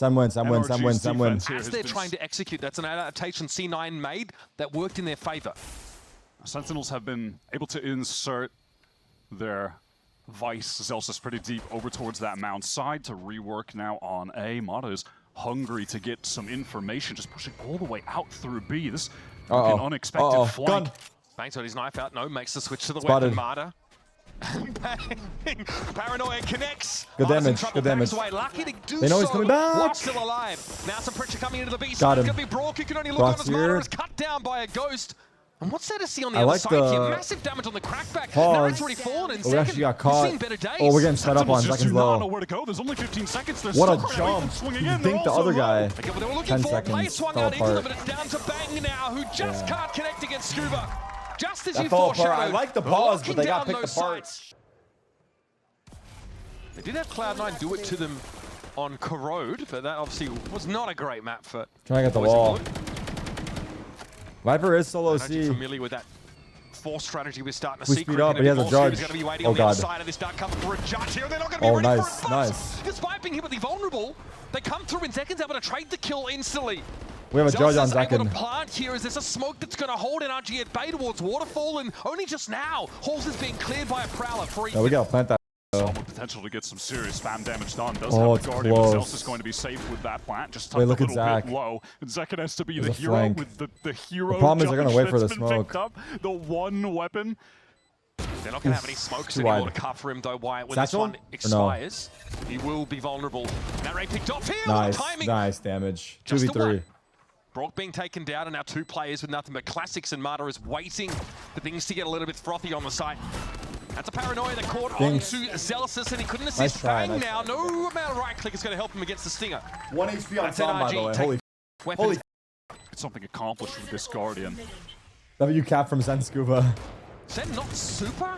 Sun win, Sun win, Sun win, Sun win. As they're trying to execute, that's an adaptation C9 made that worked in their favor. Sentinels have been able to insert their Vice Zelsis pretty deep over towards that mound side to rework now on A. Mata is hungry to get some information, just pushing all the way out through B. This an unexpected flank. Bangs got his knife out. No, makes the switch to the Spotted. weapon. Mata. Bang! Paranoia connects. Good damage, good damage. Lucky to do They know he's so coming back. while still alive. Now some pressure coming into the B Got side. him. It's gonna be Brock, who can only look Brock's on as Mata here. is cut down by a ghost. And what's there to see on the I other like side the here? Massive damage on the crackback. pause. Now it's already fallen in Oh, we second. actually got We've caught. seen better days. Oh, we're getting set up on Sentinels just seconds do not know low. where to go. There's only 15 seconds. They're What a still jump. swinging You in. They're think the also other guy. Okay, well, they were looking 10 for a play seconds. swung Fell out into them, apart. but it's down to Bang now, who just can't connect against Scuba. Just as you That fell apart. foreshadowed. I like the pause, locking but they got down picked those apart. sights. They did have Cloud9 do it to them on Corrode, but that obviously was not a great map for Trying to get the boys in wall. blue. Viper is solo I'm not C. familiar with that force strategy we're starting to We see. speed up, but he has a judge. Going to be waiting Oh, on the other God. side of this dark cover for a judge here. They're not going to be ready Nice, for it. But nice. despite being hit with the vulnerable, they come through in seconds, able to trade the kill instantly. We have a judge on Zelsis able second. to plant here as there's a smoke that's going to hold NRG at bay towards Waterfall, and only just now, Halls is being cleared by a Prowler free. Yeah, we gotta plant that. Some potential to get some serious spam damage done. Does Oh, have it's the Guardian, but close. Zelsis is going to be safe with that plant. Just Wait, tucked look a at little Zach. bit low. And Zach has to be There's the a hero flank. with the hero. The problem is they're gonna judge wait for that's the been smoke. picked up. The one weapon. They're not going to have any smokes too anymore wide. to cover him, though, Wyatt. When Satchel? this one Or no? expires, he will be vulnerable. Now Ray picked off here. Nice, Timing. nice damage. Just the 2v3. one. Brock being taken down, and now two players with nothing but classics, and Mata is waiting for things to get a little bit frothy on the site. That's a Paranoia that caught Thanks. onto Zelsis, and he couldn't assist. Nice try, Bang nice now. try. No amount of right click is going to help him against the Stinger. 1 HP on That's Tom, by NRG. the way. Take Holy weapons. holy Get something accomplished with this Guardian. W cap from Sen Scuba. Sen not super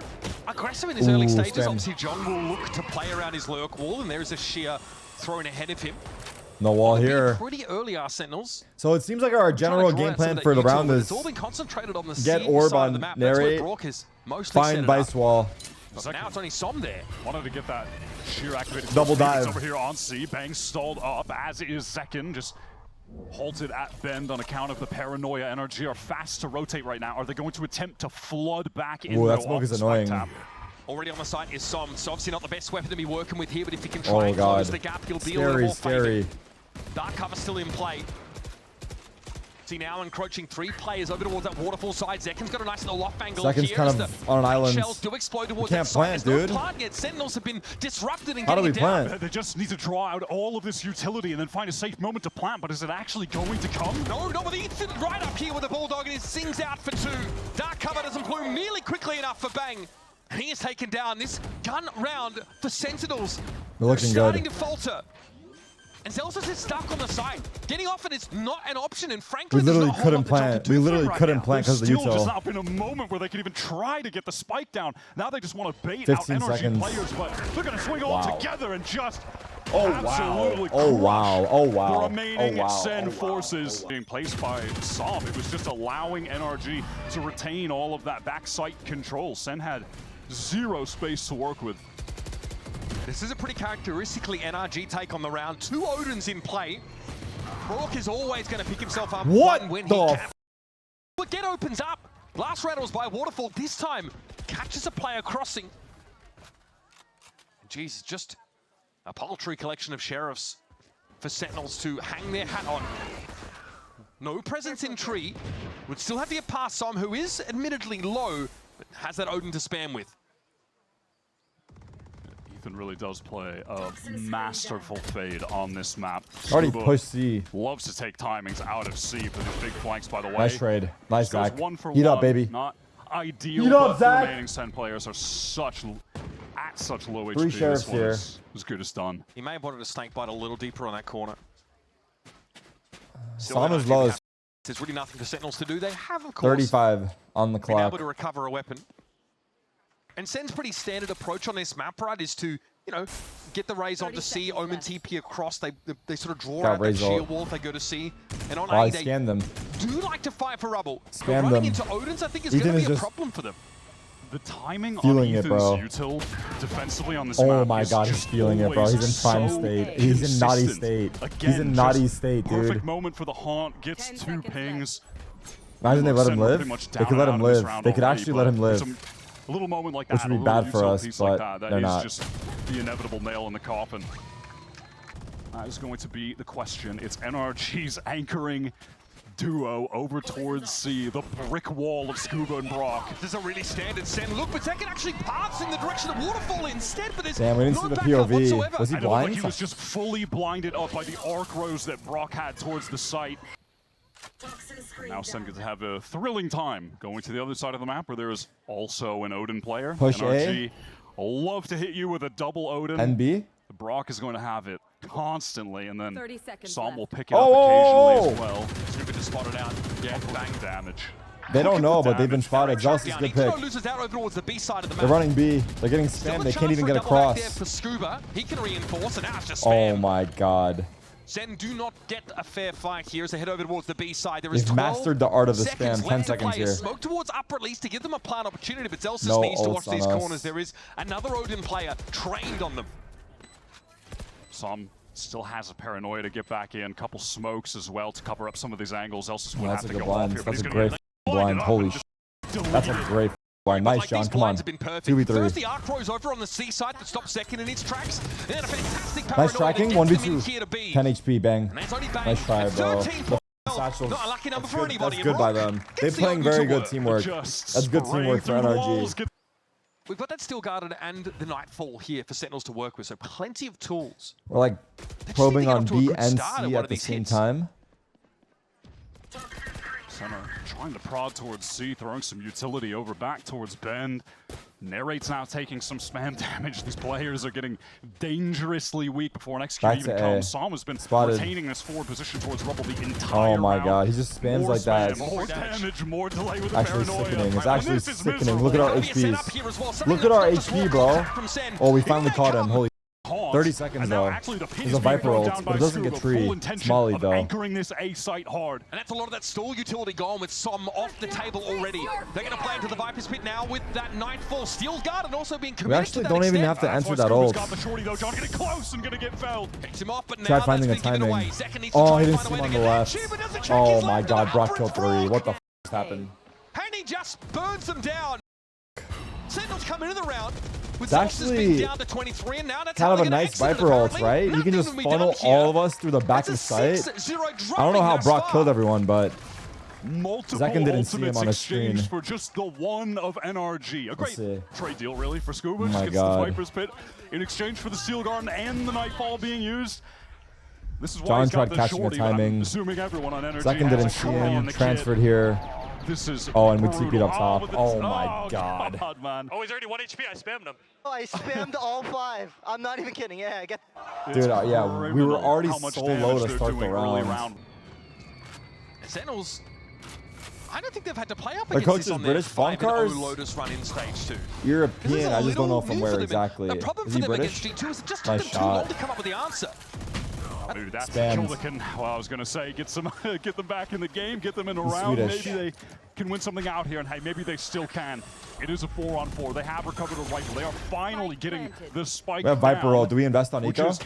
aggressive in his early stages. spam. Obviously, John will look to play around his lurk wall, and there's a sheer thrown ahead of him. No wall Being here. pretty early, our Sentinels. So it seems like our general Trying to draw game out some plan of for that the util, round but is it's all been concentrated on the get C orb side on of the map. That's where narrate, Brock is mostly set find it Vice up. wall. But now it's only Som there. Wanted to get that sheer activated. Double Phoenix dive. over here on C. Bang stalled up, as is Zekin. Just halted at bend on account of the Paranoia. NRG are fast to rotate right now. Are they going to attempt to flood back in? Ooh, that smoke is annoying. Already on the site is Som. It's obviously not the best weapon to be working with here, but if he can Oh, try and God. close the gap, he'll be a little Scary, more favored. scary. Dark cover still in play. See now encroaching three players over towards that waterfall side. Zekin's got a nice little off angle Zekin's here. kind as of the on an island. Shells do explode towards can't that side. plant, There's dude. no plant yet. Sentinels have been disrupted and How do getting we it down. plant? They just need to draw out all of this utility and then find a safe moment to plant, but is it actually going to come? No, not with Ethan right up here with the Bulldog, and he sings out for two. Dark cover doesn't bloom nearly quickly enough for Bang. And he has taken down this gun round for Sentinels. They're looking starting good. to falter. And Zelsis is stuck on the side. Getting off it is not an option, and frankly, We there's literally not a whole couldn't lot that John can plant. do We for him literally right couldn't now. plant because of the Still just util. not been a moment where they could even try to get the spike down. Now they just want to bait 15 out NRG seconds. players, but they're going to swing all Wow. together and just Oh, absolutely wow. Oh, wow. crush Oh, wow. the remaining Oh, wow. Sen Oh, wow. forces being placed by Som. It was just allowing NRG to retain all of that backside control. Sen had zero space to work with. This is a pretty characteristically NRG take on the round. Two Odins in play. Brock is always going to pick himself up What when the he can. But get opens up. Last round was by Waterfall. This time, catches a player crossing. Jeez, just a paltry collection of sheriffs for Sentinels to hang their hat on. No presence in tree. Would still have to get past Som, who is admittedly low, but has that Odin to spam with. Ethan really does play a masterful fade on this map. Already Scuba pushed C. loves to take timings out of C for these big flanks, by the way. Nice trade. Nice, Goes Zach. 1 for Heat 1. up, baby. Not ideal, Heat but up, the Zach. remaining Sen players are at such low HP. Three This sheriffs one here. is as good as done. He may have wanted a snake bite a little deeper on that corner. Still Som is NRG low have- as There's really nothing for Sentinels to do. They have, of course, 35 on the been able clock. to recover a weapon. And Sen's pretty standard approach on this map, right, is to, you know, get the Rays onto C, Omen TP across. They sort of draw Got out that Rays sheer ult. wall if they go to C. And on Oh, I A, they scanned them. do like to fight for rubble. But Spam running them. into Odins, I think, is Ethan going to is be a just- problem for them. The timing Feeling on it, bro. Ethan's util defensively on this Oh map my is god, he's just feeling it, bro. He's in always prime so state. He's in naughty consistent. state. Again, He's in naughty just state, perfect dude. moment for the haunt. Gets 2 pings. Imagine they let him We're live. pretty much They down could let and him out in this live. round They could already, actually let him but live. A little moment like Which that, would be a little bad for util us, piece but like that they're is not. just the inevitable nail in the coffin. That is going to be the question. It's NRG's anchoring duo over towards C, the brick wall of Scuba and Brock. This is a really standard send look, but Tekken actually parts in the direction of Waterfall instead, but there's Damn, we didn't no see the backup POV. whatsoever. Was he And it looked like blind? he was just fully blinded up by the arc rows that Brock had towards the site. Now Sen gets to have a thrilling time going to the other side of the map where there is also an Odin player. Push A. NRG love to hit you with a double Odin. NB? Brock is going to have it constantly, and then 30 seconds Som will left. pick it up Oh! occasionally as well. Scuba just spotted out. Yeah, bang. Damage. They don't know, but they've been damage. spotted. Zealous is a good pick. Ichigo loses out over towards the B side of the map. They're running B. They're getting Still spammed. a They chance can't even for a get double back there across. for Scuba. He can reinforce, and now it's just spam. Oh my god. Zen do not get a fair fight here as they head over towards the B side. There They've is 12 mastered the art of the seconds spam. 10 left to seconds play. here. Smoke towards upper at least to give them a plant opportunity, but Zelsis No needs to ults watch on these us. corners. There is another Odin player trained on them. Som still has a paranoia to get back in. Couple smokes as well to cover up some of these angles. Elsis will That's have a to good go off blind. here, but That's he's a gonna great get blind. it up Holy and sh. just That's a delete it. great blind. Nice, Like, John. these Come on. blinds have been perfect. 2v3. First the arc rows over on the C side that stops second in its tracks. And then a fantastic Nice paranoia that tracking. gets them in 1v2. here to B. 10 HP. Bang. And that's only bang. Nice try, At bro. 13 The points. satchels. Not a lucky number That's for good. anybody. That's good by them. They're Gets the playing Odin very to good work. teamwork. Just That's good spraying teamwork for through the walls, NRG. get- We've got that Steel Guardian and the Nightfall here for Sentinels to work with, so plenty of tools. We're like They just need probing to get on off to a B good and start at C one at of the these same hits. time. Center trying to prod towards C, throwing some utility over back towards Bend. Narrate's now taking some spam damage. These players are getting dangerously weak before an execute Back even to A. comes. Som has been Spotted. retaining this forward position towards Rubble the entire Oh my round. god, he just spams More like that. spam, more damage, more delay with the Actually paranoia. sickening. It's And actually this is sickening. Look at our miserable. HPs. Look at our HP, bro. Oh, we finally caught him. Holy. Haunt. 30 seconds And now though. actually the pin There's is a being Viper thrown ult, down but by it doesn't get Scuba. tree. Full It's intention Molly of though. anchoring this A site hard. And that's a lot of that stall utility gone with Som off the table already. They're going to play into the Viper's Pit now with that Nightfall Steel Guard and also being committed We actually to that don't even extent. have to That's answer why that Scuba's ult. got the shorty though. John getting close and gonna get felled. Picks him off, but now Tried that's finding been the given timing. away. Zeken needs to Oh, try he and didn't find a see way him on to the get left. Chuba doesn't check Oh his my left, god, and Brock up killed for 3. Brock. What the f just happened? And he just burns them down. Sentinels come into the round with It's Zelsis being actually down to 23, and now that's Kind how of a they're gonna nice exit it, Viper ult, apparently. right? You Nothing can just will be funnel done here. all of us through the back That's of a the site. 6-0 I don't know how thus Brock far. killed everyone, but Multiple Zeken didn't see him ultimates on a exchanged screen. for just the one of NRG. A great see. trade deal, really, for Scuba. Oh Just my gets God. the Viper's Pit in exchange for the Steel Garden and the Nightfall being used. This is why John he's got tried the catching the shorty, but I'm timing. assuming everyone on NRG Zeken has didn't a see shorty in him. the kit. Transferred here. This is Oh, and we brutal. TP'd up top. but Oh it's- my God. man. Oh, he's already 1 HP. I spammed him. Oh, I spammed all 5. I'm not even kidding. Yeah, I get. Dude, It's yeah, we were criminal already how much so damage low to they're start the doing early round. And Sentinels, I don't think they've had to play up Their against coach this is on British. their 5-0 Bonkers? Lotus run in stage 2. European. I just don't know from where exactly. The problem Is for he them British? against G2 is it just Nice took them too long shot. to come up with the answer. Dude, that's the Spammed. kill that can, well, I was going to say, get them back in the game, get them in a He's round. Swedish. Maybe they can win something out here, and hey, maybe they still can. It is a 4-on-4. They have recovered a rifle. They are finally getting the spike We have Viper down, roll. Do we invest on which Eco? has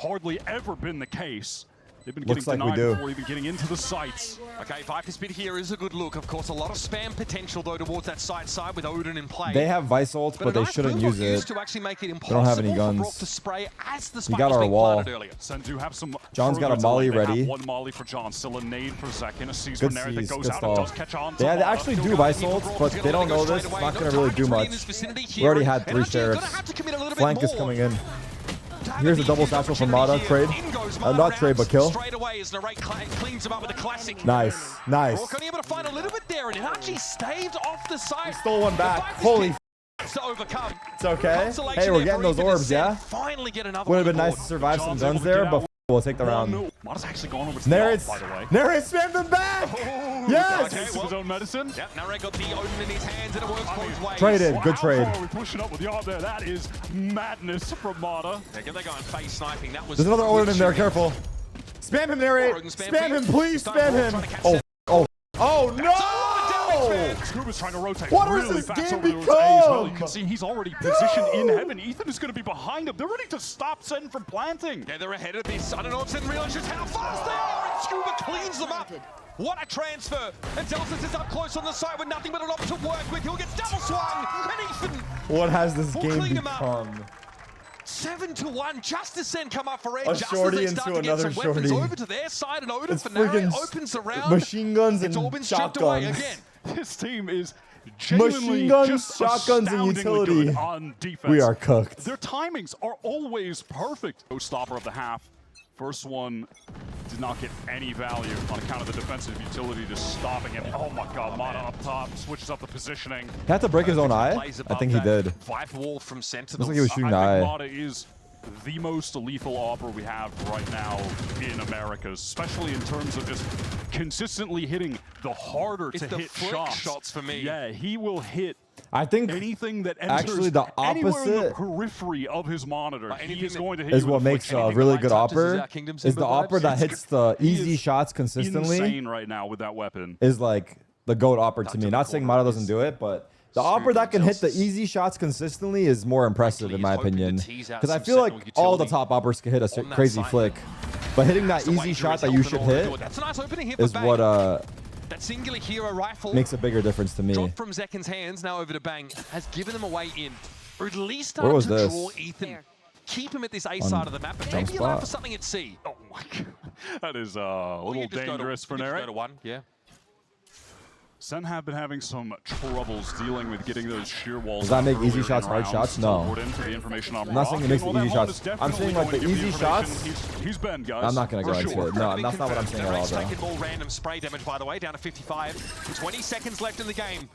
hardly ever been the case. They've been Looks getting like we denied do. before even getting into the sites. Okay, Viper's Pit here is a good look. Of course, a lot of spam potential, though, towards that side with Odin in play. They have Vice ult, but a they nice shouldn't move use used it. to actually make it don't have any impossible for Brock guns. to spray as the We spike got was our being wall. planted earlier. Sen do have some. John's got a further molly delay. They have ready. one molly for John, still a nade for Zeken. A Caesar Good Nair that C's, goes good out stall. and does catch on. to They Mata. actually do Vice ults, but they don't know this. It's not going to really do much. We already had 3 sheriffs. Flank is coming in. Here's a double satchel from Mata. Trade. Not trade, but kill. Straight away as Narrate cleans him up with a classic. Nice. Nice. Brock only able to find a little bit there, and NRG staved off the side. Stole one back. The Viper's Holy Pit to overcome. It's okay. Consolation Hey, we're there getting for those Ethan orbs, Ascent. yeah? Finally get another Would have one been on nice to board. survive some John's guns able to there, get but out. we'll take the round. No, Mata's actually gone over to the Narrate's off, by the way. Narrate spammed them back! Yes! Takes his own medicine. Yep, Narrate got the Odin in his hands, and it works both ways. Traded. Good trade. How far are we pushing up with the art there? That is madness from Mata. They're going face sniping. That was There's another Odin in there, shooting. careful. Spam him, Narrate! Odin spam, Spam him, please Time spam for him! trying to catch Oh, that. oh, oh That's all the damage Scuba's trying to rotate What has really this fast game over towards A as well. You become? can see he's already positioned in heaven. Ethan is going to be behind him. They're ready to stop Sen from planting. Yeah, they're ahead of this. I don't know if Sen realizes how fast they are, and Scuba cleans them up. What a transfer. And Zelsis is up close on the side with nothing but an op to work with. He'll get double swung, and Ethan What has this will game clean him up. become? 7-1, just as Sen come up for air, A just as shorty they start into to get some another weapons shorty. over to their side, and Odin It's for now friggin' opens the round. machine guns and It's all been stripped away shotguns. again. This team is genuinely Machine guns, just shotguns, and astoundingly utility. good on defense. We are cooked. Their timings are always perfect. No stopper of the half. First one did not get any value on account of the defensive utility just stopping it. Oh my god, Mata up top, switches up the positioning. He had to break his own eye? Plays I above think he that did. Viper wall from Sentinels. Looks like he was shooting the I think eye. Mata is the most lethal opera we have right now in Americas, especially in terms of just consistently hitting the harder It's to the hit flick shots for me. Yeah, he will hit I think anything that enters actually the anywhere in the opposite periphery of his monitor. He is going to hit is you what with a makes flick a shot. really Anything good that touches opper our Kingdom is the Simba opper vibes. that hits the He easy is shots consistently insane right now with that weapon. is like the GOAT opper to Not me. to the Not saying corner Mata doesn't is do it, but the opper that can hit the easy shots consistently is more impressive in my Frankly, he's hoping opinion. to tease out Because I some feel like Sentinel all the utility top oppers can hit a on that crazy side. flick. But hitting that The easy wager shot is that you should helping all hit do it. That's a nice opening here for is Bang. what That singular hero rifle makes a bigger difference to me. dropped from Zekin's hands, now over to Bang, has given them a way in. Or at least Where started was to this? draw Ethan. There. Keep him at this A side of the map, but jump maybe allow spot. for something at C. Oh my god. That is a Or little you just go to- dangerous for you just go Tarik. to one, yeah. Sen have been having some troubles dealing with getting those shear walls. Does that make out easy earlier shots in hard rounds. shots? No. Teleport into the information on I'm not saying it makes the Rock. easy Well, that shots. one is I'm saying definitely like the going to give easy information. shots. He's Ben, guys. I'm not gonna go for into sure. it. No, that's not what I'm saying at all, though. Taking more random spray damage, by the way, down to 55. 20 seconds left in the game.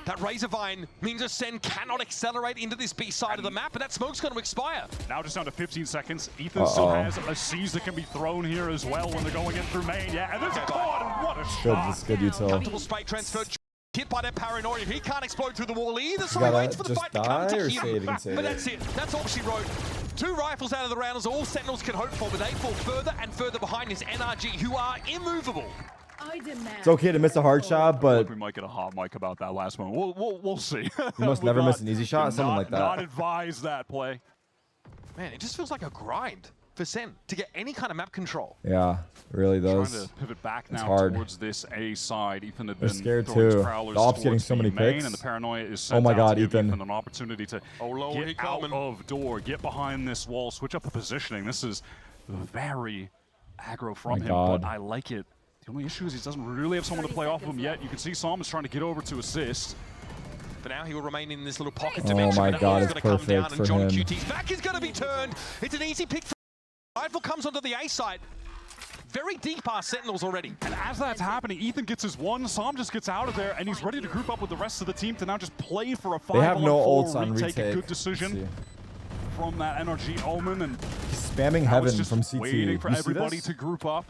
That Razor Vine means a Sen cannot accelerate into this B side of the map, and that smoke's going to expire. Now just down to 15 seconds. Ethan still has a C's that can be thrown here as well when they're going in through main. Yeah, and there's a caught, and what a Good, shot. it's good util. Comfortable spray transfer. Hit by that paranoia. He can't explode through the wall either, so he gotta waits for the just fight to come die to or him. save and save But it? that's it. That's all she wrote. 2 rifles out of the round is all Sentinels can hope for, but they fall further and further behind this NRG, who are immovable. It's okay to miss a hard shot, but We might get a hot mic about that last one. We'll see. you must Would never not- miss an easy shot, something like that. Not advise that play. Man, it just feels like a grind for Sen to get any kind of map control. Yeah, it really Trying does. to pivot back now hard. towards this A side. Ethan had They're been scared throwing his too. prowlers The op's getting towards so the many main, picks. and the paranoia is Oh sent my out God, to give Ethan. an opportunity to Oh, low, he get out coming. of door, get behind this wall, switch up the positioning. This is very aggro from My him, God. but I like it. The only issue is he doesn't really have someone to play off of him yet. You can see Psalm is trying to get over to assist. For now, he will remain in this little pocket Oh dimension. my but God, it's it's going to come down, perfect and for John him. QT's back is going to be turned. It's an easy pick. Rifle comes onto the A side. Very deep past Sentinels already. And as that's happening, Ethan gets his one, Psalm just gets out of there, and he's ready to group up with the rest of the team to now just play for a 5-on-4 They have no ults on retake. A retake. good decision from that NRG Omen, and He's spamming now heaven it's just from CT. waiting for You see everybody this? to group up.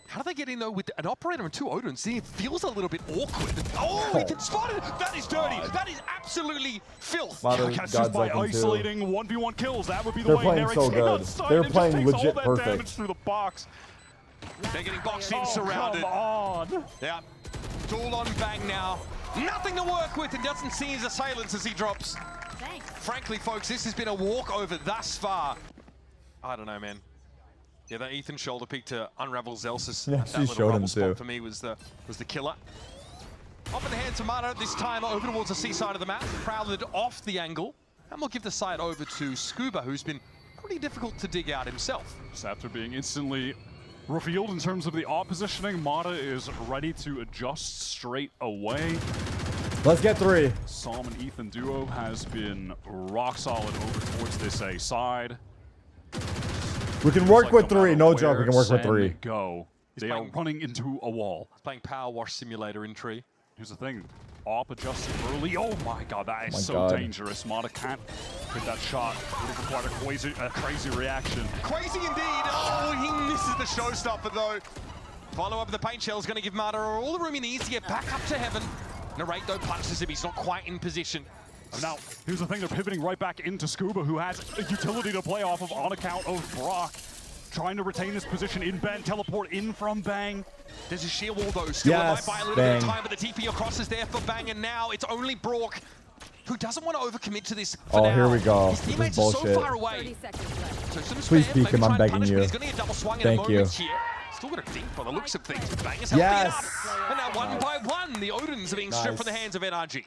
How do they get in though with an operator and 2 Odin? See, it feels a little bit awkward. Oh, he gets spotted. That is dirty. That is absolutely filth. Mata Just God's by like him too. isolating 1v1 kills, that would be the They're way playing Tarik so stayed good. outside They're and just playing takes all legit that perfect. damage through the box. They're getting boxed in, Oh, surrounded. come on. Yeah. It's all on Bang now. Nothing to work with and doesn't see his assailants as he drops. Thanks. Frankly, folks, this has been a walkover thus far. I don't know, man. Yeah, that Ethan shoulder pick to unravel Zelsis. Yeah, That she little showed him rubble spot too. for me was the killer. Off in the hands of Mata, this time over towards the C side of the map. Prowled off the angle. And we'll give the side over to Scuba, who's been pretty difficult to dig out himself. Just after being instantly revealed in terms of the op positioning, Mata is ready to adjust straight away. Let's get 3. Psalm and Ethan duo has been rock solid over towards this A side. We can work Like, with no 3. matter No joke, we where can work with Sen 3. Go. They are playing- running into a wall. Playing Power Wash Simulator in tree. Here's the thing. Op adjusted early. Oh my god, that is my so God. dangerous. Mata can't hit that shot. Would have required a crazy reaction. Crazy indeed. Oh, he misses the showstopper though. Follow up with the paint shell is going to give Mata all the room he needs to get back up to heaven. Narrate though punches him. He's not quite in position. Now, here's the thing. They're pivoting right back into Scuba, who has a utility to play off of on account of Brock. trying to retain this position in Ben. Teleport in from Bang. There's a sheer wall though, still Yes, alive by a little bit of time, but the TP across is there for Bang, and now it's only Brock who doesn't want to overcommit to this for Oh, now. here we go. His This is teammates are so bullshit. far away. So some Please spam, peek maybe him, I'm try and begging punish, you. but he's going to get double swung in Thank a moment you. here. Still got a dink by the looks of things, but Bang is helping Yes. it up. And now one by one, the Odins are being stripped from the hands of NRG.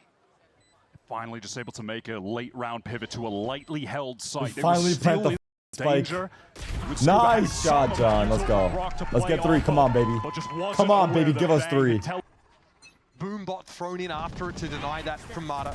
Finally just able to make a late round pivot to a lightly held site. They finally were still plant the in spike. danger. Would still have Nice some shot, John. Let's go. Brock to Let's play get 3. off Come of, on, baby. but just wasn't Come on, aware baby. that Give us Bang 3. had Boombot thrown in after it to deny that from Mata.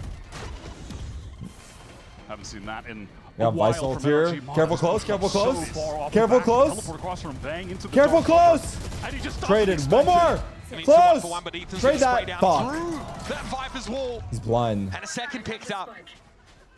Haven't seen that in Yeah, a while Vice ult from here. NRG. Careful Mata's close, careful so close. far off the Careful back. close. Teleport across from Bang into the Careful top. close. And he just doesn't Traded. expect One more. it. I mean, Close. 2-1 for 1, but Ethan's Trade gonna spray that. down Fuck. through that Viper's wall. He's blind. And a second picked up.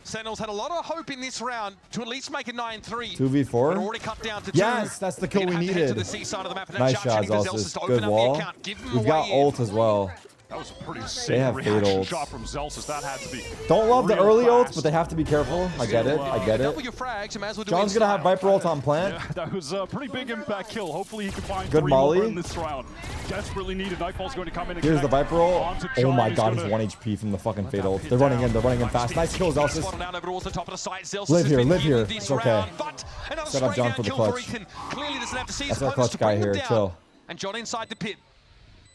Sentinels had a lot of hope in this round to at least make it 9-3. 2v4. But already cut down to 2. Yes, that's the kill They're we gonna have to head to needed. the C side of the map, and Nice that's shots, Zelsus Zelsus. to open Good up wall. the account. Give him We've a got way in. ult as well. That was a pretty sick They have fade reaction ults. shot from Zelsus. That had to be Don't love the real early ults, fast. but they have to be careful. I get it. I get Double it. your frags, you may as well do John's it gonna have style. Viper ult on plant. Yeah, that was a pretty big impact kill. Hopefully he can find Good 3 molly. more in this round. Desperately needed. Nightfall's going to come in and Here's the connect Viper ult. onto Oh John. my He's god, he's gonna 1 HP from the fucking fade that ult. pit They're running down. in. They're running in fast. Nice kill, Zelsus. Spotted down over towards the top of the site. Zelsus Live has here, been live leading here. this It's okay. round, but another Set up straight John down for the kill clutch. Ethan. Clearly doesn't have to see That's his our opponents clutch to guy bring him here. down. Chill. And John inside the pit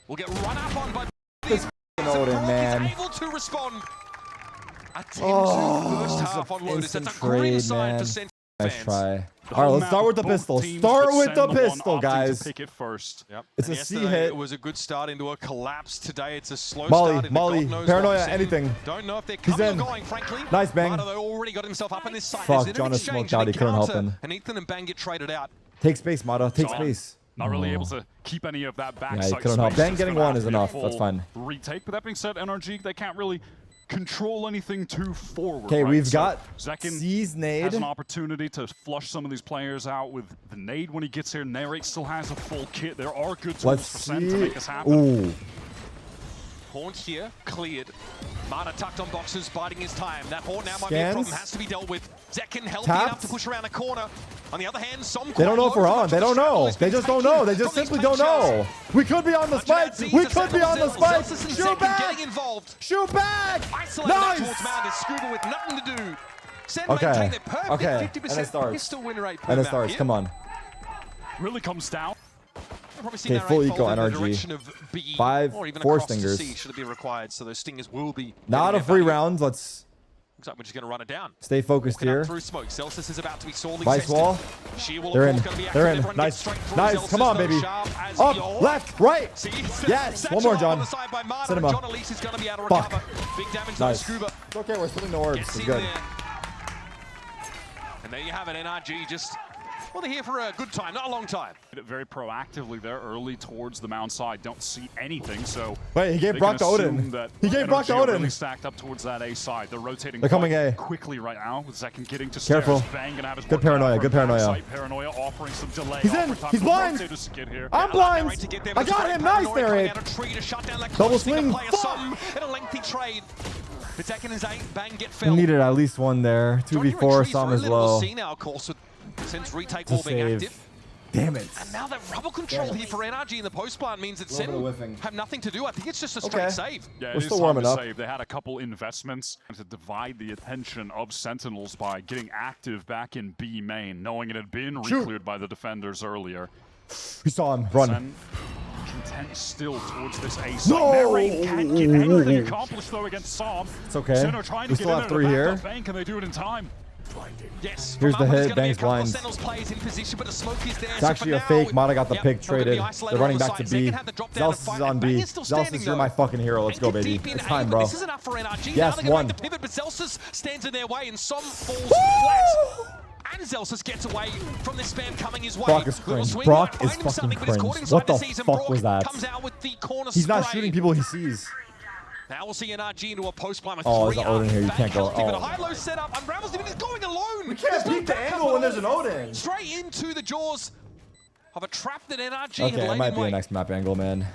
will get run up on by This Odin, Brock man. is able to respond. A 10-2 first it's half a on Lotus. instant That's a great trade, sign man. for Sentinels Nice fans. try. All right, let's start with the pistol. Start with the pistol, guys. Pick it first. Yep. It's And a C yesterday hit. It was a good start into a collapse. Today it's a slow Molly, start into Molly, God knows paranoia, what. anything. Don't know if they're He's coming in. or going, frankly. Nice, Bang. Mata, though, already got himself up in this side. Fuck, There's John an is exchange smoked out. and He couldn't help encounter, him. And Ethan and Bang get traded out. Take space, Mata. Take John, space. Not really able to keep any of that back. Yeah, he side couldn't help. space. Bang It's getting gonna one have is to be a enough. That's full fine. Retake, but that being said, NRG, they can't really control anything too forward. Okay, right? we've So got Zekin C's nade. has an opportunity to flush some of these players out with the nade when he gets here. Narrate still has a full kit. There are good tools Let's for Sen to see. make this happen. Ooh. Horn here, cleared. Mata tucked on boxes, biding his time. That Horn now might be a Scans. problem, has to be dealt with. Zekin healthy Tapped. enough to push around the corner. On the other hand, some They don't know if we're on. They don't know. They They just don't know. They just simply don't know. We could be on the spike. We could be on the spike. Shoot back. Getting involved. Shoot back. Isolated that Nice. towards Mount. Scuba with nothing to do. Sen Okay. maintain their perfect Okay. 50% And it starts. pistol win rate per And it map starts. here. Come on. Really comes down. I've probably seen Okay, that full rate eco fold in the NRG. direction of B, 5, or even 4 across to stingers. C should it be required, so those stingers will be Not a getting free their value. round. Let's Looks like we're just going to run it down. stay focused Walking out here. through smoke. Celsius is about to be sorely Vice tested. wall. Sheer wall, They're of in. course, gonna be They're active. in. Everyone Nice. gets straight through. Nice. Celsius, Come on, though, baby. sharp as Up, the- left, right. See, Yes. Satchel One more, up John. on the side by Mata, Cinema. and John Elise is going to be able to Fuck. recover. Big damage Nice. to Scuba. It's okay. We're still in the orbs. Gets It's in good. there. And there you have it. NRG just, well, they're here for a good time, not a long time. Very proactively there early towards the mound side. Don't see anything, so Wait, he gave they Brock can to assume Odin. that He gave Brock to NRG are Odin. really stacked up towards that A side. They're rotating They're coming quite A. quickly right now with Zekin getting to Careful. stairs. Bang gonna have his Good work cut out paranoia, for good paranoia. backside. Paranoia offering some delay. He's in. Offer time He's for blind. rotators to get here. I'm blind. I got him. Nice, Narrate. Double swing. Some in a lengthy trade. The Zekin and Bang get We felled. needed at least one there. 2v4. Some is low. Now, of course, with since retake To ball being save. active. Damn it. And now that rubble control here for NRG in the post plant means that Little bit of Sen whiffing. have nothing to do. I think it's just a straight Okay. save. Yeah, We're it is still time warming to up. save. They had a couple investments to divide the attention of Sentinels by getting active back in B main, knowing it had been Shoot. re-cleared by the defenders earlier. We saw him. Run. Sen content still towards this A side. No! Narrate can't get anything accomplished though against Psalm. It's okay. Sen are trying to We get still in have there 3 to here. back up Bang. Can they do it in time? Yes. Here's from the Mata, there's hit, gonna be Bang's a couple of blind. Sentinels players in position, but the smoke is there. It's So actually for a now, fake. Mata got the yep, pick they're gonna be traded. isolated They're running on the back to side. B. Zekin had to drop down and Zelsus fight, is on and Bang B. is still standing, Zelsus, you're though. my fucking hero. Let's go, They get baby. deep in It's A, time, but bro. This is enough for NRG. Yes, now they're gonna one. make the pivot, but Zelsus stands in their way, and some falls flat. And Zelsus gets away from this spam coming his way. Brock is Little cringe. swing Brock might is find him something, fucking but he's caught cringe. inside What the season. fuck Brock was that? comes out with the corner He's not spray. shooting people he sees. Now we'll see NRG into a post plan with Oh, 3 there's an Odin here. You Bang can't go. healthy, but a Oh. high-low setup. Unravels him, and he's going alone. We can't There's no beat the backup angle when at there's an all. Odin. Straight into the jaws of a trap that NRG had Okay, it laid might in be a wait. next map angle, man.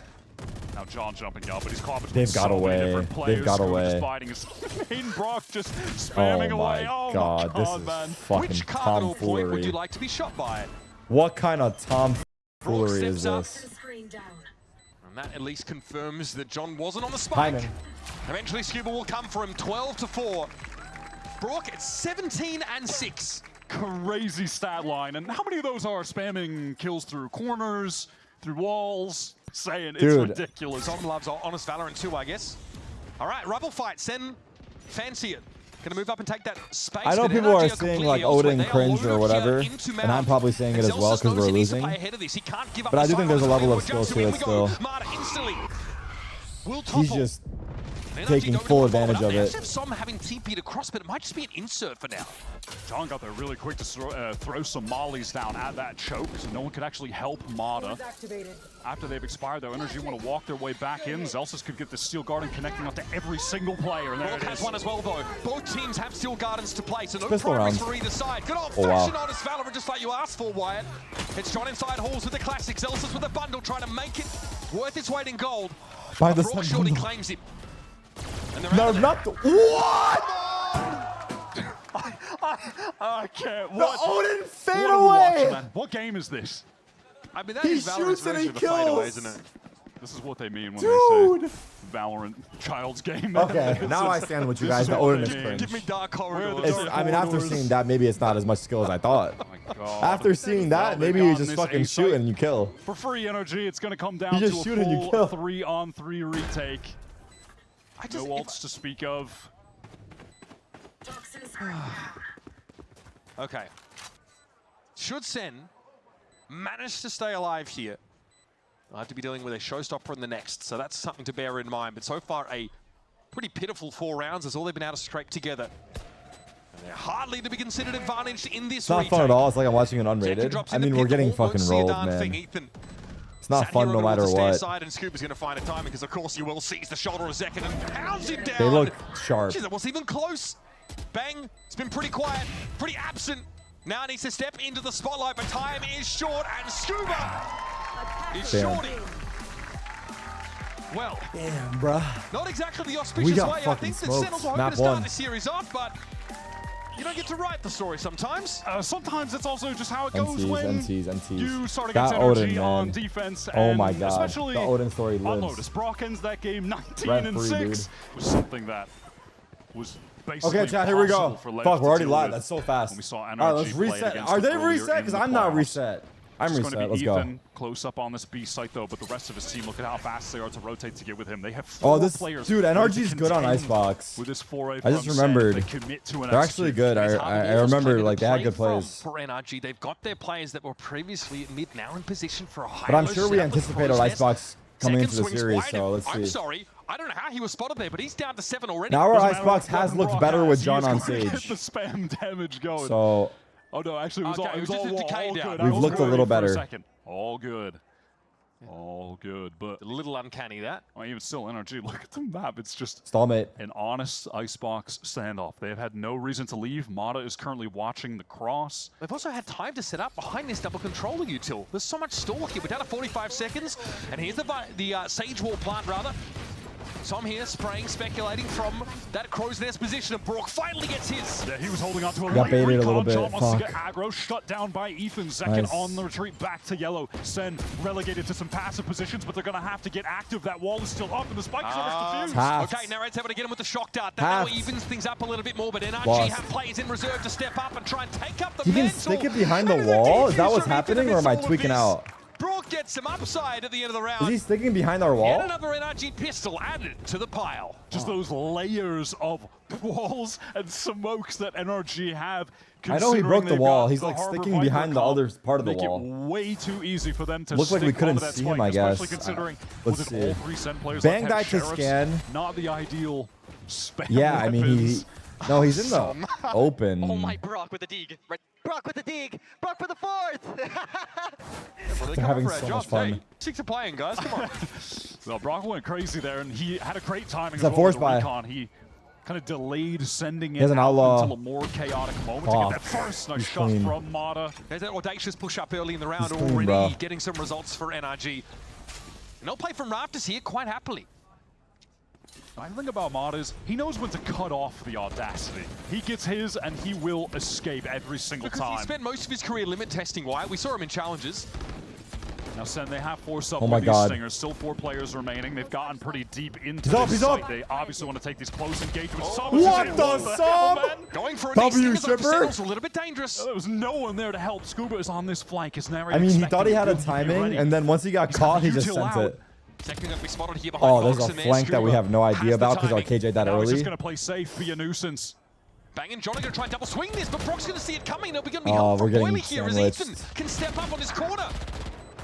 Now John jumping up, but he's caught between They've got so many away. different players. They've got Scuba away. just fighting his main Brock just Oh spamming my away. Oh god, my this god, is man. fucking Which cardinal point would tomfoolery. you like to be shot by? What kind of tomfoolery is this? And that at least confirms that John wasn't on the spike. Timing. Eventually, Scuba will come for him, 12-4. Brook, it's 17-6. Crazy stat line. And how many of those are spamming kills through corners, through walls? Saying Dude. It's ridiculous. Tom loves honest Valorant too, I guess. All right, rubble fight. Sen, fancy it. Gonna move up and take that space. I know but people NRG are saying like elsewhere. Odin They are cringe or loaded whatever, here into and I'm probably saying it as well Zelsus because knows we're he needs to losing. play ahead of this. He can't give up But I the do think there's a silence. level of Just skill here to we it go. still. Mata instantly will He's topple. just NRG taking don't full know what advantage of They it. actually have some having TP'd across, but it might just be an insert for now. John got there really quick to throw some mollies down at that choke, so no one could actually help Mata. After they've expired, though, NRG want to walk their way back in. Zelsus could get the Steel Garden connecting up to every single player, and there Brook it has is. one as well, though. Both teams have Steel Gardens to play, so no Pistol progress rounds. for either side. Good Oh, old-fashioned wow. honest Valorant, just like you asked for, Wyatt. It's John inside halls with the classic. Zelsus with the bundle, trying to make it worth its weight in gold. By the Brook sun surely bundle. claims him. And they're No, out of there. not the what? I can't. The What? Odin fade What a watch, away. man. What game is this? I mean, that He is Valorant's shoots and he version of the fadeaway, kills. isn't it? This is what they mean when Dude. they say Valorant child's game. Okay, now I stand with you This guys. is The what Odin they is mean. cringe. Give me dark corridors. It's- I mean, after corridors. seeing that, maybe it's not as much skill as I thought. Oh my God. After seeing that, they've maybe you gotten just this fucking ace shoot site. and you kill. For free energy, it's going to come down You just to shoot a and you full kill. 3-on-3 retake. I just, No ults to speak of. okay. Should Sen manage to stay alive here, I'll have to be dealing with a showstopper in the next, so that's something to bear in mind. But so far, a pretty pitiful 4 rounds is all they've been able to scrape together. And they're hardly to be considered advantaged in this It's not retake. fun at all. It's like I'm watching an Zekin unrated. drops I in the mean, we're pit, getting won't fucking see a rolled, darn man. thing. Ethan, It's not sat fun here no over matter the stair what. side, and Scuba's going to find a timing because, of course, you will seize the shoulder of Zekin and pounds him down. They look sharp. Jeez, that wasn't even close. Bang. It's been pretty quiet, pretty absent. Now needs to step into the spotlight, but time is short, and Scuba is Damn. shorting. Well, Damn, bruh. not exactly the We auspicious got way. I fucking think that smoked. Sentinels were hoping Map to start one. the series off, but you don't get to write the story sometimes. Sometimes it's also just how it goes NCs, when NCs. you start against That energy Odin, on man. defense. Oh and my God. Especially The Odin story on lives. Lotus. Brock ends that game Referee, 19-6. Was something that was basically Okay, chat, here we go. impossible for Lev Fuck, we're to already deal live. with That's so fast. when we saw All NRG right, let's play it reset. against Are them they earlier reset? in Because the I'm not playoffs. reset. I'm It's going to reset. be Let's go. Ethan close up on this B site though, but the rest of his team, look at how fast they are to rotate to get with him. They have 4 Oh, this players. dude, ready to NRG's good on contend Icebox. With this 4A I just from Sen. remembered. They commit to an They're actually execute. good. It's hard I to remember play like they had good from plays. For NRG, they've got their players that were previously at mid now in position for a high. But I'm sure we anticipated Icebox coming into the swings series, wide. so let's I'm see. sorry, I don't know how he was spotted there, but he's down to 7 already. Now our Doesn't matter Icebox what has looked Brock better has, with he John is on going to get stage. the spam damage going. So Oh no, actually it was Okay, all, it was just a all decay all down. good. I We've was looked a worried little for better. second. All good. All good, but A little uncanny that. I mean, even still, NRG, look at the map. It's just Stalemate. an honest Icebox standoff. They have had no reason to leave. Mata is currently watching the cross. They've also had time to set up behind this double controller util. There's so much stall here. We're down to 45 seconds, and here's the Sage Wall plant, rather. Tom here spraying, speculating from that crow's nest position, and Brock finally gets his. Yeah, he was holding on to a Got late baited a recon. little bit. John wants to Fuck. get aggro, shut down by Ethan. Zekin Nice. on the retreat back to yellow. Sen relegated to some passive positions, but they're going to have to get active. That wall is still up, and the spike is defused. Taft. Okay, Narrate's able to get him with the shock dart. That Taft. now evens things up a little bit more, but NRG Lost. have players in reserve to step up and try and take up the He can mantle. stick it behind the And wall? Is that defuse what's from Ethan happening, or am I amidst all of tweaking this. out? Brock gets some upside at the end of the round. Is he sticking behind our Yet wall? another NRG pistol added to the pile. Just those layers of walls and smokes that NRG have. I know he considering broke the they've wall. got He's the like Harbor sticking Viper behind the comp, other part of the make wall. it way too easy for them to Looked like we stick couldn't onto that see him, spike, I guess. especially considering Let's with see. all 3 Sen players Bang left have died to Sheriffs, scan. not the ideal spam Yeah, I mean, weapons. no, he's in the open. Oh my, Brock with the dig. Right. Brock with the dig. Brock for the 4th. Well, They're come having up for our so job. much fun. Hey, stick to playing, guys. Come on. Well, Brock went crazy there, and he had a great timing It's a as well with force the buy. recon. He kind of delayed sending it has an out outlaw. until a more chaotic moment to Fuck. get that first. Nice He's shot clean. from Mata. There's that audacious push up early in the round He's clean, already, bro. getting some results for NRG. And they'll play from rafters here quite happily. The thing about Mod is he knows when to cut off the audacity. He gets his and he will escape every single because time. He spent most of his career limit testing, Wyatt. We saw him in challenges. Now, Sen, they have forced up Oh my with these God. Stingers. Still 4 players remaining. They've gotten pretty deep into He's up, this he's up. site. They obviously want to take these close engagements. What the sub? Going for a W Stingers over shipper? Sentinels, a little bit dangerous. There was no one there to help. Scuba is on this flank. His narrator I mean, he expecting thought he had a him to be timing, ready. and then once he got caught, he just util sent out. it. Second gonna be spotted here behind Oh, there's Fox a and there's flank that we Scuba. have no idea Has the about because our timing. KJ that Now he's early. just going to play safe, be a nuisance. Bang and John are going to try and double swing this, but Brock's going to see it coming. They're going to be Oh, helped we're from getting Boily here as sandwiched. Ethan can step up on his corner.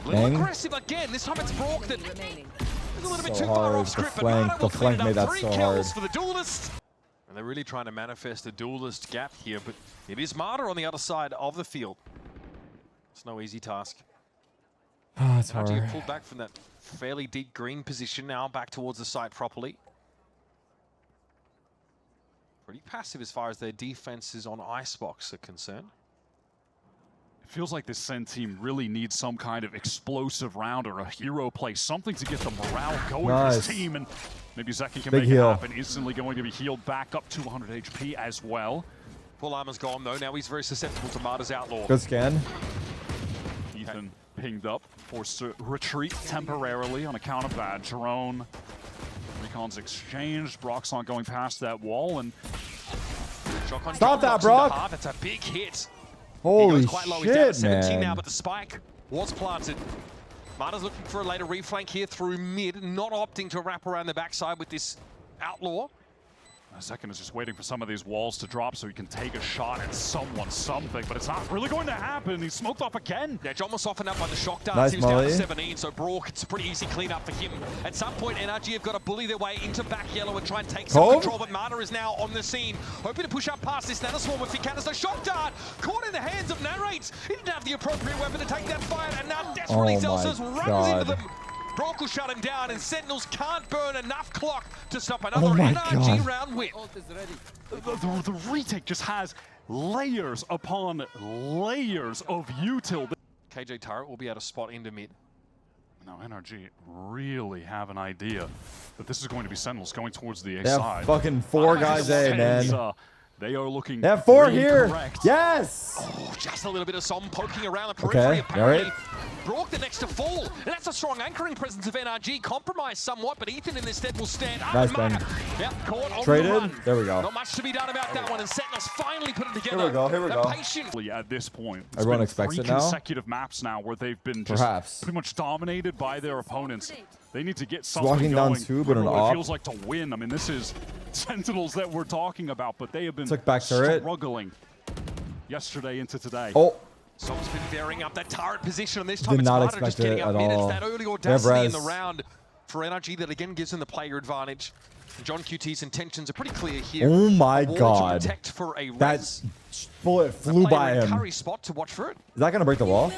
A little Bang. aggressive again. This time it's Brock that is a little bit So too far hard. off The script, but flank- Nana the will flank clean made it up. that 3 so kills hard. for the Duelist. And they're really trying to manifest a Duelist gap here, but it is Martyr on the other side of the field. It's no easy task. Oh, it's After you hard. pulled back from that fairly deep green position, now back towards the site properly. Pretty passive as far as their defenses on Icebox are concerned. It feels like this Sen team really needs some kind of explosive round or a hero play, something to get the morale going for this Nice. team. And maybe Zekin can Big make heal. it happen. Instantly going to be healed back up to 100 HP as well. Full armor's gone though. Now he's very susceptible to Martyr's Outlaw. Good scan. Ethan pinged up, forced to retreat temporarily on account of that drone. Recon's exchanged. Brock's not going past that wall, and Shotgun Stop John that, knocks Brock. into heart. That's a big hit. He Holy goes quite low. He's down to shit, 17 now, man. but the spike was planted. Martyr's looking for a later reflank here through mid, not opting to wrap around the backside with this Outlaw. Zekin is just waiting for some of these walls to drop so he can take a shot at someone, something, but it's not really going to happen. He's smoked off again. Yeah, John was softened up by the shock darts. Nice He was down to molly. 17, so Brock, it's a pretty easy clean up for him. At some point, NRG have got to bully their way into back yellow and try and take some Home? control, but Martyr is now on the scene, hoping to push up past this Nanoswarm if he can. As a shock dart caught in the hands of Narrates. He didn't have the appropriate weapon to take that fire, and now desperately Oh my Zelsus runs God. into them. Brock will shut him down, and Sentinels can't burn enough clock to stop another Oh my NRG God. round win. The retake just has layers upon layers of util. KJ Tarik will be able to spot into mid. Now NRG really have an idea that this is going to be Sentinels going towards the A They have side. fucking 4 guys A, And, man. they are looking They have 4 really here. correct. Yes. Oh, just a little bit of Som poking around the periphery, Okay, apparently. alright. Brock the next to fall, and that's a strong anchoring presence of NRG, compromised somewhat, but Ethan in this stead will stand up. Nice bang. Yep, caught on Traded. the run. There we go. Not much to be done about that one, and Sentinels finally put it together. Here we go, here we They're go. patient. At this point, it's Everyone been expects 3 it now? consecutive maps now where they've been just Perhaps. pretty much dominated by their opponents. They need to get walking something down going. 2, but an what op. it feels like to win. I mean, this is Sentinels that we're talking about, but they have been Took back turret. struggling yesterday into today. Oh, Som's been varying up that turret position, and this time Did it's not Martyr just expect getting it up at mid. It's all. that early They have audacity in the res. round for NRG that again gives them the player advantage. And John QT's intentions are pretty clear here. oh my A wall to God. protect for a That res. bullet flew by Player in him. Curry spot to watch for it. Is that gonna break the wall?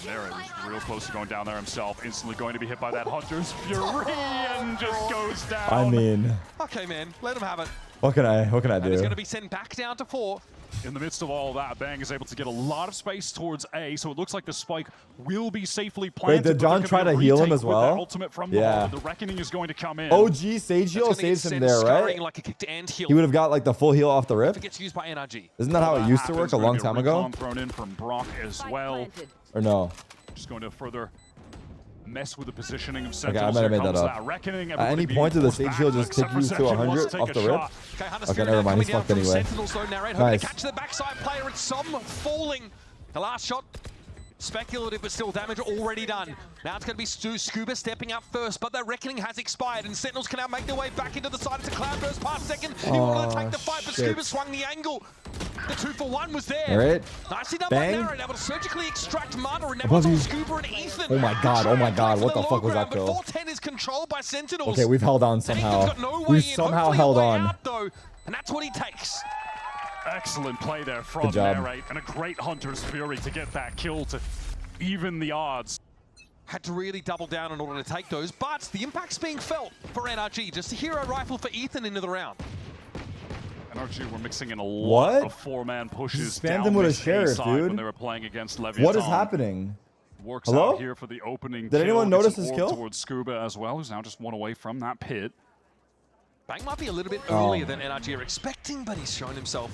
There it is, real close to going down there himself. Instantly going to be hit by that Hunter's Fury and just goes down. I mean, Okay, man, let him have it. what can I And it's do? going to be sent back down to 4. In the midst of all that, Bang is able to get a lot of space towards A, so it looks like the spike will be safely planted. did but John there could try be a to heal him retake as with that well? Ultimate from Yeah. the Reckoning is going to come in. OG Sage heal That's gonna saves get him sent there, scurrying right? like a kicked ant heal. He would have got like the full heal off the If rip. it gets used by NRG. Isn't that how it That used to happens. work a long Gonna time be ago? recon thrown in from Brock as well. Or no? Just going to further mess with the positioning of Okay, Sentinels. I might have Here made that comes up. Reckoning. At any Everybody point did the being Sage forced heal back, just take except you for to Zekin wants 100 take off a the rip? shot. Okay, Hunter Okay, Spirit never now mind, coming he's down fucked from anyway. Sentinels though, Narrate hoping Nice. to catch the backside player. It's Som falling. The last shot, speculative but still damage already done. Now it's going to be Scuba stepping up first, but the Reckoning has expired, and Sentinels can now make their way back into the side. It's a Cloudburst past second. He wanted to take the fight, but shit. Scuba swung the angle. The 2-for-1 was there. Alright. Nicely done Bang. by Narrate, able to surgically extract Martyr, and now Above it's on you. Scuba and Ethan. Oh my God, Trying oh my to God, play what for the fuck was low that ground, kill? but 410 is controlled by Sentinels. Okay, we've held on And somehow. Ethan's got no way We've in, somehow hopefully a held way on. out, though, and that's what he takes. Excellent play there from Good job. Narrate, and a great Hunter's Fury to get that kill to even the odds. Had to really double down in order to take those, but the impact's being felt for NRG. Just a hero rifle for Ethan into the round. NRG were mixing in a lot What? of 4-man pushes. He spammed down him with a this A sheriff, side dude. When they were playing against Leviathan. What is happening? Works Hello? out here for the opening Did anyone kill. notice Gets his an orb kill? towards Scuba as well, who's now just one away from that pit. Bang might be a little bit earlier than NRG are expecting, but he's shown himself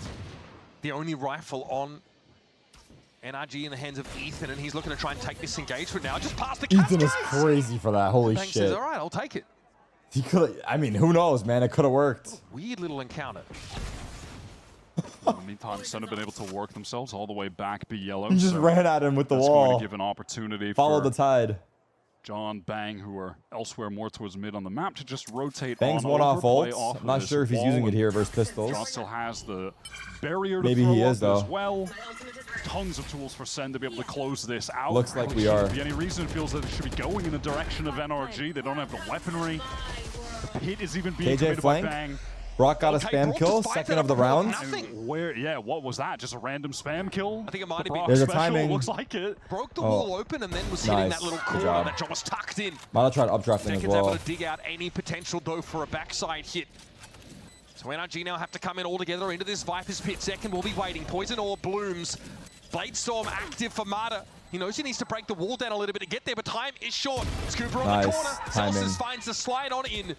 the only rifle on NRG in the hands of Ethan, and he's looking to try and take this engagement now. Just past the Ethan is crazy for that. Holy Bang shit. says, all right, I'll take it. He could. I mean, who knows, man? It could have worked. Weird little encounter. In the meantime, Sen have been able to work themselves all the way back B yellow. He just ran at him with the wall. Going to give an opportunity Follow for the tide. John, Bang, who are elsewhere more towards mid on the map, to just rotate Bang's on one over, off play ult. off I'm not of sure if he's wall, using it and here versus pistols. John still has the barrier to Maybe throw he up is, though. as well. Tons of tools for Sen to be able to close this out. Looks like we There are. shouldn't be any reason it feels that it should be going in the direction of NRG. They don't have the weaponry. The pit is even being KJ committed flank. by Bang. Brock got a Okay, spam Brock kill, just second fired of the up round. nothing. And where? Yeah, what was that? Just a random spam kill? I think it might The have been. Brock There's a special, timing. Looks like it. Broke the wall open and then was hitting Nice. that little Good corner job. that John was tucked in. Mata tried updrafting as Seconds well. able to dig out any potential though for a backside hit. So NRG now have to come in all together into this Viper's pit. Second will be waiting. Poison Orb blooms. Bladestorm active for Mata. He knows he needs to break the wall down a little bit to get there, but time is short. Scooper on the Nice. corner. Timing. Celsius finds the slide on in.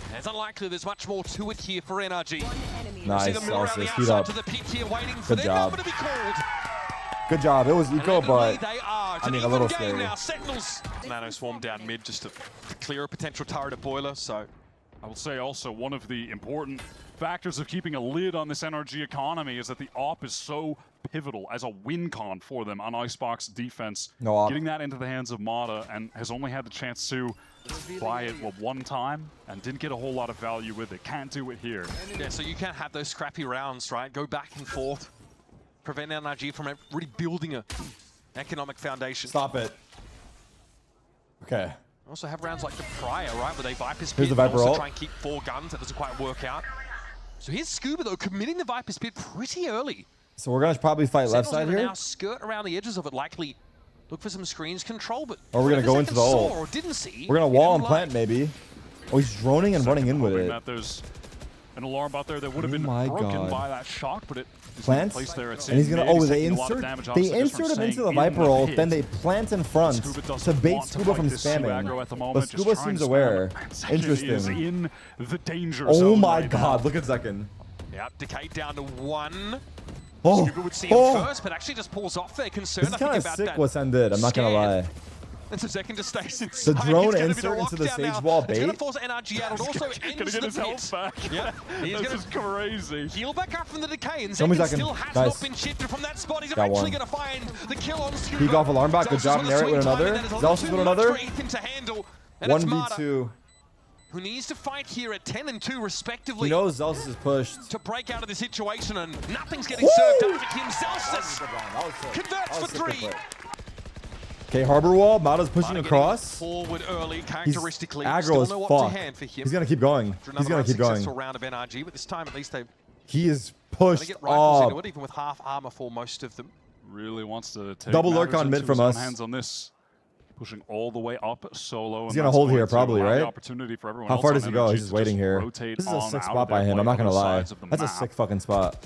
And it's unlikely there's much more to it here for NRG. Nice, See them around the Celsius. Heat outside up. to the pit here, waiting for Good their job. number to be called. Good job. It was eco, Inevitably, but they are. It's I an mean, a even little game scary. now. Sentinels. Nano swarm down mid just to clear a potential turret at boiler. So I will say also one of the important factors of keeping a lid on this NRG economy is that the AWP is so pivotal as a win con for them on Icebox defense. No AWP. Getting that into the hands of Mata, and has only had the chance to buy it one time and didn't get a whole lot of value with it. Can't do it here. yeah, so you can't have those scrappy rounds, right? Go back and forth, prevent NRG from really building a economic foundation. stop it. Okay. Also have rounds like the prior, right, where they Viper's Here's pit the Viper and also ult. try and keep 4 guns. That doesn't quite work out. So here's Scuba though, committing the Viper's pit pretty early. So we're gonna probably fight left Sentinels side gonna here. now skirt around the edges of it, likely look for some screens control, but Or we're gonna go into the saw ult. or didn't see. We're gonna it wall didn't and plant like. maybe. Oh, he's droning and running in with Hoping it. that there's an alarm out there that would have Oh been my broken God. by that shock, but it is Plants, placed there. It's and he's gonna. in mid. Oh, they taking a lot of insert. damage, They honestly, just from insert him into staying the in Viper ult, pit. then they plant in front Scuba doesn't to bait want to Scuba fight from this Sue aggro spamming. at the moment, But just Scuba try and seems spam aware. it. Second is Interesting. in the danger Oh zone my right God! now. Look at Zekin. Yeah, Decay down to 1. Oh, Scuba would see him oh. first, but actually just pulls off there. Concerned, This is I think, kind of about sick that. what Sen did. I'm not gonna Scared. lie. And so Zekin just stays inside. drone He's gonna be insert into the lockdown sage now. wall It's gonna bait? force NRG out. It also Gonna ends get the his health pit. back. Yeah, he's This gonna is crazy. heal back up from the decay, and Show me Zekin Zekin. still has Nice. not been shifted from that spot. He's Got eventually one. gonna find the kill on Scuba. Peek off alarm bot. Good Zelsus job. with a Narrate sweet with time, another. and that is a little Zelsus too with much another. for Ethan to handle. And it's Mata, 1v2. who needs to fight here at 10 and 2 respectively. He knows Zelsus is pushed. To break out of the situation, and nothing's getting served up to him. Celsius That was sick. converts That was for sick to 3. play. Okay, harbor wall. Mata's pushing Mata across. getting forward early, He's characteristically. aggro Still as no fuck. up to hand for him. He's gonna keep going. After He's another gonna keep going. unsuccessful round of NRG, but this time at least they're He is going to pushed get rifles into up. it, even with half armor for most of them. Really wants to take Double lurk matters on mid into from his own us. hands on this. Pushing all the way up solo. He's and gonna that's hold going here to probably, allow the right? opportunity for everyone How else far on does he go? NRG He's to just waiting here. rotate This is a on sick out spot of by their him. play I'm not gonna both lie. sides of the That's a map. sick fucking spot.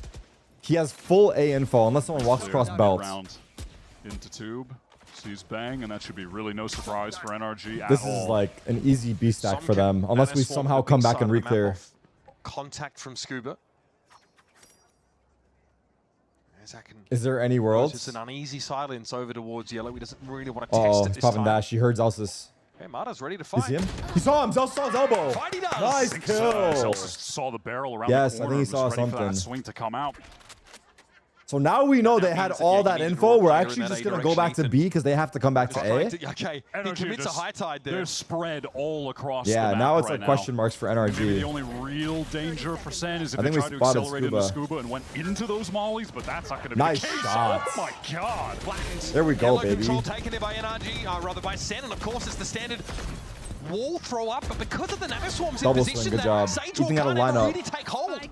He has full A info unless someone walks Clear across that belt. round into tube. Sees Bang, and that should be really no surprise for NRG at This all. is like an easy B stack Some for them, can unless we nanoswarm somehow the big come back side and of the map re-clear. off. Contact from Scuba. Zakin Is there any just worlds? an uneasy silence over towards yellow. He doesn't really want to Uh test oh, it he's this popping time. dash. He heard Zelsus. Okay, Mata's ready to You fight. see him? He saw him. Zelsus saw his elbow. Fight he does. Nice Thinks, kill. Celsius saw the barrel around Yes, the I think corner he and saw was ready for something. that swing to come out. So now we know they That had means that, all yeah, that you need to info. We're roll actually in that just A going to go back to direction, B because they have to come back to A. Okay, he NRG commits a just- high tide there. They're spread all across the Yeah, map now it's right like question marks for Maybe the NRG. only real danger for Sen is if I they think we try to spotted accelerate into Scuba. Scuba and went into those mollies, but that's not going to be Nice the case. shots. Oh my God. Flattened. There we go, Yellow baby. control taken there by NRG, rather by Sen, and of course it's the standard wall throw up, but because of the nanoswarms Double in swing, position, good that job. Sage Ethan wall got a can't ever lineup. really take hold.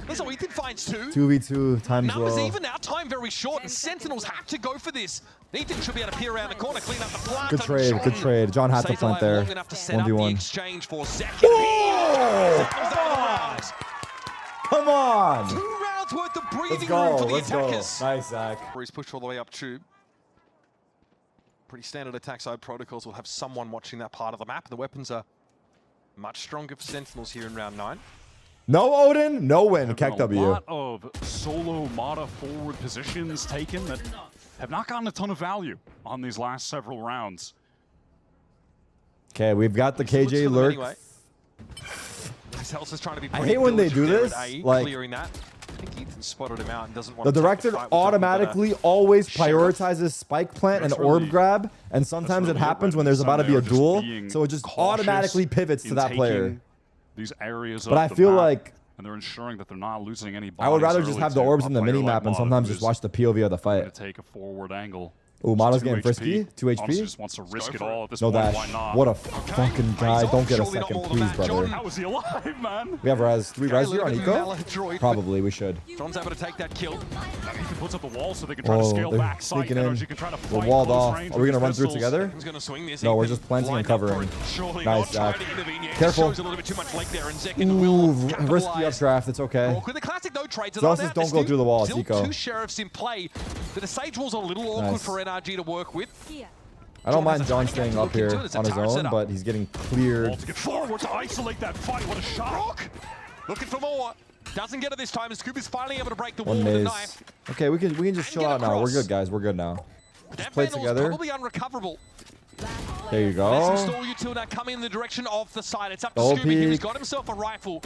That's how Ethan finds 2. 2v2 times Numbers well. even now, time very short, and Sentinels have to go for this. Ethan should be able to peer around the corner, clean up the plant. Good and trade, John good trade. John had to stays plant alive there. long enough to set up the 1v1. exchange for second. Oh! Sentinels out of the round. Come on! 2 rounds worth of breathing Let's go, room for the let's go. attackers. Nice, Zach. He's pushed all the way up tube. Pretty standard attack side protocols will have someone watching that part of the map. The weapons are Much stronger for Sentinels here in round 9. No Odin, no win. There have been KEKW. a lot of solo Mata forward positions taken that have not gotten a ton of value on these last several rounds. Okay, we've got the KJ lurk. Anyway. Is trying to be I hate when they do this. Like, clearing that. I think Ethan spotted him out and doesn't want the to director automatically always prioritizes spike plant and orb really- grab, and sometimes it really happens what when there's about to be a just duel, being so it just cautious automatically pivots to in that player. taking These areas But of I the feel map, like and they're ensuring that they're not losing any I would bodies rather just early have the to orbs a in the player mini like map and Mata, sometimes who just is watch the POV of the going fight. to take a forward angle. Ooh, Mata's Just 2 getting frisky. HP. 2 Honestly HP. just wants to risk it for it. all at this No point. dash. Why not? What a fucking guy. he's Don't off. get a Surely not second, more than please, that. brother. Jordan- How is he alive, man? We have res. 3 res here on Eco? Maladroit, Probably, we should. but John's able to take that kill. Ethan puts up the wall so they can try to Oh, scale they're back. Site sneaking in. NRG can try to We're fight walled close off. range Are we with going to run through it pistols. together? He's going to swing this. No, we're Ethan just planting and lined up for covering. it. Surely Nice, not trying Zach. to intervene yet. Careful. Shows a little bit too much leg there, and Zekin will Ooh, risky capitalize. updraft. It's okay. Awkward. The classic no trades. Zelsus don't go through the wall, it's Still Eco. 2 sheriffs in play. But the Sage Wall's a little awkward Nice. for NRG to work with. I don't mind has a John tiny staying gap to up look here into it. It's a on his tower own, setup. but he's getting cleared. Wall to get forward to isolate that fight. What a shot. Rock looking for more. Doesn't get it this time. Scoop is finally able to break the wall One with a maze. knife. Okay, we can just chill get out now. We're across. good, guys. We're good now. That play Vandal's together. probably unrecoverable. There you Let's go. install you two now coming in the direction of the side. It's up to Double Scooby here. He's peek. got himself a rifle.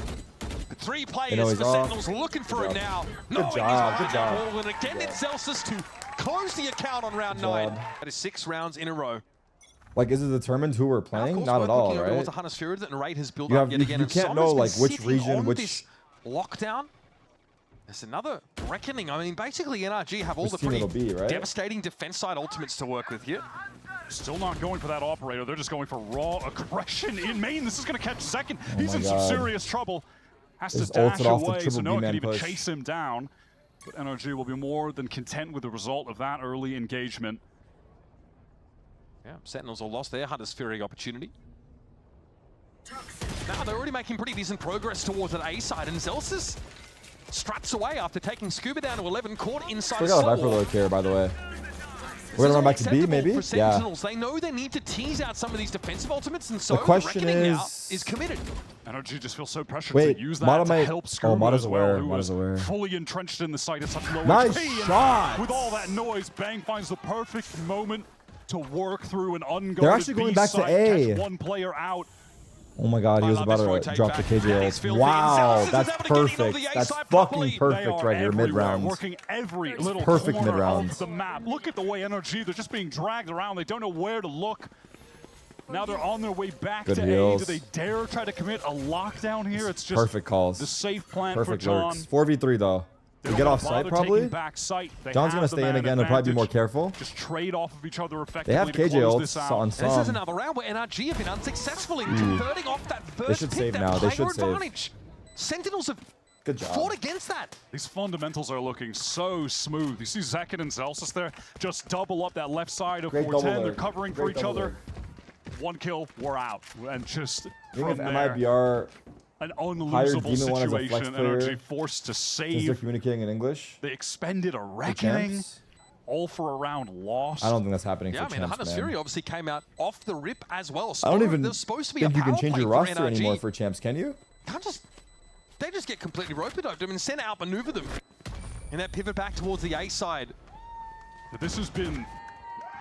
3 You know players he's for off. Sentinels looking for Good him job. now. Good Knowing he's job, behind good that job. wall. And again, it's Zelsus to close the account on round 9. job. That is 6 rounds in a row. Like, is it determined who we're Now, of playing? course, Not we're at all, looking over right? towards the Hunter's Fury that Raid has built You up have- yet you again. can't And Som's know, been like, which sitting region, on which- this lockdown. There's another reckoning. I mean, basically, NRG have all Which the team pretty it'll be, right? devastating defense side ultimates to work with here. Still not going for that operator. They're just going for raw aggression in main. This is going to catch second. Oh He's my in some God. serious trouble. Has to Just dash ulted off the away so triple no one B-man can even push. chase him down. But NRG will be more than content with the result of that early engagement. Yeah, Sentinels are lost there. Hunter's Fury opportunity. Now they're already making pretty decent progress towards that A side, and Zelsus struts away after taking Scuba down to 11, caught inside We got a Slow Viper Wall. lurk here, by the way. This We're is gonna run back to B, unacceptable maybe? for Yeah. Sentinels. They know they need to tease out some of these defensive ultimates, and so The question Reckoning now is- is committed. NRG just feels so pressured Wait, to use that Mata to might- help oh, Scuba Mata's as well, aware, who Mata's was aware. fully entrenched in the site at such low Nice HP. And shot! with all that noise, Bang finds the perfect moment to work through an unguarded They're actually going B back to site, A. catch one player out. Oh my God, he I was love about this to rotate drop the back. KJ That is ult. filthy. Wow, Zelsus is that's able to get into perfect. the A That's side fucking properly. They perfect are right here, everywhere, mid-round. working every little perfect corner mid-round. of the map. Look at the way NRG, they're just being dragged around. They don't know where to look. Now they're on their way back Good to heals. A. Do they dare try to commit a lockdown here? It's just Perfect calls. the safe plan Perfect for John. lurks. 4v3 though. They We don't get off bother site probably. taking back site. They John's have gonna the stay in man again. They'll probably be more advantage. careful. Just trade off of each other effectively. They have to KJ close ults this out. on This is some. another round where NRG have been unsuccessful in converting off that first should pick, save that now. They player should save. advantage. Sentinels have Good job. fought against that. These fundamentals are looking so smooth. You see Zekin and Zelsus there just double up that left side of Great double 410. They're lurk. covering for Great each double other. lurk. One kill, we're out. And just Even if from there, MIBR, an hired unlosable Demon One as a flex situation. player, NRG forced to since they're save. communicating in English, They expended a for reckoning, champs, all for a round lost. I don't think that's happening Yeah, I for mean, the champs, Hunter's man. Fury obviously came out off the rip as well. I don't So even there's supposed to be think a you can power change play your for roster NRG. anymore for champs, can you? They just get completely rope-a-doped them and sent out maneuver them. And that pivot back towards the A side. This has been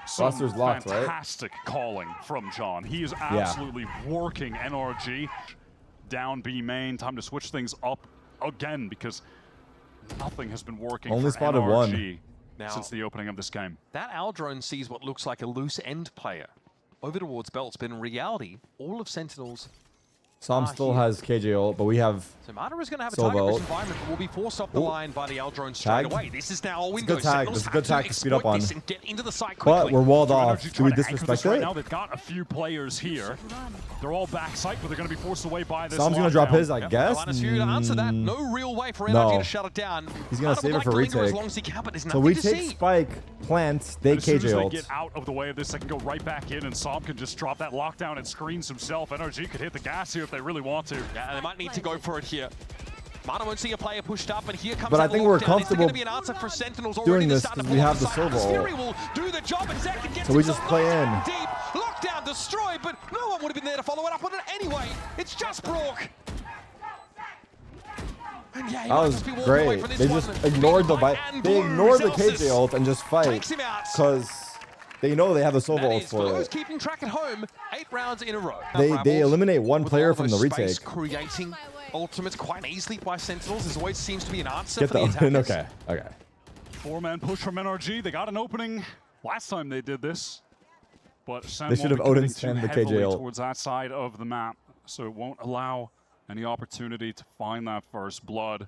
some Roster's locked, right? fantastic calling from John. He is absolutely working NRG down B main. Time to switch things up again because nothing has been working Only for spotted NRG one. Now- since the opening of this game. That Owl drone sees what looks like a loose end player over towards Belts, but in reality, all of Sentinels. Sam still here. has KJ ult, but we have So Mata is going to have a Silva target-rich ult. environment, but will be forced off the Ooh. line by the Owl drone straight Tagged. away. This is now a a window. good tag. Sentinels This is a have good tag to speed up exploit on. this and get into the site quickly. but we're walled So off. NRG Do we trying to anchor disrespect this right it? now. They've got a few players here. They're all backside, but they're going to be forced away by this. Sam's gonna drop lockdown. his, I Yep, guess. Hunter's Fury to answer that. Mm, No real way for No. NRG to shut it down. He's gonna Hunter save would it for like to linger as retake. long as he can, but there's So nothing we to take see. spike, plant, they As soon as KJ they ult. get out of the way of this, they can go right back in, and Sam can just drop that lockdown and screens himself. NRG could hit the gas here if they really want to. Yeah, they might need to go for it here. Mata won't see a player pushed up, and here comes But I that think we're lockdown. comfortable Is there going to be an answer for Sentinels doing already to this start to because we pull have up the side? Silva Hunter's ult. Fury will do the job, and Zekin gets So we himself just play knocked in. deep, lockdown destroyed, but no one would have been there to follow it up on it anyway. It's just Brock. And yeah, That was great. They just ignored the they ignored the KJ ult and just fight because they know they have the Sova ult for it. Keeping track at home, 8 rounds in a row. They eliminate one player from the retake. Creating ultimates quite easily by Sentinels. There always seems to be an answer Get for the Odin. attackers. Okay. 4-man push from NRG. They got an opening last time they did this, but They should have Odin spammed the KJ ult towards that side of the map, so it won't allow any opportunity to find that first blood.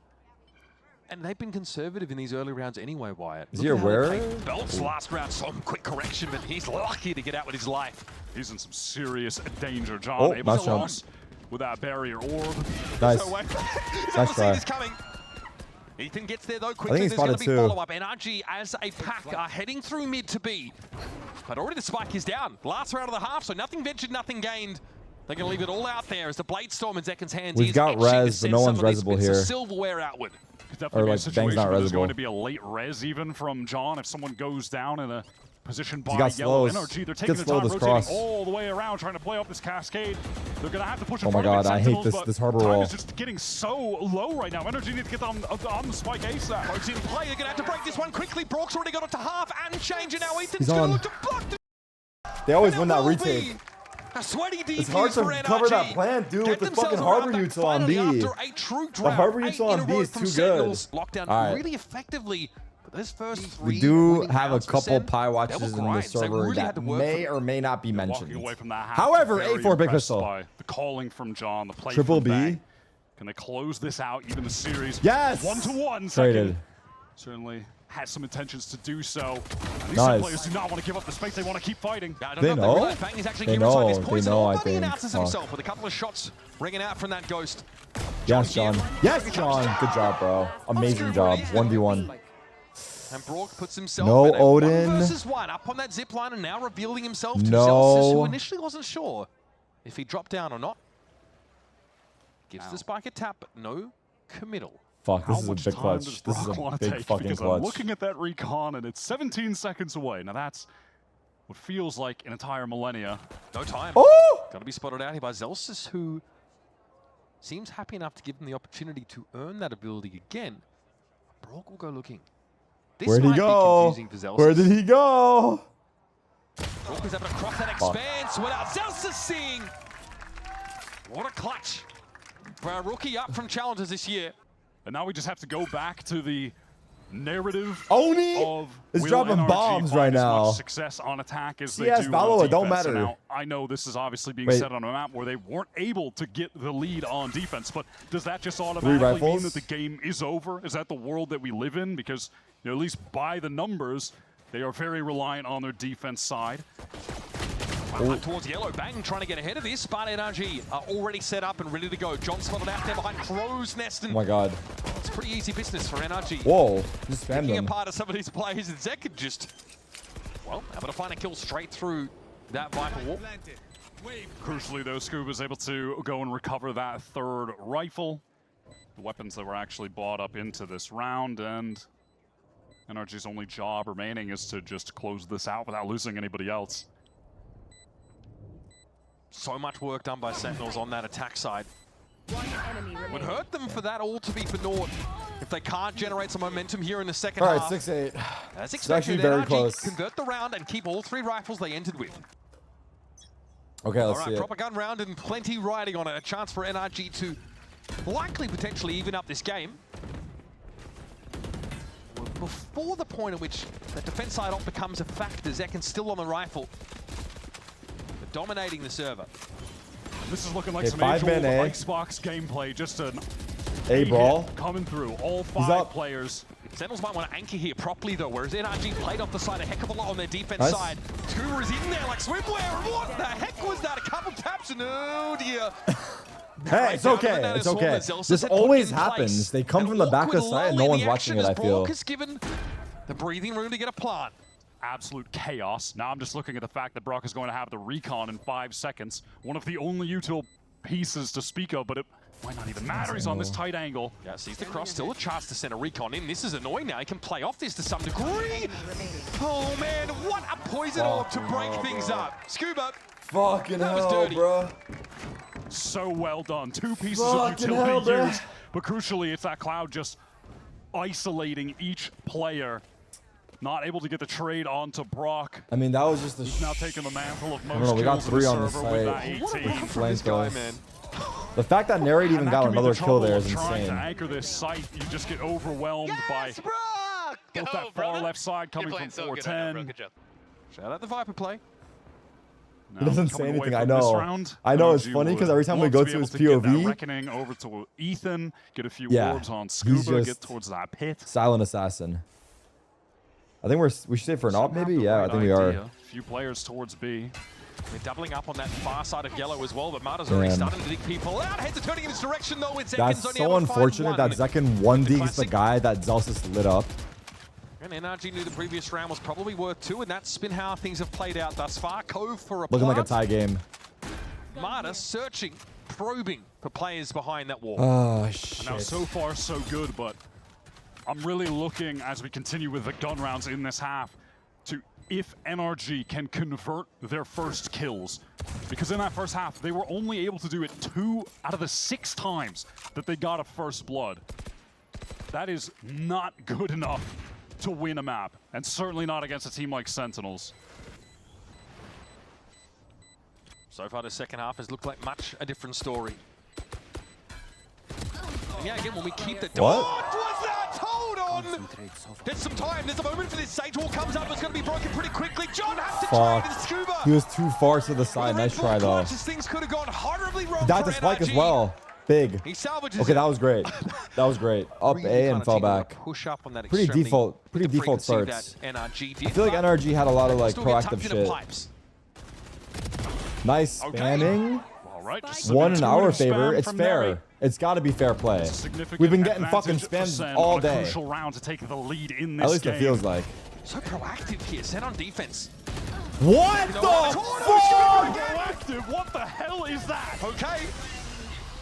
And they've been conservative in these early rounds anyway, Wyatt. Is he aware? Belts last round, some quick correction, but he's lucky to get out with his life. He's in some serious danger. John able to loss with that barrier orb. Nice. Nice try. Coming. Ethan gets there though quickly. There's going to be follow-up. NRG as a pack are heading through mid to B. But already the spike is down. Last round of the half, so nothing ventured, nothing gained. They're going to leave it all out there as the Blade Storm in Zekken's hands. We've got res, but no one's resable here. Silverware outward. Or like Bang's not resable. There's going to be a late res even from John if someone goes down in a position by yellow. NRG. They're taking their time rotating all the way around, trying to play up this cascade. They're going to have to push it. Oh my god, I hate this harbor wall. Time is just getting so low right now. NRG needs to get on the spike ASAP. Boats in play. They're going to have to break this one quickly. Brock's already got it to half and change it now. Ethan's going to look to block. They always win that retake. It's hard to cover that plant, dude, with the fucking harbor util on B. The harbor util on B is too good. Lockdown really effectively. But this first 3 we do have a couple pie watches in the server that may or may not be mentioned. However, A4 Big Pistol. The calling from John, the play Triple from B. Bang. Can they close this out? Even the series. Yes. 1-to-1. Traded. Certainly has some intentions to do so. And these players do not want to give up the space. They want to keep fighting. They know. They know. I think. Himself with a couple of shots ringing out from that ghost. Yes, John. Yes, John. Good job, bro. Amazing job. 1v1. And Brock puts himself no in a Odin. 1 versus 1 up on that zip line and now revealing himself to Zelsis, who initially wasn't sure if he dropped down or not. Gives the spike a tap, but no committal. Fuck, this is a big clutch. This is a big fucking clutch. I'm looking at that recon and it's 17 seconds away. Now that's what feels like an entire millennia. No time. Oh! Got to be spotted out here by Zelsis, who seems happy enough to give them the opportunity to earn that ability again. Brock will go looking. This Where'd he go? Where did he go? Brock is able to cross that expanse without Zelsis seeing. What a clutch for a rookie up from challengers this year. And now we just have to go back to the narrative Oni is dropping bombs right now. Success on attack as they CS do Valo, it don't matter. Now, I know this is obviously being set on a map where they weren't able to get the lead on defense, but does that just automatically mean that the game is over? Is that the world that we live in? Because you know, at least by the numbers, they are very reliant on their defense side. Towards yellow, Bang trying to get ahead of this, but NRG are already set up and ready to go. John spotted out there behind Crow's Nest. And oh my god. It's pretty easy business for NRG. Whoa, just spammed Picking them. apart of some of these players, and Zek could just, well, able to find a kill straight through that Viper wall. Crucially, though, Scuba's able to go and recover that third rifle. The weapons that were actually bought up into this round, and NRG's only job remaining is to just close this out without losing anybody else. So much work done by Sentinels on that attack side. Would hurt them for that all to be for naught if they can't generate some momentum here in the second half. All right, 6-8. As expected, it's actually very NRG close. Convert the round and keep all 3 rifles they entered with. Okay, let's all see right, it. proper gun round and plenty riding on it. A chance for NRG to likely potentially even up this game. Before the point at which the defense side op becomes a factor, Zekken's still on the rifle. Dominating the server. This is looking like some age-old Xbox gameplay. Just an A-ball coming through. All 5 players. Sentinels might want to anchor here properly though, whereas NRG played off the side a heck of a lot on their defense side. Scuba is in there like swimwear. What the heck was that? A couple taps and oh dear. Hey, it's okay. It's okay. This always happens. They come from the back of the side and no one's watching it, I feel. Has given the breathing room to get a plant. Absolute chaos. Now I'm just looking at the fact that Brock is going to have the recon in 5 seconds. One of the only util pieces to speak of, but it might not even matter. He's on this tight angle. Yeah, sees the cross, still a chance to send a recon in. This is annoying now. He can play off this to some degree. Oh man, what a poison orb to break things up. Scuba. Fucking That was hell, dirty. bro. So well done. 2 pieces Fucking of utility hell, bro. used, but crucially, it's that Cloud just isolating each player. Not able to get the trade onto Brock. I mean, that was just the. He's now taking the mantle of know, most we got kills 3 on on the the server with that site. 18. What a run from this guy, man. The fact that Narrate even And got that can be another the kill trouble there of is trying insane. to anchor this site, you just get overwhelmed by Yes, Brock! both Go, that far brother. left side coming You're from playing so good right now, bro. 410. Good job. Shout out the Viper play. He doesn't say Coming away anything, I from this know. round, I know, it's NRG funny, 'cause would every time we love go be to able his get that POV reckoning over to Ethan, get a few Yeah, orbs on Scuba, just- get towards that pit. Silent assassin. I think we should say for an op, maybe? Yeah, I think we are. Few players towards B. They're doubling up on that far side of yellow as well, but Marta's already Damn. starting to dig people out. Heads are turning in his direction though. It's That's Zekin's only so able to find unfortunate that one. Zekin 1D's the classic. guy that Zelsis lit up. And NRG knew the previous round was probably worth 2, and that's been how things have played out thus far. Cove for a Looking like a plant. tie game. Marta searching, probing for players behind that wall. Oh, Now, shit. so far, so good, but I'm really looking, as we continue with the gun rounds in this half, to if NRG can convert their first kills. Because in that first half, they were only able to do it 2 out of the 6 times that they got a first blood. That is not good enough to win a map, and certainly not against a team like Sentinels. So far, the second half has looked like much a different story. And yeah, again, when we keep the... What? What was that? Hold on! There's some time. There's a moment for this. Sage wall comes up. It's going to be broken pretty quickly. John has to try Fuck. it. It's Scuba. He was too far to the side. Nice try, though. Things could have gone horribly wrong Died for to spike as NRG. well. Big. He salvages Okay, it. that was great. That was great. Up Really A kind and of fell team that back. Push up on that Pretty extremely default with the default frequency starts. that NRG did, I feel like but NRG had a lot of like still get proactive tucked into shit. pipes. Nice Okay. spamming. All right, just some One in our intuitive favor. spam It's from fair. Neri. It's got to be fair play. It's a significant We've been getting fucking advantage for spammed Sen all on a day. crucial round to take the lead in this At least game. it feels like. So proactive here. Set on defense. What the fuck? Proactive, what the hell is that? Okay.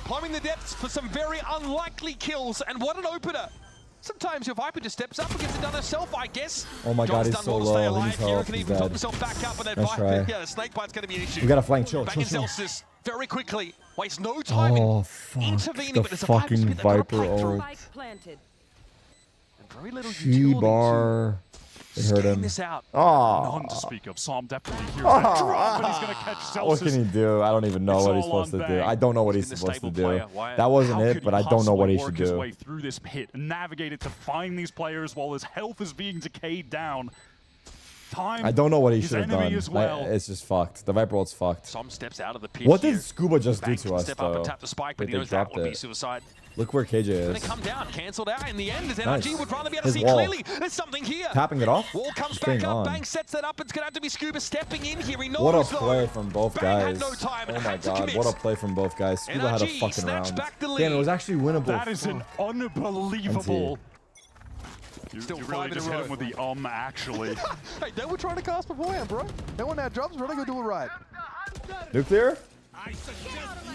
Plumbing the depths for some very unlikely kills, and what an opener. Sometimes your Viper just steps up and gets it done herself, I guess. Oh my God, John's he's done so well to stay low. He alive needs here. help. Can He's even dead. top himself back up, and that Nice Viper, try. yeah, the snake bite's going to be an issue. We got to flank. Chill, chill, Banging chill. Zelsis very quickly. Waste no time in Oh, fuck. intervening, The but there's a Viper fucking spin they've got to Viper play through. ult. Spike planted. And very little utility G-bar. It hurt scan him. this out. Oh. None to speak of. Psalm definitely hears that drop, and he's going to catch Celsius. What can he do? I don't even know It's what he's all supposed on to do. Bang. I don't know what He's he's been the supposed to stable do. player. Why- That wasn't How it, could but he I don't know what he possibly should work his do. way through this pit and navigate it to find these players while his health is being decayed down. Time. I don't know what he his should have enemy done. as well. It's just fucked. The Viper ult's fucked. Some steps out of the pit What here. did Scuba just do Bang to can us, step up though? and tap the spike, but Wait, he they knows that dropped would be it. suicide. Look where KJ Gonna is. come down, cancelled out in the end, as Nice. NRG would rather be able to His see wall. clearly. There's something here. Tapping it off? Wall comes Staying back up, on. Bang sets that up. It's gonna have to be Scuba stepping in here. He knows What a though. play from both Bang guys. had no time and Oh my had to God, commit. what a play from both guys. Scuba had a NRG fucking snatched round. back the Damn, lead. it was actually winnable. That is an unbelievable. You Still really 5 in a just hit row. him with the actually. Hey, they were trying to cast beforehand, bro. They want that jobs, we're gonna go do it right. Nuclear?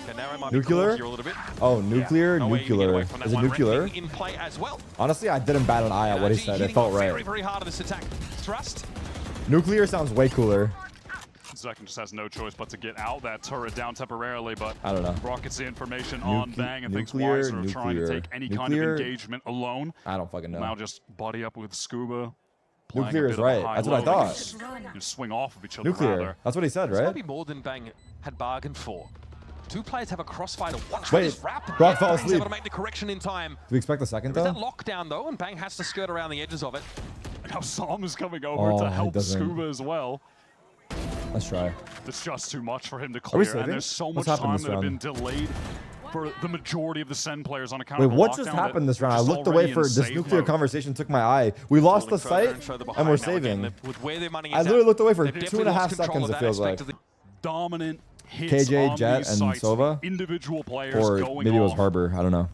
And now it might be Nuclear? caught here a little bit. Oh, nuclear, No way you can get away nuclear. from that Is it one. nuclear? Renting in play as well. Honestly, I didn't bat an eye at what he NRG said. It hitting felt very, right. very hard on this attack. Thrust. Nuclear sounds way cooler. Zekin just has no choice but to get out that turret down temporarily, but I don't know. Brock gets the information on Bang and thinks nuclear, wiser of trying to nuclear. take any kind of Nuclear? engagement alone. I don't fucking know. Now just buddy up with Scuba. playing a Nuclear bit is of a right. high That's what I low. They thought. can just swing off of each other Nuclear. rather. That's what he said, This might right? be more than Bang had bargained for. Two players have a crossfire to watch. Wait, this wrap. Brock fell Bang's asleep. able to make the correction in time. Do we expect the second There's that though? lockdown though, and Bang has to skirt around the edges of it. Now Psalm is coming over Oh, to he help doesn't. Scuba as well. Let's try. It's just too much for him to we clear, saving? and there's so What's much happened time this that have been round? delayed for the majority of the Sen players on account Wait, of the what lockdown just that happened this round? I just looked already away for in this save nuclear mode. conversation took my eye. We lost the Falling further site and further and we're behind now. Again, saving. with where their money I is literally at, looked away for they've 2.5 definitely lost control seconds, of it that feels aspect like. of the- Dominant hits KJ, on Jet, these and sites Sova? from individual players Or going maybe it was off. Harbor. I don't know.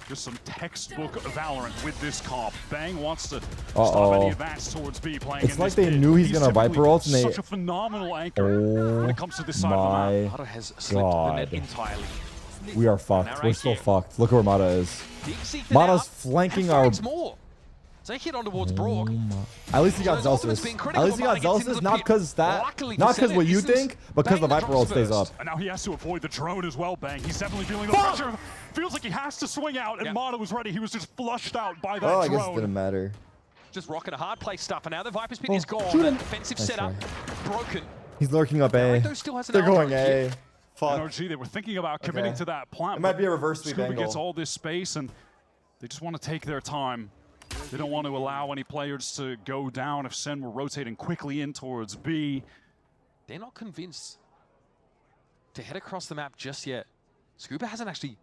Just some textbook Valorant with this comp. Bang wants to stop any advance towards B playing It's in like this they bid. knew he's gonna Viper ult and they... Such a phenomenal anchor when it comes to this side of the map. Mata has slipped the net entirely. We are fucked. We're still fucked. Look where Mata is. Mata's flanking our... They hit on towards Brock. At least he got Zelsis. At least he got Zelsis, not because that, not because what you think, but because the Viper ult stays up. And now he has to avoid the drone as well, Bang. He's definitely feeling the pressure. Feels like he has to swing out, and Mata was ready. He was just flushed out by that drone. I guess it didn't matter. Just rocking a hard play stuff, and now the Viper's pin is gone. Defensive setup broken. He's lurking up A. They're going A. Fuck. NRG, they were thinking about committing to that plant. It might be a reverse sweep Scuba angle. gets all this space, and they just want to take their time. They don't want to allow any players to go down if Sen were rotating quickly in towards B. They're not convinced to head across the map just yet. Scuba hasn't actually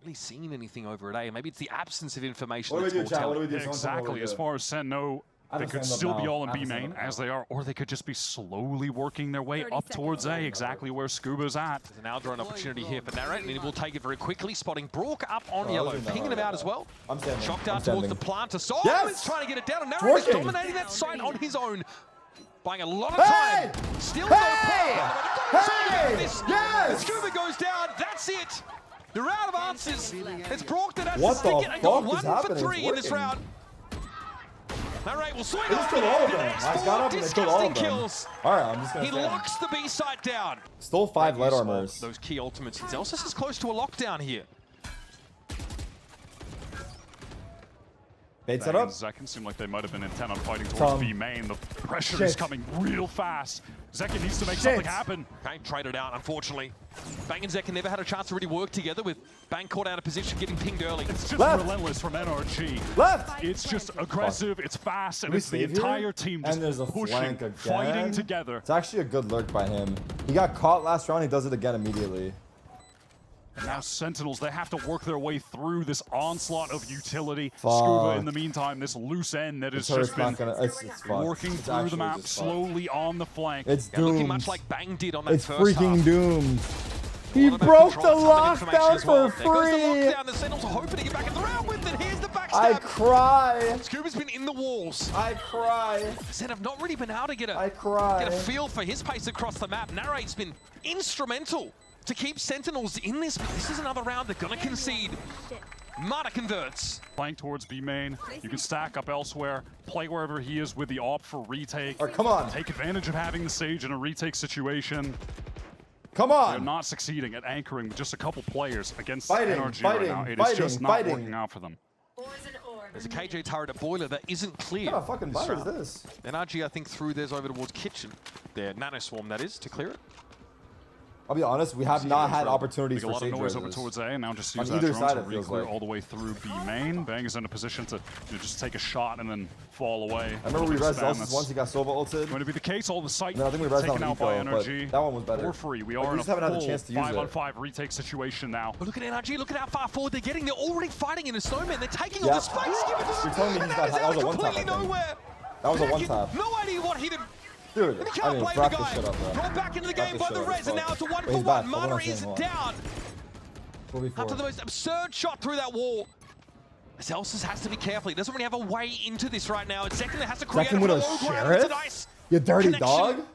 really seen anything over at A. Maybe it's the absence of information that's more telling. Exactly. As far as Sen know, they could still be all in B main as they are, or they could just be slowly working their way up towards A, exactly where Scuba's at. There's an Aldrone opportunity here for Narrate, and he will take it very quickly, spotting Brook up on yellow, pinging him out as well. Shocked out towards the planter. So he's trying to get it down, and Narrate is dominating that site on his own. Buying a lot of time. Still no problem. Scuba goes down. That's it. They're out of answers. It's Brook that has to stick it and go 1 for 3 in this round. Narrate will swing off the X4, disgusting kills. Alright, I'm just gonna He locks the B site down. Stole 5 lead armors. Those key ultimates. And Zelsis is close to a lockdown here. Bait set up. Zekin seemed like they might have been intent on fighting towards B main. The pressure is coming real fast. Zekin needs to make something happen. Okay, traded out, unfortunately. Bang and Zekin never had a chance to really work together, with Bang caught out of position, getting pinged early. It's just relentless from NRG. It's just aggressive, it's fast, and it's the entire team just pushing, fighting together. It's actually a good lurk by him. He got caught last round, he does it again immediately. And now Sentinels, they have to work their way through this onslaught of utility. Scuba, in the meantime, this loose end that has just been working through the map slowly on the flank. It's doomed. Looking much like Bang did on that first half. It's freaking doomed. He broke the lockdown for free. There goes the lockdown. The Sentinels are hoping to get back in the round with it. Here's the backstab. I cry. Scuba's been in the walls. I cry. Sen have not really been able to get a feel for his pace across the map. Narrate's been instrumental to keep Sentinels in this. This is another round they're gonna concede. Mata converts. Playing towards B main, you can stack up elsewhere, play wherever he is with the opt for retake. Come on. Take advantage of having the Sage in a retake situation. Come on. They're not succeeding at anchoring with just a couple players against NRG right now. It is just not working out for them. There's a KJ turret at Boiler that isn't clear. What kind of fucking fire is this? NRG, I think, threw theirs over towards Kitchen. Their Nano Swarm, that is, to clear it. I'll be honest, we have not had opportunities for a lot of Sage noise over raises. towards A, and now just use that drone to re-clear all the way through B main. Bang is in a position to just take a shot and then fall away. I remember we rezzed Zelsis once, he got Sova ulted. Going to be the case, all the site I think we taken out by NRG. That one was better. For free, we are in a full 5-on-5 retake situation now. But look at NRG, look at how far forward they're getting. They're already fighting in a snowman. They're taking all the space. You're telling me that was a one-tap, That was a one-tap. No idea what hit him. Dude, and he can't blame the guy. Brought back into the game by the Rez, and now it's a 1-for-1. Mata is down. After the most absurd shot through that wall. Zelsis has to be careful. He doesn't really have a way into this right now. It's Zekin that has to create a low ground. It's a nice you dirty dog.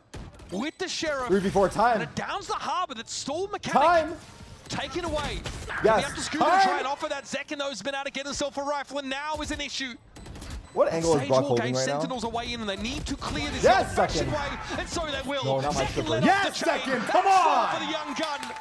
With the Sheriff. 3v4 time. And it downs the Harbor that stalled Mechanic. Taken away. Yes. Up to Scooter to try and offer that. Zekin, though, has been able to get himself a rifle, and now is an issue. What angle is Brock holding right now? Sentinels are way in, and they need to clear this old-fashioned way, and so they will. No, not my Zekin yes, Zekin, come on! For the young gun.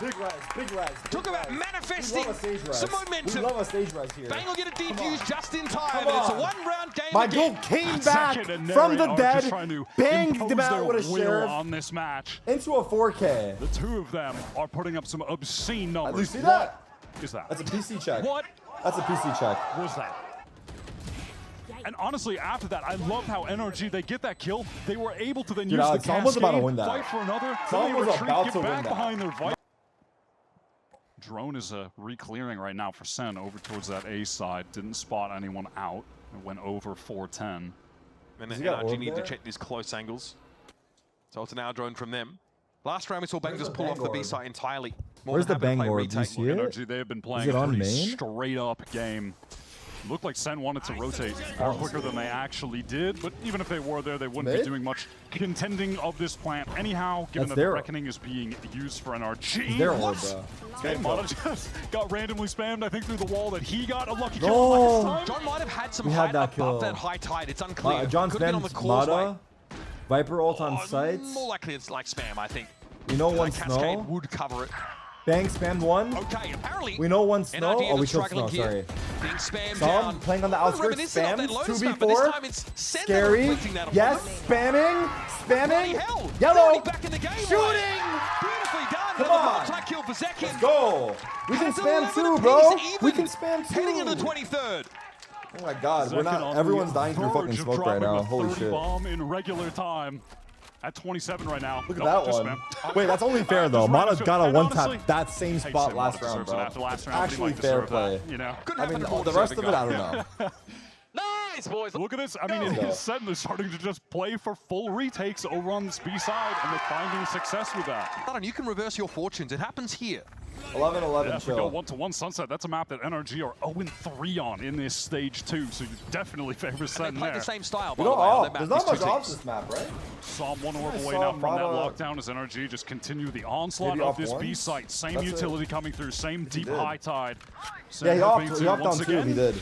Big res, big res. Talk about manifesting some momentum. We love a stage res here. Bang will get a defuse just in time, and it's a one-round game. My goal came back from the dead, banged him out with a Sheriff on this match into a 4K. The two of them are putting up some obscene numbers. You see that? What is that? That's a PC check. What? That's a PC check. What was that? And honestly, after that, I love how NRG, they get that kill. They were able to then use the cascade, was about to win that. fight for another. Someone was retreat, about get to back win that. behind their fight. Drone is re-clearing right now for Sen over towards that A side. Didn't spot anyone out. It went over 410. And then NRG need to check these close angles. So it's an hour drone from them. Last round we saw Bang just pull off the B side entirely. Where's the bang lord? Do you see it? NRG, they have been playing Is it a on pretty main? straight up game. Looked like Sen wanted to rotate far quicker than they actually did, but even if they were there, they wouldn't be doing much contending of this plant anyhow, given that the Reckoning is being used for NRG. Their orb, bro. Okay, Mata just got randomly spammed, I think, through the wall that he got a lucky kill last time. John might have had some height above that high tide. It's unclear. John Could have been on the spams causeway. Mata. Viper ult on sights. More likely it's like spam, I think. We know one Cascade snow. would cover it. Bang spammed one. Okay, apparently. We know one snow. NRG Oh, we killed struggling snow. here. Sorry. Being spammed Saw him down. playing on the outskirts. Spam. 2v4. Scary. Yes. Spamming. Spamming. Yellow. Back in the game. Shooting. Beautifully done. Come on. Kill for Zekin. Let's go. We can spam too, bro. We can spam too. Heading into the 23rd. Oh my god, we're not. Everyone's dying through fucking smoke right now. Holy shit. Bomb in regular time. At 27 right now. Look at that one. Wait, that's only fair though. Mata's got a one-tap that same spot last round, bro. Actually fair play. You know? I mean, the rest of it, I don't know. Nice, boys. Look at this. I mean, it is Sentinels is starting to just play for full retakes over on this B side, and they're finding success with that. You can reverse your fortunes. It happens here. 11-11 Yeah, if we go chill. 1-1 Sunset, that's a map that NRG are 0-3 on in this stage 2, so you definitely favor Sen They play there. the same style, We by the don't way. on off. that map, There's not these much two off teams. this map, right? Saw him 1 orb I away saw now from that Mata lockdown as NRG just continue the onslaught maybe of off this one. B site. Same That's utility coming through, same deep did. high tide. Yeah, he hoping hopped to down once too if he again did.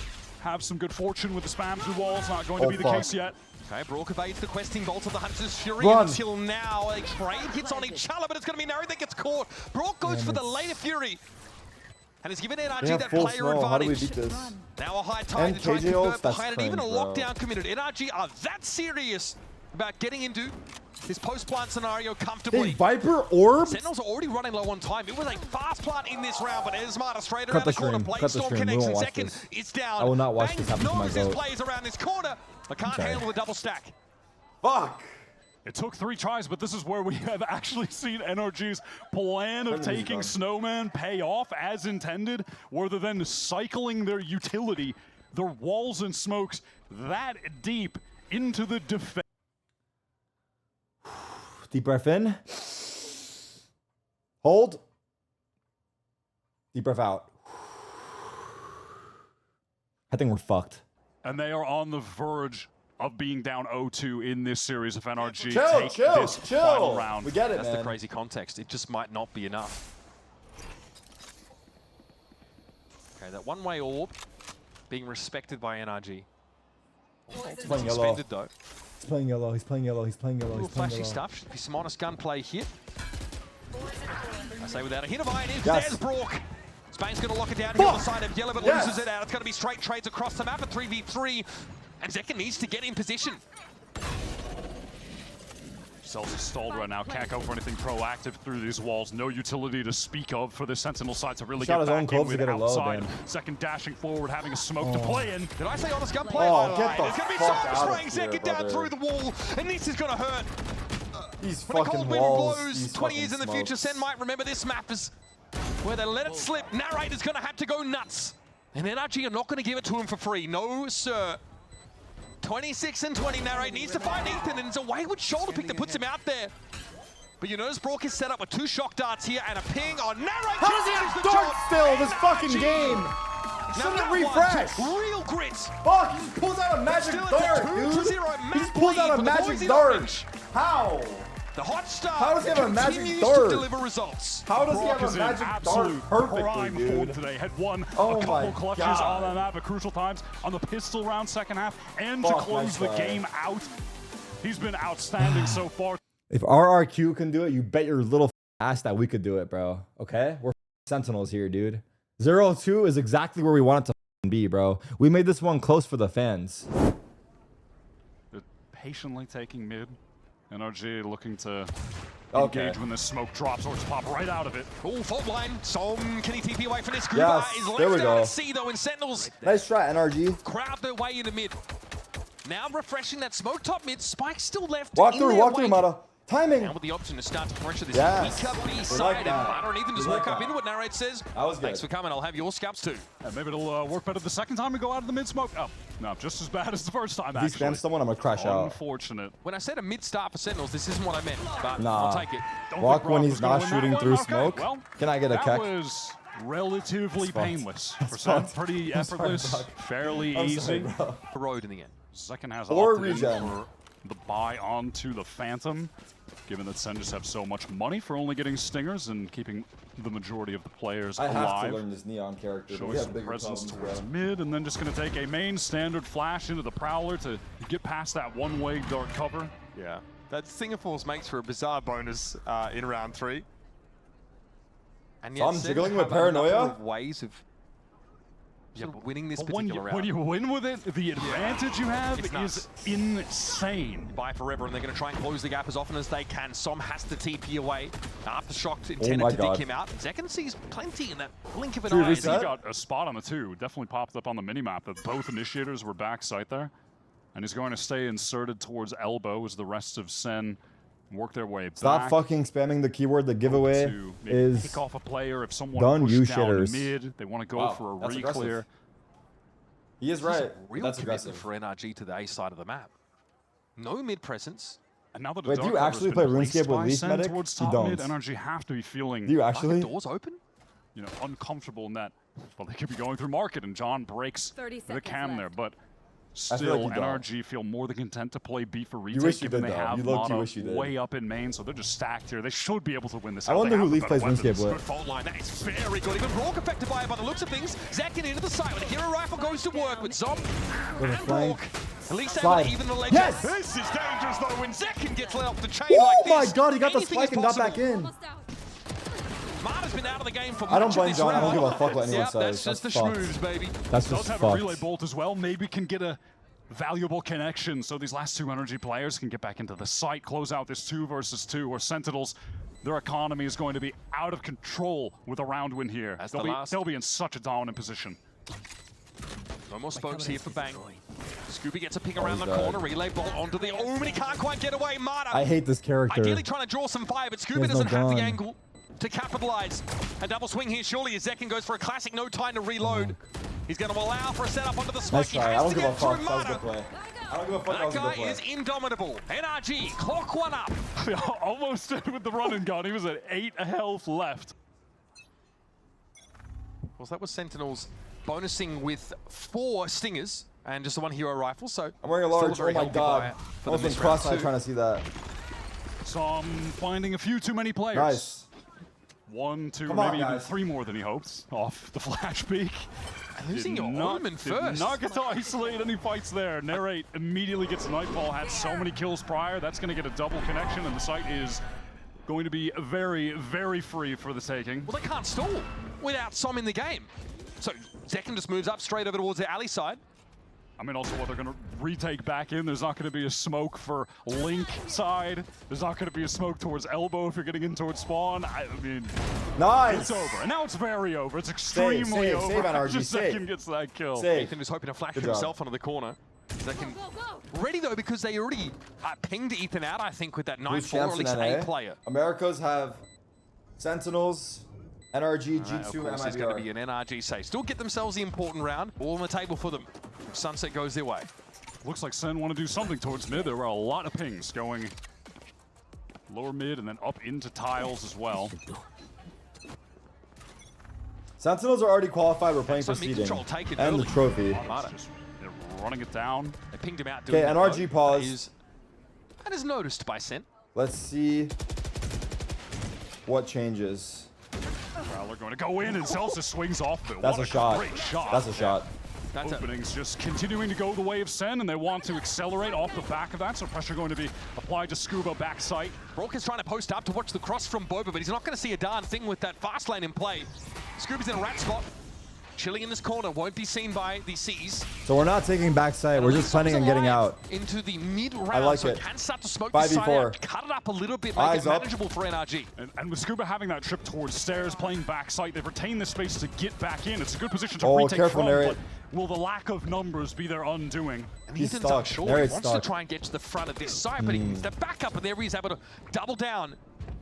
have some good fortune with the spam through walls. Not going to be the fuck. case yet. Okay, Brook evades the questing bolt of the Hunter's Fury Run. until now. A trade hits on each other, but it's going to be Nari that gets caught. Brook goes for the later Fury. And has given They NRG have that full player snow. How do we advantage. beat this? Now a high tide And to try and KJ ults, convert that's behind it. Even a cringe, bro. lockdown committed. NRG are that serious about getting into this post-plant scenario comfortably. Hey, Viper orb? Sentinels are already running low on time. It was a fast plant in this round, but Esmata straight Cut around the the corner. stream. Plays Cut the Storm stream. We connection. won't watch Second, this. it's down. I will not watch Bang this happen to my knows his goat. players around this corner, but can't sorry. handle the double stack. Fuck. It took 3 tries, but this is where we have actually seen NRG's plan of taking Snowman pay off as intended, where they're then cycling their utility, their walls and smokes that deep into the defense. Deep breath in. Hold. Deep breath out. I think we're fucked. And they are on the verge of being down 0-2 in this series if NRG Chill, take chill, this chill. final round. We get it, That's man. the crazy context. It just might not be enough. Okay, that one-way orb being respected by NRG. He's playing yellow. Suspended though. He's playing yellow. He's playing yellow. He's playing yellow. Little He's playing flashy yellow. stuff. Should be some honest gunplay here. I say without a hit of iron in. Yes. There's Brook. Spain's going to lock it down here on the side of yellow, but Yes. loses it out. It's going to be straight trades across the map at 3v3. And Zekin needs to get in position. Cells is stalled right now. Can't go for anything proactive through these walls. No utility to speak of for the Sentinel side to really Shot get his own back in clubs to with get it low, outside. man. Second dashing forward, having a smoke to play in. Did I say honest gunplay? Oh, I get lied. the There's going to be fuck someone out of spraying here, Zekin down brother. through the wall, and this is going to hurt. These When the fucking cold wind walls. blows These 20 years in fucking the future, smokes. Sen might remember this map as where they let it slip. Narrator's going to have to go nuts. And NRG are not going to give it to him for free. No, sir. 26 and 20, Narrate needs to find Ethan, and it's a wayward shoulder pick that puts him out there. But you notice Brook is set up with 2 shock darts here and a ping on Narrate. How does he have darts still this fucking game? Shouldn't refresh. Real grit. Fuck, he just pulls out a magic Still, it's dart, a 2-0 dude. He map just pulls out lead a for the magic boys in dart. orange. How? The hot start How does he have a magic continues dart? to deliver results. How does he Brock have is a in magic dart absolute perfectly, prime form dude? today. Had won Oh a couple my clutches God. on that map at crucial times on the pistol round second half, and to Fuck, close nice the try. game out. He's been outstanding so far. If RRQ can do it, you bet your little ass that we could do it, bro. Okay? We're Sentinels here, dude. 0-2 is exactly where we want it to be, bro. We made this one close for the fans. They're patiently taking mid. NRG looking to Okay. engage when the smoke drops or just pop right out of it. Oh, fault line. Som, can he TP away from this? Yes, Gruber is there we left out go. at sea though, and Sentinels Nice try, NRG. crowd their way into mid. Now refreshing that smoke top mid. Spike still left. Walk in through, their walk through, wake. Mata. Timing. Now with the option to start to pressure this Yes. weaker B We side, like and that. Butter and Ethan just We walk like up that. into it. Narrate says, That was good. thanks for coming, I'll have your scalps too. Maybe it'll work better the second time we go out of the mid smoke. Oh, no, just as bad as the first time, If he actually. spams someone, I'm gonna crash out. Unfortunate. When I said a mid-start for Sentinels, this isn't what I meant, but Nah. I'll take it. Don't Rock think when Rock he's was gonna not win that shooting one? through Okay, smoke. well, Can I get a that keck? was relatively fucked. painless for That's Sen. fucked. Pretty I'm sorry, effortless, Rock. fairly I'm easy. sorry, bro. Road in the end. Second has Or opted in regen. for the buy onto the Phantom, given that Sen just have so much money for only getting stingers and keeping the majority of the players I have alive. to learn this neon character. But Showing we have some bigger presence problems, towards bro. mid, and then just going to take a main standard flash into the Prowler to get past that one-way dark cover. Yeah, that Singapore's makes for a bizarre bonus in round 3. And So I'm Sen jiggling have with a number paranoia? of ways of sort of winning this But when particular you round. win with it, the advantage you have It's is nuts. insane. Buy forever, and they're going to try and close the gap as often as they can. Som has to TP away. Aftershock intended my to God. dig him out. Zekken sees plenty in that blink of an Should we eye. as he reset? He got a spot on the 2. Definitely popped up on the minimap that both initiators were back site there. And he's going to stay inserted towards elbow as the rest of Sen work their way Stop back. fucking spamming the keyword. The giveaway To maybe is pick off a player if someone done, pushed you down shitters. mid. They want to go Wow, for a that's re-clear. aggressive. He is This is right. a real That's commitment aggressive. for NRG to the A side of the map. No mid presence. And now that Wait, the do you dark cover's actually been play placed RuneScape with by Leaf Sen Medic? towards You top mid, don't. NRG have to be feeling Do you Market actually? doors open. uncomfortable in that. Well, they could be going through market, and John breaks 30 the seconds cam left. there, but feel still, like you don't. NRG feel more than content to play B for retake, wish you given did, they though. have You low-key Mana wish you did. way up in main, so they're just stacked here. They should be able to win this. I out. wonder They who have the Leaf better plays RuneScape weapons. with. Good fault line. That is very good. Even Rourke affected by it by the looks of things. Zekken into the side with a hero rifle goes to work with Zom With a and flank. Rourke. At least able Slide. to even the ledge. Yes! This is dangerous though when Zekken gets let off the chain Oh like my this. god, he got the Anything spike is and got possible. back in. Almost out. Marta's been out of the game for I don't much of blame this John. I don't round. give a fuck what anyone Yep, says. that's just the fucked. schmooze, baby. That's Does just have a relay fucked. bolt as well. Maybe can get a valuable connection, so these last two NRG players can get back into the site, close out this 2 versus 2, or Sentinels. Their economy is going to be out of control with a round win here. That's They'll the be, last. they'll be in such a dominant position. No more spokes here for Bang. Scooby gets a ping around the he's dead. corner. Relay bolt onto the Omen. He can't quite get away. Marta. I hate this character. Ideally trying to draw some fire, but He Scooby has no doesn't have the gun. angle to capitalize. A double swing here surely as Zekken goes for a classic no time to reload. He's going to allow for a setup onto the spike. Nice He try. I has don't to give a get through fuck. That was a Marta. good play. I don't give a fuck. That That was a good guy play. is indomitable. NRG, clock one up. Almost did with the run and gun. He was at 8 health left. Well, that was Sentinels bonusing with 4 stingers and just the 1 hero rifle. So I'm wearing a still large. very Oh my healthy god. buy I for was them been this round cross-eyed too. trying to see that. So I'm finding a few too many players. Nice. 1, 2, Come on, maybe even guys. 3 more than he hoped off the flash peak. Losing your Omen Did first. not get to isolate any fights there. Narrate immediately gets Nightfall, had so many kills prior. That's going to get a double connection, and the site is going to be very, very free for the taking. Well, they can't stall without Som in the game. So Zekken just moves up straight over towards the alley side. I mean, also what they're going to retake back in. There's not going to be a smoke for Link side. There's not going to be a smoke towards elbow if you're getting in towards spawn. I mean, Nice. it's over. And now it's very over. It's extremely save, over. save, NRG, Just save. Zekken gets that kill. Save. Ethan is hoping to flash Good himself job. onto the corner. Zekken Go, go. ready though because they already pinged Ethan out, I think, with that Who's 9-4, or at champs in least NA? a player. Americas have Sentinels, NRG, Of G2, course, it's going to be MIBR. an NRG save. Still get themselves the important round. All on the table for them. Sunset goes their way. Looks like Sen want to do something towards mid. There were a lot of pings going lower mid and then up into tiles as well. Sentinels are already qualified. We're playing So for mid seeding. control taken And the early. trophy. Marta. Just, they're running it down. They pinged him out. Okay, doing it, NRG though. pause. That is noticed by Sent. Let's see what changes. Prowler going to go in and Celsius swings off. But That's what a shot. Great shot. That's a shot. That's a, Openings just continuing to go the way of Sen, and they want to accelerate off the back of that, so pressure going to be applied to Scuba back site. Rourke is trying to post up to watch the cross from Boba, but he's not going to see a darn thing with that fast lane in play. Scooby's in a rat spot. Chilling in this corner, won't be seen by the C's. So we're not taking backside. We're just planning on getting out. Into the mid round, I like so it. can start to smoke this side 5v4. out, cut it up a little bit, make Eyes it up. manageable for NRG. And with Scuba having that trip towards stairs, playing backside, they've retained the space to get back in. It's a good position to retake careful, from, Narrate. but will the lack of numbers be their undoing? And He's Ethan's stuck. unsure. Narrate's He wants stuck. to try and get to the front of this side, but he needs to back up, and there he is able to double down.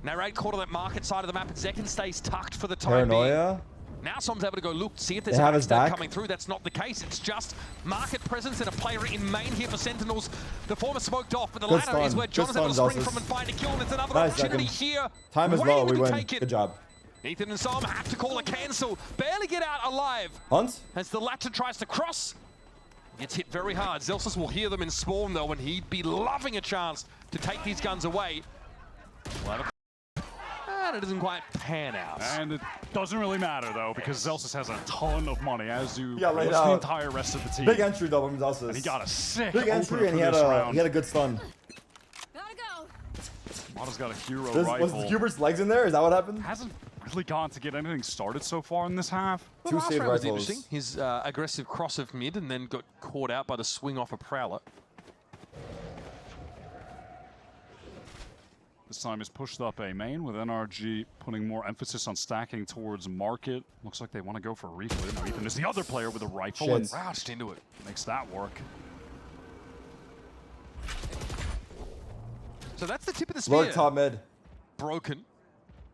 Narrate caught on that market side of the map, and Zekin stays tucked for the time being. Paranoia. Now Som's able to go look, see if there's They have a his backstab back. coming through. That's not the case. It's just market presence and a player in main here for Sentinels. The former smoked off, but the Good latter is stun. where Good John is able to stun, spring Zelsus. from and find a kill, and it's another Nice opportunity second. here. Time is waiting low. to We be win. taken. Good job. Ethan and Som have to call a cancel. Barely get out alive Hunt. as the latter tries to cross. Gets hit very hard. Zelsus will hear them in spawn though, and he'd be loving a chance to take these guns away. We'll have a and it doesn't quite pan out. And it doesn't really matter, though, because Zelsus has a ton of money, as do Yeah, laid most of out. the entire rest of the team. Big entry though from Zelsus. And he got a sick Big opener entry, and for he had this round. a good stun. Gotta go. Mata's got a hero Was rifle. Hubert's legs in there? Is that what happened? Hasn't really gone to get anything started so far in this half. The Two last save round was rifles. interesting. His aggressive cross of mid and then got caught out by the swing off a Prowler. This time is pushed up A main, with NRG putting more emphasis on stacking towards market. Looks like they want to go for a reflip. Now Ethan is the other player with a rifle Shit. and Roused into it. makes that work. So that's the tip of the spear. Lurk top mid. Broken.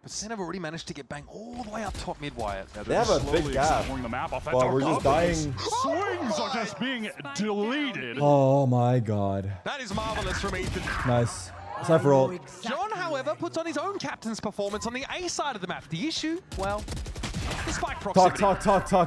But Sen have already managed to get bang all the way up top mid wire. Yeah, They have a slowly big gap. exploring the map off that But dark we're just cover. dying. These swings are just being deleted. Oh my god. That is marvelous from Ethan. Nice. Time for ult. John, however, puts on his own captain's performance on the A side of the map. The issue, well, the spike proximity.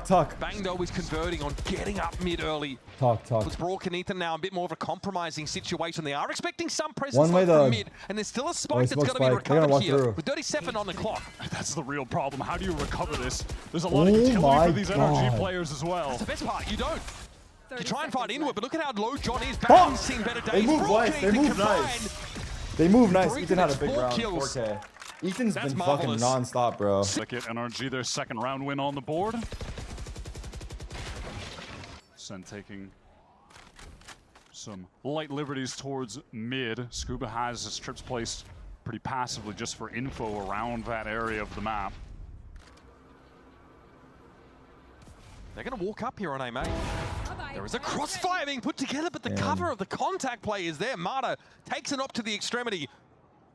Talk. Bang though is converting on getting up mid early. Talk. Puts Brock and Ethan now a bit more of a compromising situation. They are expecting some presence One way from to- mid, and there's still a Oh, spike he that's smoked got to be spike. They're gonna recovered walk here through. with 37 on the clock. That's the real problem. How do you recover this? There's a lot of Oh utility my for these NRG God. players as well. That's the best part. You don't. You try and fight into it, but look at how low John is. Fuck! Bang's seen better days. They move Brock nice. and They Ethan move combined. nice. They move nice. Tarik Ethan had a gets big 4 round. kills. 4K. Ethan's That's been marvelous. fucking non-stop, bro. Look at NRG, their second round win on the board. Sen taking some light liberties towards mid. Scuba has his trips placed pretty passively just for info around that area of the map. They're going to walk up here on A main. Bye-bye. There is a crossfire being put together, but the cover of the contact play is there. Mata takes an op to the extremity,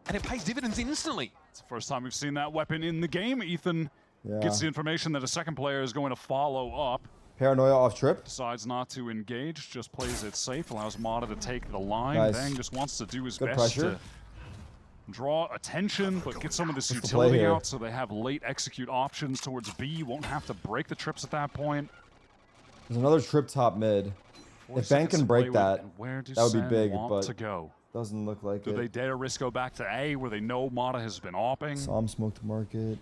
and it pays dividends instantly. It's the first time we've seen that weapon in the game. Ethan Yeah. gets the information that a second player is going to follow up. Paranoia off trip. Decides not to engage, just plays it safe, allows Mata to take the line. Nice. Bang just wants to do his Good best pressure. to draw attention, but get some of this What's the play utility here? out so they have late execute options towards B. Won't have to break the trips at that point. There's another trip top mid. 4 If Bang seconds can to break play with, that, and where do that would be Sen big, want but to go? doesn't look like Do they it. dare risk go back to A where they know Mata has been opping? Som smoked market.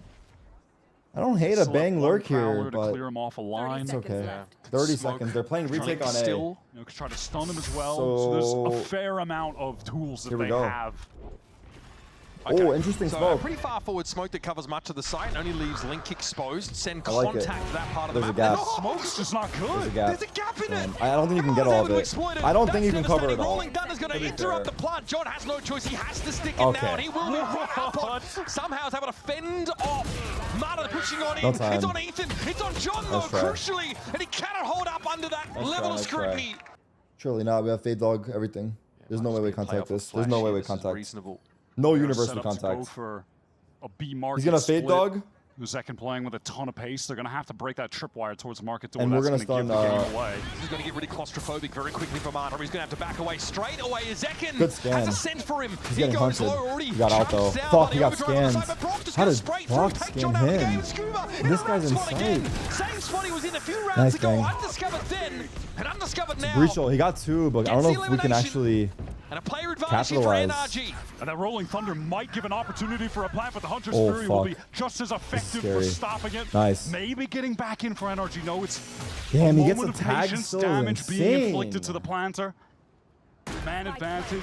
I don't hate a Select Bang one lurk here, Prowler to but clear him off a 30 line. seconds okay. left. 30 Smoke. seconds. They're playing Trying to retake keep on A. still. You know, try to stun him as well. So- So there's a fair amount of tools that Here we they go. have. Oh, interesting so smoke. a pretty far forward smoke that covers much of the site and only leaves Link exposed. Send I like it. contact to that part of There's the a map. gap. Smoke's just not There's a good. gap. There's a gap in it. I don't think you can get all of it. I don't think you can cover it all. Rolling Thunder's going to be interrupt fair. the plant. John has no choice. He has to stick it Okay. now. And he will be right up on. Somehow is able to fend off. Mata pushing on No in. time. It's on Ethan. It's on John though, Nice try. crucially. And he cannot hold up under that level of nice try. scrutiny. Surely not. We have Fade Dog, everything. There's no way we contact this. There's no way we contact. Reasonable. No They're universal set up to go contact. for a B market He's gonna Fade split. Dog. Uzek playing with a ton of pace. They're going to have to break that tripwire towards market door. And we're That's gonna gonna give stun, the game away. This is going to get really claustrophobic very quickly for Mata. He's going to have to back away straight away. Zekin Good scan. has a scent for him. He's He getting goes hunted. low already. He got out, jumps though. down Fuck, on he the got overdrive on the scanned. side, but Brock just How goes did straight Brock through, take scan John out of the him? game. Scuba in This a guy's round spot again. insane. Same spot he was in a few rounds Nice ago. bang. Undiscovered then and undiscovered now. Breachel, he got 2, but I don't know if we can actually. And a player advantage here for capitalize. NRG. And that Rolling Thunder might give an opportunity for a plant, but the Hunter's Oh, Fury will be fuck. just as effective for scary. stopping it. Nice. Maybe getting back in for NRG. No, it's Damn, a he gets moment a of tag. patience, Still damage being insane. inflicted to the planter. Man advantage.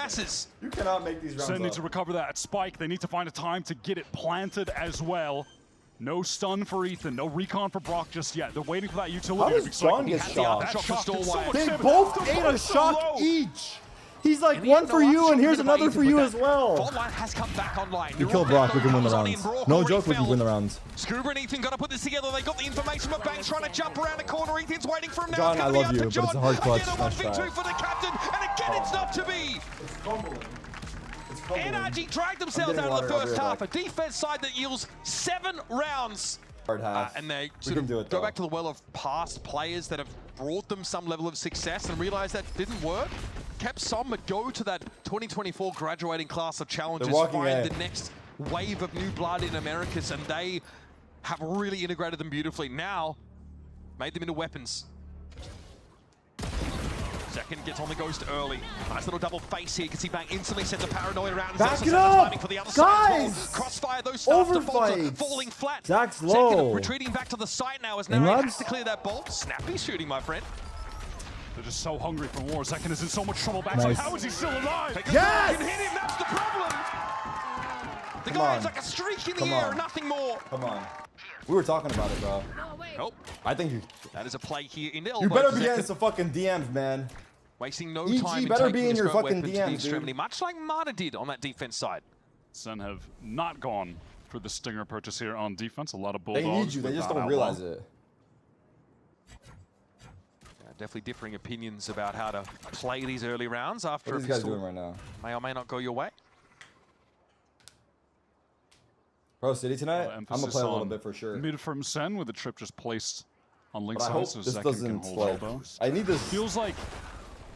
masses. You cannot make these rounds Sen need up. to recover that at Spike. They need to find a time to get it planted as well. No stun for Ethan, no recon for Brock just yet. They're waiting for that utility. How to does be second. John get shot? That Shot shot for did so Stormwire. much They damage. both They're ate a so shot low. each. He's like And one even for though you, I'm and here's sure another Ethan for with you that as well. Fault line has come back online. We kill Brock, we can win the rounds. No joke, we can win the rounds. Scuba and Ethan got to put this together. They got the information, but Banks trying to jump around the corner. Ethan's waiting for him now. John, It's I gonna be love up you, to but John. it's a hard clutch. Again, a Nice 1v2 try. for the captain, and again, it's not to be. NRG dragged themselves getting out of the water, first I'll be right half. A defense side that yields 7 rounds. Hard half. And they We sort can of do it, go though. back to the well of past players that have brought them some level of success and realize that didn't work. Kept some go to that 2024 graduating class of challengers, walking find A. the next wave of new blood in Americas, and they have really integrated them beautifully. Now, made them into weapons. Second gets on the ghost early. Nice little double face here. You can see Bang instantly sends a paranoia around. Back Zelsa it sends the up! timing for the other side as well. Guys! Crossfire, those stars Overfights! falling flat. Zach's low. Second, retreating back to the site now as now he Inlabs? has to clear that bolt. Snappy shooting, my friend. They're just so hungry for more. Zekin is in so much trouble back. Nice. How is he still alive? Yes! You can hit him, that's the problem. The Come guy on. has like a streak in the Come air, on. nothing more. Come on. We were talking about it, bro. No, wait. Oh, I think that is a play here in the elbow. you better for be getting Zekin. some fucking DMs, man. Wasting no EG time in better taking be in this your great fucking weapon to the DMs, extremity, dude. much like Marta did on that defense side. Sen have not gone for the Stinger purchase here on defense. A lot of They Bulldogs. need you. They just without don't Outlaw. realize it. Definitely differing opinions about how to play these early rounds after What are a these guys pistol doing right now? may or may not go your way. Pro City tonight? I'm Emphasis gonna play a little on bit for sure. Mid from Sen with the trip just placed on link But I side hope so this Zekin doesn't can hold like. elbow. I need this. Feels like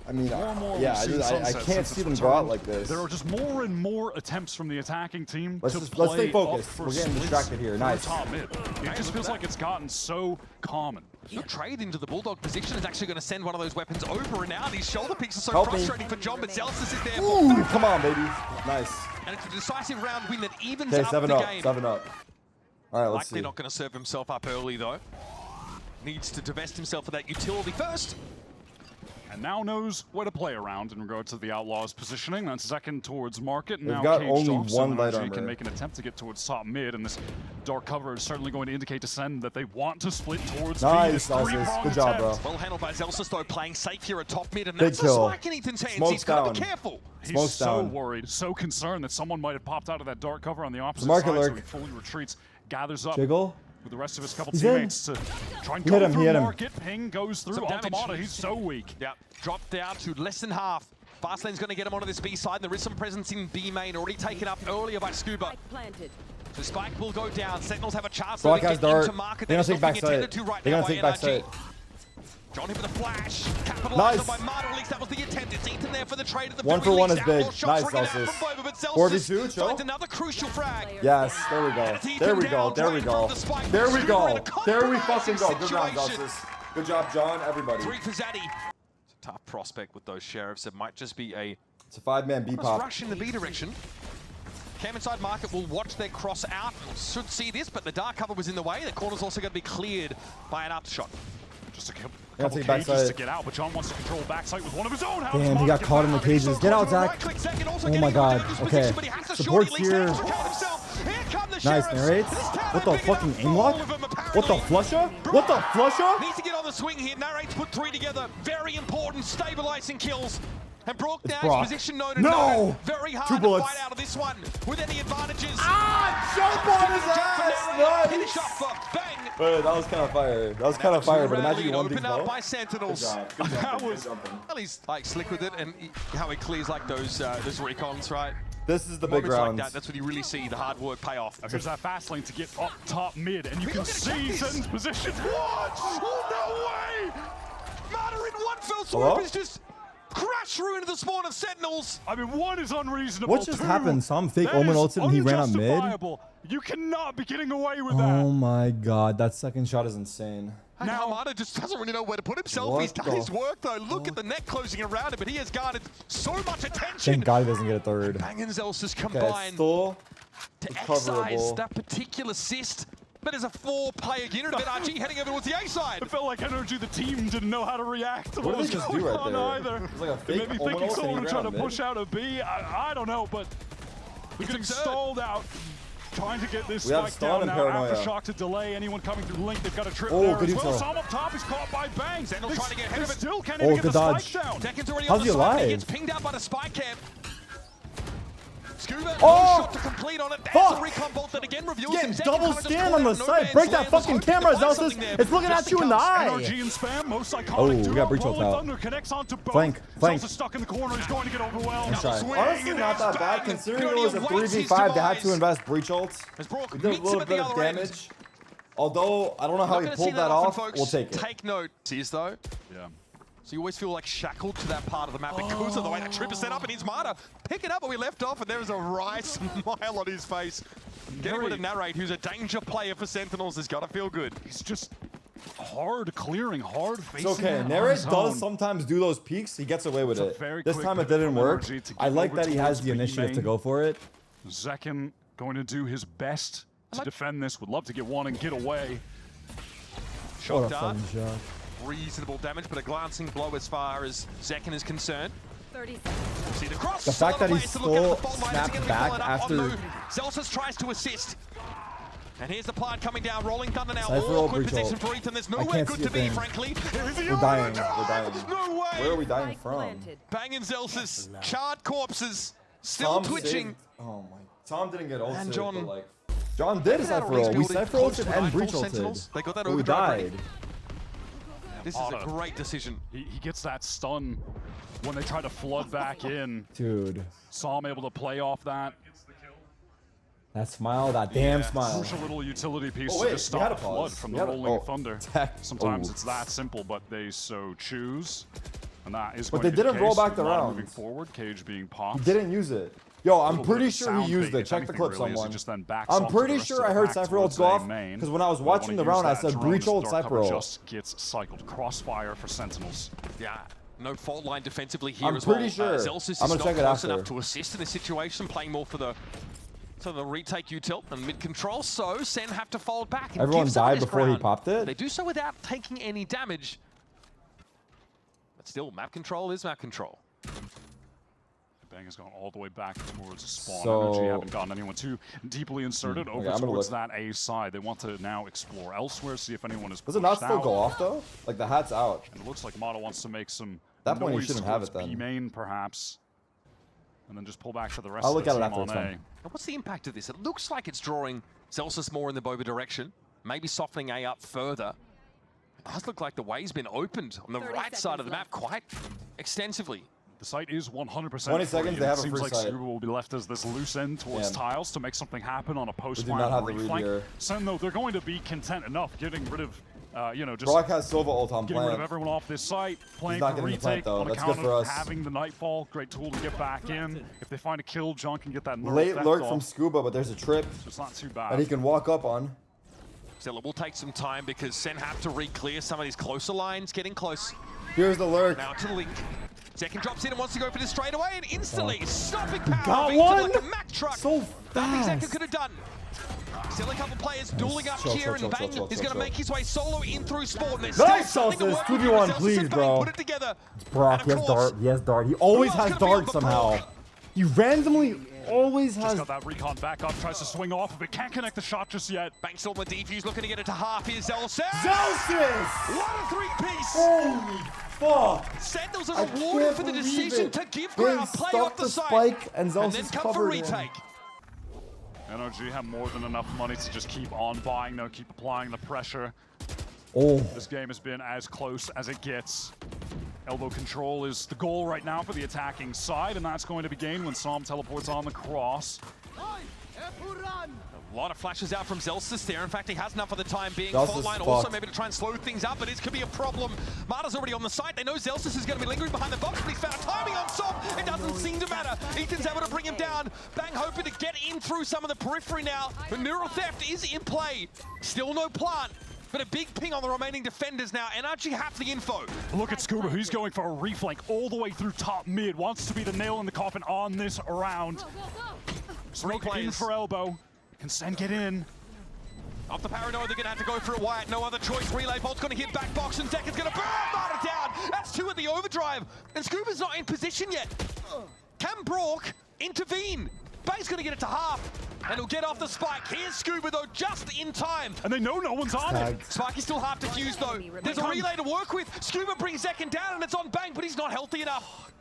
I mean, more and more yeah, we've seen I Sunset can't since see its them go out return. like this. There are just more and more attempts from the attacking team Let's to just- play let's stay focused. up for We're getting splits distracted here. for Nice. top mid. It just feels like it's gotten so common. The trade into the Bulldog position is actually going to send one of those weapons over and out. These shoulder picks are so Help me. frustrating for John, but Zelsis is there. Ooh, come on, baby. Nice. And it's a decisive round win that evens Okay, up 7 the up. game. 7 up. All right, let's Likely see. not going to serve himself up early, though. Needs to divest himself of that utility first. And now knows where to play around in regards to the Outlaws' positioning. That's second towards market. They've Now got caged only off, so one light NRG armor. can make an attempt to get towards top mid, and this dark cover is certainly going to indicate to Sen that they want to split towards B. Nice, This Zelsis. three-pronged Good job, bro. attempt. Well handled by Zelsis, though, playing safe here at top mid, and Big that's the kill. spike in Ethan's hands. Smoke's He's got to be down. careful. He's Smoke's so down. worried, so concerned that someone might have popped out of that dark cover on the opposite Market side, so lurk. he fully retreats, gathers up Jiggle. with the rest of his couple He's in. teammates to try and He go hit him, he through hit him. market. Ping goes through Some onto damage. Mata. He's so weak. Yeah, dropped down to less than half. Fastlane's going to get him onto this B side, and there is some presence in B main, already taken up earlier by Scuba. Spike planted. The spike will go down. Sentinels have a chance to Brock get has dart. into market. They're That gonna is take not back being attended side. to right They're now gonna take by back NRG. side. John hit with a flash. Capitalized Nice. on by Marta. At least that was the intent. It's Ethan there for the trade at the One very for one least. is big. Outlaw shots Nice, ringing out Zelsis. from Boba, but 4v2, Zelsis chill. finds another crucial frag. Yes, there we And go. it's Ethan There we go. down, There we trying go. for the spike. There we Scuba in go. a There we compromising fucking go. Good round, situation. Zelsis. Good job, John. Everybody. 3 for Zaddy. It's a tough prospect with those sheriffs. It might just be a It's a 5-man B Let's pop. rush in the B direction. Cam inside market will watch their cross out. Should see this, but the dark cover was in the way. The corner's also going to be cleared by an aftershot. Just a Yeah, couple take cages backside. to get out, but John wants to control backside with one of his own. How does Damn, he Mata got get caught in the back? cages. Get out, Zach. Right-click second, also Oh getting my into a God. dangerous Okay. position, but he has to Support's short at least here. to count himself. Here come the Nice, sheriffs. narrates. This town What the big fucking enough for aim lock? all of them, What the apparently. flusher? What the flusher? Needs to get on the swing here. Narrates put 3 together. Very important, stabilizing kills. And Brock It's now Brock. his position known and No! known. Very 2 hard to bullets. fight out of this one with any advantages. Jump on his ass! Finish Nice! off for Bang. But that was kind of fire. That was kind of fire, but imagine you won these opened up both. by Sentinels. Good job. Good That jumping, was good jumping. well, he's like slick with it, and how he clears like those recons, right? This is the big Moments like round. that, that's when you really see the hard work pay off. Here's that fast lane to get up top mid, and you can Look at see this. Sen's position. What? Oh, no way! Marta in one fell swoop Hello? is just crash through into the spawn of Sentinels. I mean, one is unreasonable. What just 2, happened? Some fake that Omen is ulted and he ran up mid? unjustifiable. You cannot be getting away with Oh that. my god, that second shot is insane. And Now- now Marta just doesn't really know where to put himself. What He's done the his work though. Look at the net closing around him, but he has garnered so much attention. Thank god he doesn't get a third. Bang and Zelsis Okay, combined it's still to recoverable. excise that particular assist. But as a 4-player unit of NRG heading over towards the A side. It felt like NRG, the team, didn't know how to react to What what did was they just going do right on there? either. It was like a They fake may be Omen thinking ult and someone he would try ran to up push mid. out a B. I don't know, but we It's getting absurd. stalled out. Trying to get this We have spike stun down and now. paranoia. Aftershock to delay anyone coming through Link. They've got a trip Oh, there good as well. intel. Sam up top is caught by Bang. Sentinels trying to get ahead of it. Still can't Oh, even get good the dodge. spike down. Tekin's already How's on he the side, but he alive? gets pinged out by the spy camp. Scuba, Oh! no shot to complete on it. There's Fuck! a recon bolt that again reveals Get him. Zek double kinda just stand caught on the out no side. man's Break that land, was fucking hoping to camera, find Zelsis. something there. It's looking Just at you in because the eye. NRG and spam, most iconic Oh, we duo. got breach ult Rolling out. Thunder connects onto both. Flank, flank. Zelsa's stuck in the corner. He's going to get overwhelmed. Nice try. Swing, Honestly, and not there's that bad Bang. considering He it was a only awaits his 3v5. They had to demise. invest breach ults. As Brock We did a meets him little at bit the of other end. damage. Although, I don't know how Not he gonna see pulled that that often, off. folks. We'll take it. Take note. Sees though. Yeah. So you always feel like shackled to that part of the map because of the way that trip is set up, and he's Marta picking up where we left off, and there is a wry smile on his face. Getting rid of Narrate, who's a danger player for Sentinels, has got to feel good. He's just hard clearing, hard facing. It's okay. on Narrate his does own. sometimes do those peaks. He gets away with It's a it. very This quick time it pivot didn't from work. NRG to I get like over that he has towards the B initiative to main. go for it. Zekin going to do his best to defend this. Would love to get one and get away. What Shot a dart, fucking shot. reasonable damage, but a glancing blow as far as Zekin is concerned. 30 seconds. See the cross. The fact that he Place to look at still the fault line. Is snapped it gonna be back followed up? after- Oh, no. Zelsis tries to assist. And here's the plant coming down, rolling thunder now. Cypher ult, Awkward breach position ult. for Ethan. There's I nowhere can't good see to a be, thing. frankly. We're dying. We're dying. There's no way. Where are we dying Spike from? planted. Banging Zelsis, charred corpses, still Tom twitching. saved- Oh my. Tom didn't get ulted, And John- but like. John did a Look at Cypher how ult. We Reed's Cypher building ulted close and to breach full ulted. Sentinels. They got that But we overdrive ready. died. This is a great decision. He gets that stun when they try to flood back in. Dude. Psalm able to play off that. That smile, that damn Yeah. smile. Crucial little utility piece Oh, to wait, just we had stop a the flood pause. from We the had a- rolling oh, thunder. tech. Sometimes Oh. it's that simple, but they so choose. And that is But going they to be the didn't roll case back with the Mata rounds. Moving forward, Cage being popped. He didn't use it. Yo, I'm Little bit pretty of sure he sound used bait, it. if Check the anything, clip, really, as he someone. just then backs I'm off to the pretty rest sure of I the heard pack Cypher ults towards go A off main. because when I was They watching wanna the round, use I that said drone breach as ult dark Cypher cover ult. just gets cycled. Crossfire for Sentinels. Yeah. No fault line defensively here I'm as well. pretty sure. Zelsis is I'm gonna not check it close after. enough to assist in this situation, playing more for the retake util and mid control. So Sen have to fold back. And Everyone give some of died this before he ground. popped it? They do so without taking any damage. But still, map control is map control. Bang has gone all the way back towards the spawn. So- NRG haven't gotten anyone too deeply inserted over Okay, I'm gonna towards look. that A side. They want to now explore elsewhere, see if anyone is Does it not pushed still out. go off though? Like the hat's out. And it looks like Mata wants to make some That point, he noise shouldn't have towards it then. B main, perhaps. And then just pull back to the rest I'll of look the at it team after, on it's A. fine. Now, what's the impact of this? It looks like it's drawing Zelsis more in the Boba direction, maybe softening A up further. It does look like the way's been opened on the 30 right side of the map seconds quite extensively. The site is 100% 20 free, seconds, and they have it a seems free like site. Scuba will be left as this loose end towards Damn. tiles to make something happen on a We do post-round not have the read reflank. here. Sen, though, they're going to be content enough getting rid of, just Brock has Sova ult on getting rid of plant. everyone off this site, playing not for getting the plant, retake though. on That's account good for of us. having the Nightfall. Great tool to get back in. If they find a kill, John can get that nerf Late theft lurk off, from Scuba, but there's a trip so it's not too that bad. he can walk up on. Still, it will take some time because Sen have to re-clear some of these closer lines, getting close. Here's the lurk. Now to Link. Second drops in and wants to go for this straight away, and instantly stopping power Got of Ethan one! like a Mack truck. So Nothing Zeka fast. could have done. Still a couple players dueling up Chill, here, chill, and Bang chill, is chill, going to chill. make his way solo in through spawn. There's Nice, still something to Celsius. work with 2v1, here. Zelsis please, and Bang bro. Put it together. Brock, And he of has course, dart. He has dart. He always Who else has gonna be on dart the somehow. block? He randomly always Just has. got that recon back up, tries to swing off of it, can't connect the shot just yet. Bang still on the defuse, looking to get it to half. Here's Zelsis. Zelsis! What a three-piece! Holy fuck! Sentinels I are rewarded can't for the believe decision it. to give They ground, play stopped off the the side, spike, and and Zelsis then come for covered him. retake. NRG have more than enough money to just keep on buying, though, keep applying the pressure. Oh, This game has been as close as it gets. Elbow control is the goal right now for the attacking side, and that's going to be gained when Psalm teleports on the cross. A lot of flashes out from Zelsis there. In fact, he has enough for the time being. Zelsis Fault line is also fucked. maybe to try and slow things up, but it could be a problem. Marta's already on the site. They know Zelsis is going to be lingering behind the box, but he's found timing on Som. It doesn't seem to matter. Ethan's able to bring him down. Bang hoping to get in through some of the periphery now. But neural theft is in play. Still no plant. But a big ping on the remaining defenders now. NRG have the info. Look at Scuba, who's going for a reflank all the way through top mid, wants to be the nail in the coffin on this round. Smoke in players. for elbow. Can Sen get in? Off the paranoia, they're going to have to go for it, Wyatt. No other choice. Relay bolt's going to hit back box, and Zek is going to burn Marta down. That's two at the overdrive. And Scuba's not in position yet. Can Brock intervene? Bang's going to get it to half. And he'll get off the spike. Here's Scuba, though, just in time. And they know no one's on it. Spike is still half defused, though. There's a relay to work with. Scuba brings Zekin down, and it's on Bang, but he's not healthy enough.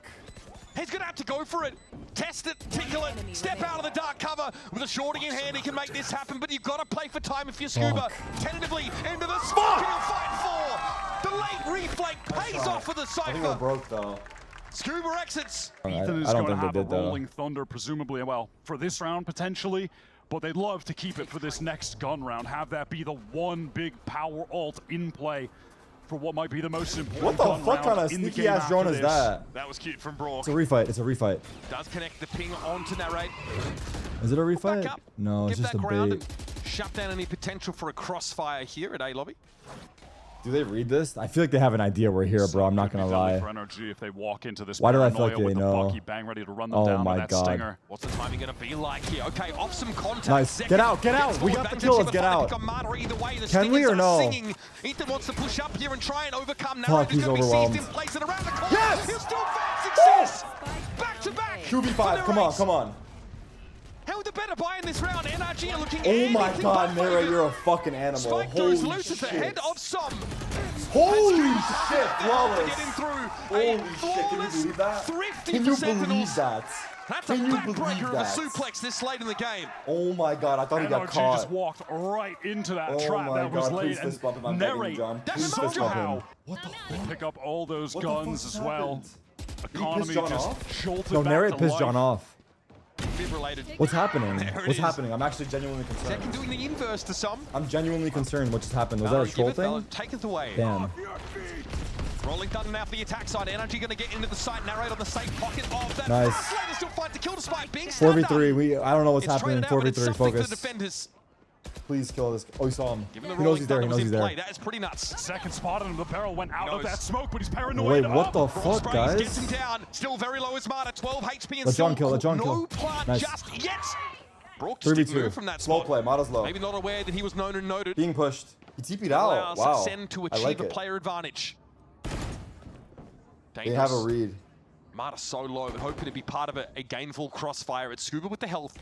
He's going to have to go for it. Test it, tickle it, step out of the dark cover. With a shorting in hand, he can make this happen, but you've got to play for time if you're Scuba. Tentatively into the smoke, and he'll fight for. The late reflake pays off for the I think we're Cypher. broke, though. Scuba exits. Ethan is I don't going to think they have a did, though. rolling thunder, presumably, well, for this round, potentially. But they'd love to keep it for this next gun round. Have that be the one big power ult in play for what might be the most important What the fuck kind of in the sneaky game ass drone after is this. that? That was cute from Brock. It's a refight. It's a refight. Does connect the ping onto Narrate. Is it a Back refight? up. No, it's Give just a that ground bait. and shut down any potential for a crossfire here at A lobby. Do they read this? I feel like they have an idea we're here, bro. I'm not Could be gonna deadly lie. for NRG if they walk into this Why do I feel paranoia like with they the know? Bucky Bang ready to run them Oh down my with that God. stinger. What's the timing going to be like here? Okay, off some contact. Nice. Second Get out, get out. gets We full got the advantage kill, here, let's get but out. Tarik on Martyr either way. The Can we Stingers or are no? Singing. Ethan wants to push up here and try and overcome. Fuck, Narrate is he's going to be overwhelmed. seized in place and around the corner. Yes! He'll still find success. Back to back. 2v5. Come on, come on. How the better buy in this round? NRG are looking Oh my anything God, but Mira, favored. you're a fucking animal. Spike Holy goes loose at the head shit. of some. Holy Has shit, to flawless. get him through. Holy A shit, can you flawless, believe that? thrifty Can you for believe Sentinels. that? That's a Can you backbreaker believe of a that? suplex this late in the game. Oh my God, I thought he got NRG caught. just walked right into that Oh trap my that was God, laid please fist bump him. I'm and begging you, narrate John. That's Please a fist bump him. somehow What the fuck? pick up all those What the fuck guns just as well. happened? Economy John just off? jolted No, back narrate to pissed life. John off. Defibrillated. What's happening? There it What's is. happening? I'm actually genuinely concerned. Second doing the inverse to some. I'm genuinely concerned what just happened. Was that a Valorant troll giveth, thing? Valorant taketh away. Damn. Rolling thunder now for the attack side. NRG going to get into the site. Narrate on the safe pocket of that. Nice. Slater still fight to kill despite being 4v3. I don't know what's It's happening. traded out, but it's 4v3. something for the Focus. defenders. Please kill this. Oh, he saw him. Given the He knows rolling he's there. He thunder knows was he's in there. play, that is pretty nuts. Second spotted him. The barrel went out of knows. that smoke, but he's paranoid. Wait, what the Brawl fuck, sprays, guys? gets him down. Still very low as Marta. 12 HP and Let still John kill, let John no kill. plant Nice. just yet. Brock just didn't 3v2. move from that Slow spot. play. Mata's low. Maybe not aware that he was known and noted. Being pushed. He TP'd out. Allows Wow. Sen to I achieve like a it. player advantage. They have a Dangerous. read. Marta so low, but hoping to be part of a gainful crossfire at Scuba with the health.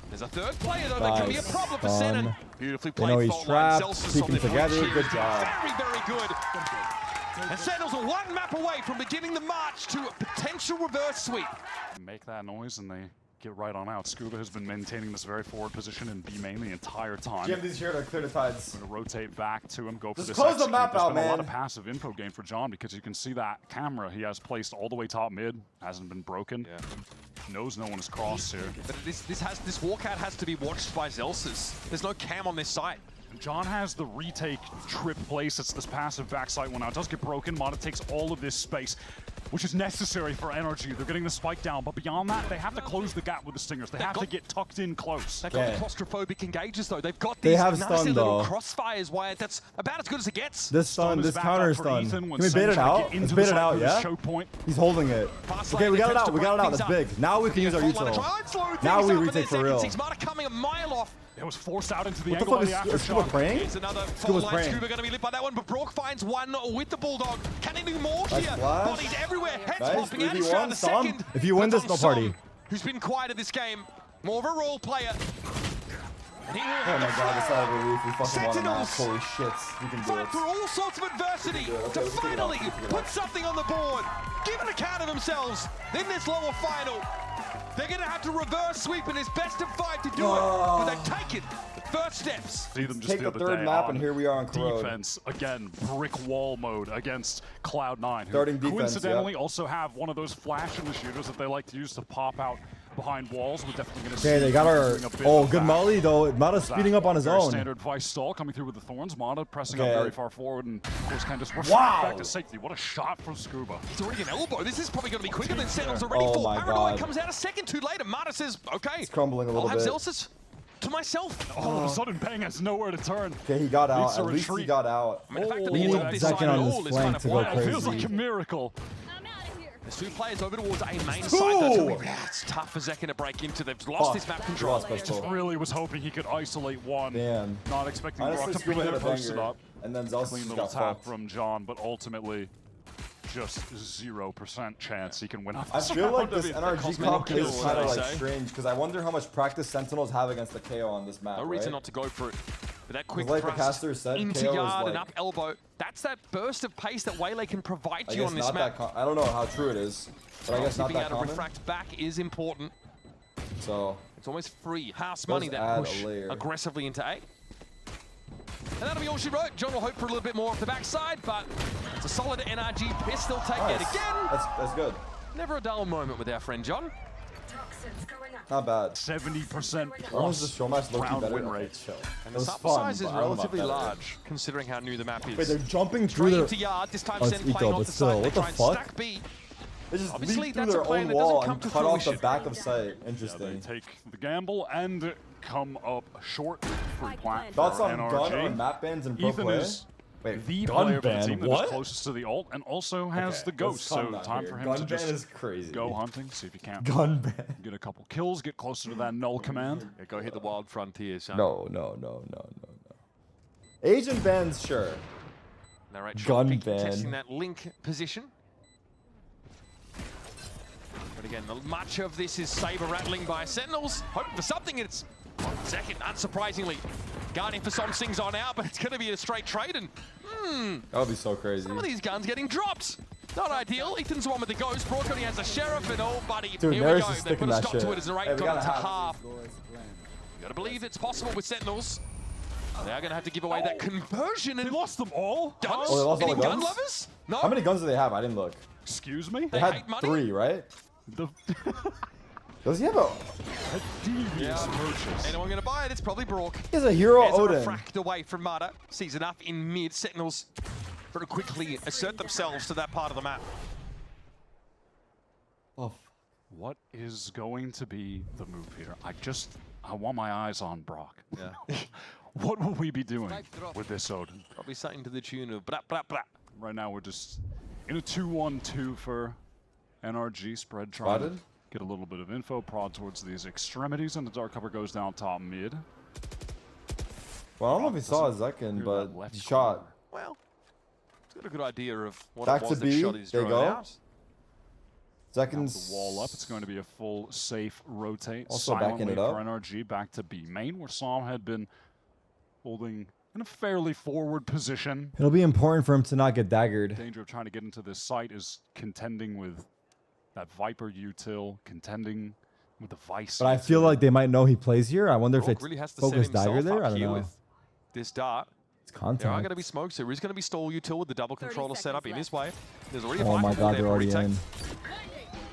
There's a third player though that can be a Nice. problem for Fun. Senin. Beautifully They played. know he's fault line. trapped, Zelsus keep on them the together, bridge good here. job. Very, very good. And Sentinels are one map away from beginning the march to a potential reverse sweep. Make that noise and they get right on out. Scuba has been maintaining this very forward position in B main the entire time. GMD's here to clear the tides. Going to rotate back to him, go for Just this close the execute. map There's out, been a lot man. of passive info gain for John because you can see that camera he has placed all the way top mid. Hasn't been broken. Yeah. Knows no one is crossed here. But this walkout has to be watched by Zelsus. There's no cam on this site. John has the retake trip place. It's this passive backside one now. It does get broken. Mata takes all of this space, which is necessary for NRG. They're getting the spike down, but beyond that, they have to close the gap with the Stingers. They have to get tucked in close. They've got Yeah. the claustrophobic engages though. They've got They these have nasty stun, little though. crossfires. Why that's about as good as it gets. This stun, is this back counter up for stun. Ethan Can when we Sen bait it trying to out? get Let's into bait the it out, side with his yeah? choke point. He's holding it. Fast Okay, lane we got it attempts out. to We got it break out. That's things big. Now we can use our Front line to util. try and slow Now things we up, but retake there's for second real. six. Marta coming a mile off. It was forced out into the What the angle fuck by the is Scuba aftershock. praying? Here's another full Scuba's line. praying. Scuba going to be lit by that one, but Brock finds one with the Bulldog. Can he do more Nice here? flash. Bodies everywhere. Heads Nice, popping out. He's 3v1, found the Som. second. If you win That's this, on no party. Som, who's been quiet at this game. More of a role player. And he will Oh my God, this side of relief. We fucking won a match. Sentinels. Holy shit. We can do fight it. through all sorts of adversity Okay, to let's take it finally off, let's take it put off. something on the board. Give an account of themselves in this lower final. They're going to have to reverse sweep in this best of 5 to do it, but they've taken the first steps. See them just Take the other third day map, on and here we are on Corrode. defense again, brick wall mode against Cloud9, who Starting defense, coincidentally yeah. also have one of those flash in the shooters that they like to use to pop out behind walls. We're definitely going to see. Okay, they got our. bring a bit Oh, of good that. molly though. Mata's speeding up on his Very own. Standard Vice stall coming through with the thorns. Mata pressing Okay. up very far forward and of course can just reflect Wow. back to safety. What a shot from Scuba. It's already an elbow. This is probably going to be quicker than Sentinels already Oh for. my Paranoid God. comes out a second too late, and Marta says, okay, It's crumbling a little I'll have bit. Zelsus to myself. All of a sudden, Bang has nowhere to turn. Okay, he got out. Leads to At least he retreat. got out. I mean, the fact that Oh, we we get need off this Zekin side on at his all is flank kind of to go wild. Wow, it feels crazy. like a miracle. I'm out of here. There's 2 players over towards A main Two! side. That's gonna be, it's tough for Zekin to break into. They've lost Fuck. his map We control. lost pistol. Really was hoping he could isolate one. Damn. Not expecting Brock Honestly, to be Scuba hit there a posted banger. up. And then Clean Zelsus little got tap fucked. from John, but ultimately just 0% chance he can win off I this feel like round. this I mean, NRG comp is kills, kind of they like say. strange because I wonder how much practice Sentinels have against the KO on this map. No reason right? not to go for it. But that quick like the thrust caster said, into KO is yard and like- up elbow, that's that burst of pace that Waylay can provide I you guess on this not map. that. I don't know how true it is, but I guess not Being that able to common. refract back is important. So It's almost free house money Does that add a push layer. aggressively into A. And that'll be all she wrote. John will hope for a little bit more off the backside, but it's a solid NRG pistol take yet nice. again. That's good. Never a dull moment with our friend John. Not bad. 70% Why was the plus show match low-key round better? win Okay, rate. chill. And It the was sample fun, size is but I don't know about relatively better. large, considering how new the map is. Wait, they're jumping through Straight their. into yard, this time Oh, Sen it's eco, playing off but the still, side. what They the try and fuck? stack B. They just Obviously, leap through that's a their plan own that doesn't wall come and to cut off the fruition. back of sight. Yeah, they Interesting. take the gamble and come up short free Spike plant planted. Thoughts for on gun or NRG. map bans and pro Ethan play? is Wait, the gun player for the ban? team that What? is closest to the ult and also has Okay, the ghost, let's calm so down time here. for him gun to ban just is crazy. go hunting, see if he can Gun ban. get a couple kills, get closer to that null command. Yeah, go hit the wild frontier, son. No. Asian bans, sure. All right, Gun Sean ban. testing that link position. But again, much of this is saber rattling by Sentinels. Hoping for something. It's 1 second, unsurprisingly. Guarding for some things on out, but it's going to be a straight trade. And That would be so crazy. some of these guns getting dropped. Not ideal. Ethan's the one with the ghost. Broad only has the sheriff, and oh, buddy, Dude, here we Neris go. is They sticking put a that stop shit. to it as the rate Hey, we got it gotta to have half. Gotta believe it's possible with Sentinels. They are gonna have to give away that conversion They and lost them all? guns. Oh, they lost all Any the gun guns? lovers? No. How many guns do they have? I didn't look. Excuse me? They hate had money? 3, right? The Does he have a? devious purchase. Anyone gonna buy it? It's probably Brock. He has a hero There's a Odin. refract away from Mata. Sees enough in mid. Sentinels very quickly assert themselves to that part of the map. Oh, What is going to be the move here? I want my eyes on Brock. Yeah. What will we be doing with this Odin? Probably something to the tune of blah blah blah. Right now we're just in a 2-1-2 for NRG. Spread trying to Spotted? get a little bit of info. Prod towards these extremities, and the dark cover goes down top mid. well, I don't know if he saw his second, Clear but that left he shot. corner. Well, it's got a good idea of what Back it to was that B, shot his they drone go. out. Seconds. The wall up. It's going to be a full safe rotate. Also backing silently it up. for NRG back to B main, where Psalm had been holding in a fairly forward position. It'll be important for him to not get daggered. Danger of trying to get into this site is contending with that Viper util, contending with the Vice. But I feel util. like they might know he plays here. I wonder if Brock it's really has to set focus dagger himself there. I up don't here know. with this dart. It's There are going content. to be smokes. There is going to be stall util with the double 30 controller set up in seconds his way. There's already a Oh my Viper god, there they're for already retake. in.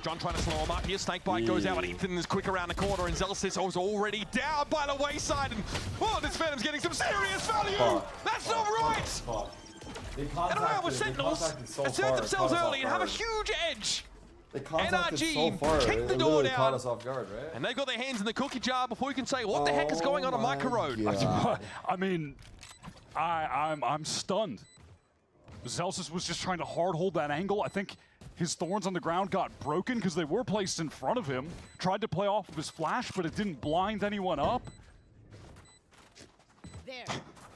John trying to slow him up here. Snakebite goes out, but Ethan is quick around the corner, and Zelsis was already down by the wayside. And oh, this Phantom's getting some serious value. Fuck. That's not right. Fuck. They And around with contacted, they Sentinels, contacted so assert far, themselves it caught us early off and have a guard. huge edge. They contacted NRG so far. kicked It the door literally down. caught us off guard, right? And they've got their hands in the cookie jar before you can say, what the heck is going on Oh Micro my Road? God. I mean, I'm stunned. Zelsis was just trying to hard hold that angle. I think his thorns on the ground got broken because they were placed in front of him. Tried to play off of his flash, but it didn't blind anyone up. There.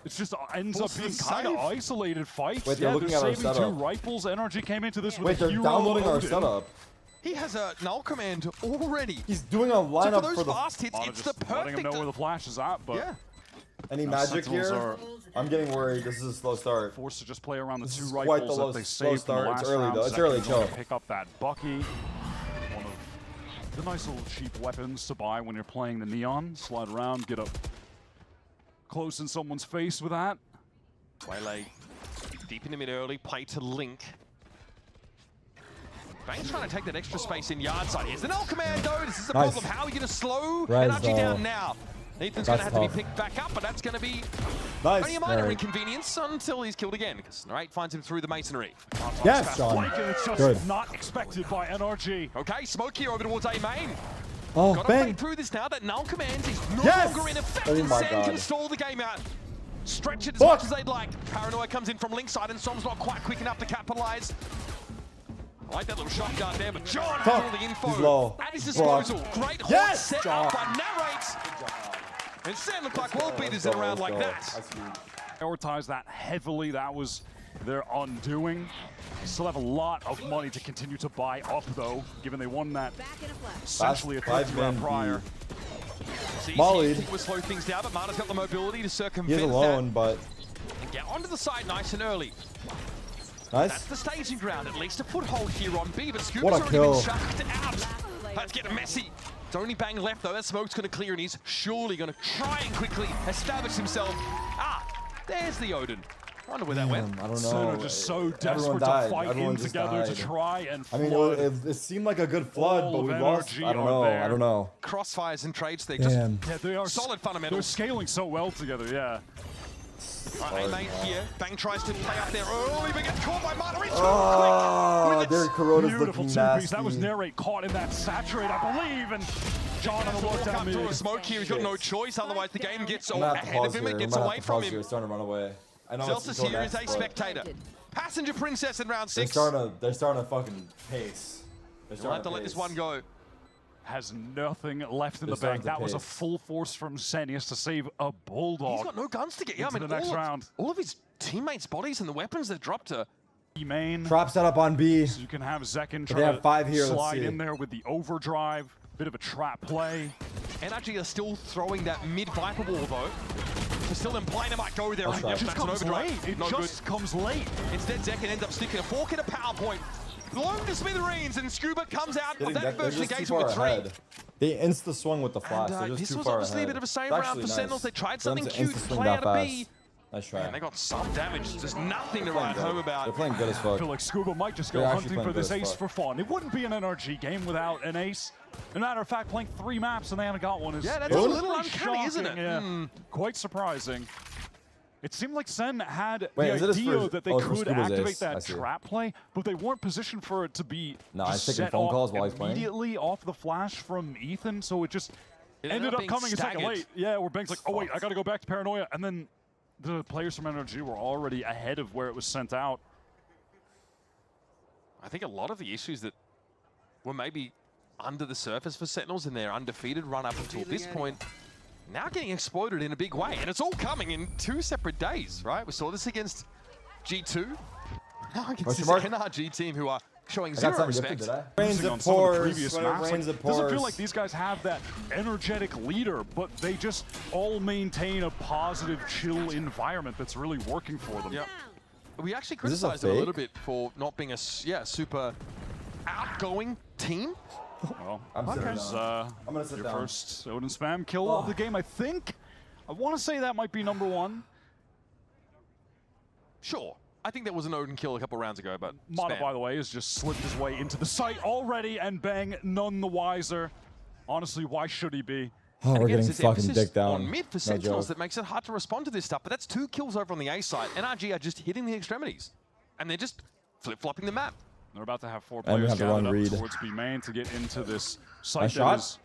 It just ends up Forces being the kind of save. isolated fights. Wait, they're looking at our saving setup. 2 rifles. NRG came into this with Wait, a they're hero downloading our Odin. setup. He has a null command already. He's doing a So lineup for those for the fast hits, Mata it's the just letting him perfect. know where the flash is at, but Yeah. any now magic Sentinels here. are I'm getting worried. This is a slow start. forced to just play around the This 2 is rifles quite the that they slow saved start. from the It's last early, round. though. It's early, Second, going to chill. pick up that Bucky, one of the nice little cheap weapons to buy when you're playing the Neon. Slide around, get up close in someone's face with that. Waylay deep in the mid early, play to Link. Bang's trying to take that extra space in yard side. Here's the null command though. This is the Nice. problem. How are you going to slow Res, NRG down though. now? Ethan's going to That's have to tough. be picked back up, but that's going to be Nice. only a minor Alright. inconvenience until he's killed again, because Narrate finds him through the masonry. Yes, John. Flank, and it's just Good. not expected by NRG. Okay, smoke here over towards A main. Oh, Got to play bang. through this now that null commands is no Yes! longer in effect, Oh and my Sen God. can stall the game out. Stretch it as Fuck. much as they'd like. Paranoia comes in from link side, and Som's not quite quick enough to capitalize. I like that little shot dart there, but John has all the info He's low. at his Fuck. disposal. Great hold Yes, set John. up by Narrate. And Sen looked like world beaters in a round like that. That's huge. Prioritize that heavily. That was their undoing. Still have a lot of money to continue to buy up, though, given they won that Back in a flash. essentially a 30-round prior. Mollied. Will slow things down, but Marta's got the mobility to He's circumvent alone, that but and get onto the side nice and early. nice. That's the staging ground, at least a foothold here on B, but Scuba's What a already kill. been chucked out. Let's get messy. It's only Bang left though, that smoke's gonna clear and he's surely gonna try and quickly establish himself. Ah, there's the Odin. I wonder where that went. I don't So know. they're just so Everyone desperate died. to fight Everyone in just together to died. try and I mean, flood. it seemed like a good flood, All but of we lost. NRG I don't are know. there. I don't know. Crossfires and trades there, Damn. Yeah, they are solid They're fundamentals. scaling so well together, yeah. Right, A-Main here. Bang tries to play up there early, but gets caught by Marta. It's Oh, quick. their Corona's Beautiful looking two-piece. That was nasty. Narrate caught in that saturate, I believe, and John on the walk down Through a mid. smoke here, he's got no choice, otherwise the game gets I'm gonna have to ahead of pause him here. and I'm gets gonna away have to from pause here. him. It's starting to run away. I know Zelsus it's until here is next, a but spectator. Passenger Princess in round They're 6. starting to fucking pace. We'll have to let this one go. Has nothing left in They're the starting bank. to That was a pace. full force from Senius to save a Bulldog. He's got no guns to get. Yeah, I Into mean, the next all round. all of his teammates' bodies and the weapons they've dropped are Main. Trap set up on B. So you can have Zekin They try have 5 here, to let's slide see. in there with the overdrive. Bit of a trap play. NRG are still throwing that mid Viper wall though. So still in play, they might go there. That's And right. yep, Just that's an comes overdrive. late. It No just comes late. good. Instead, Zekin ends up sticking a fork in a power point. Blown to smithereens, and Scuba comes out of that They're first just too engagement far with 3. ahead. They insta-swung with the flash. And, They're just this too was far obviously ahead. a bit of a save It's round actually for nice. Sentinels. They tried For them something to cute, insta-swing play that out of fast. B. Nice try. And they got some damage, just nothing to They're write playing home good. about. They're playing good as I fuck. feel like Scuba might just go They're actually hunting playing for this good as ace fuck. for fun. It wouldn't be an NRG game without an ace. As a matter of fact, playing 3 maps and they haven't got one is Yeah, that's a little pretty uncanny, isn't it? Yeah, quite surprising. It seemed like Sen had Wait, the is it his idea first- that they oh, it's for could Scuba's activate ace. I that see. trap play, but they weren't positioned for it to be No, he's just taking set phone off calls while he's playing. immediately off the flash from Ethan, so it just It ended up being coming a second staggered. late. Yeah, where Bang's like, oh wait, I gotta go back to Paranoia, and then the players from NRG were already ahead of where it was sent out. I think a lot of the issues that were maybe under the surface for Sentinels in their undefeated run up until this point, now getting exploded in a big way. And it's all coming in 2 separate days, right? We saw this against G2. Now against this Question NRG team who are showing I got zero something respect. gifted, did I? Rains Focusing on and some of the pours. previous When it maps, rains, like, it doesn't feel pours. like these guys have that energetic leader, but they just all maintain a positive, chill environment that's really working for them. Yep. We actually Is this a criticized it a little fake? bit for not being a super outgoing team. Well, I'm sitting there's down. I'm gonna sit your down. first Odin spam kill of the game, I think. I want to say that might be number 1. Sure. I think there was an Odin kill a couple rounds ago, but Mata, spam. by the way, has just slipped his way into the site already, and Bang none the wiser. Honestly, why should he be? Oh, we're Again, getting it's this fucking emphasis dicked down. on mid for No Sentinels joke. that makes it hard to respond to this stuff, but that's 2 kills over on the A side. NRG are just hitting the extremities, and they're just flip-flopping the map. They're about to have 4 And we players have the gathered wrong up read. towards B main to get into this site Nice that shot. is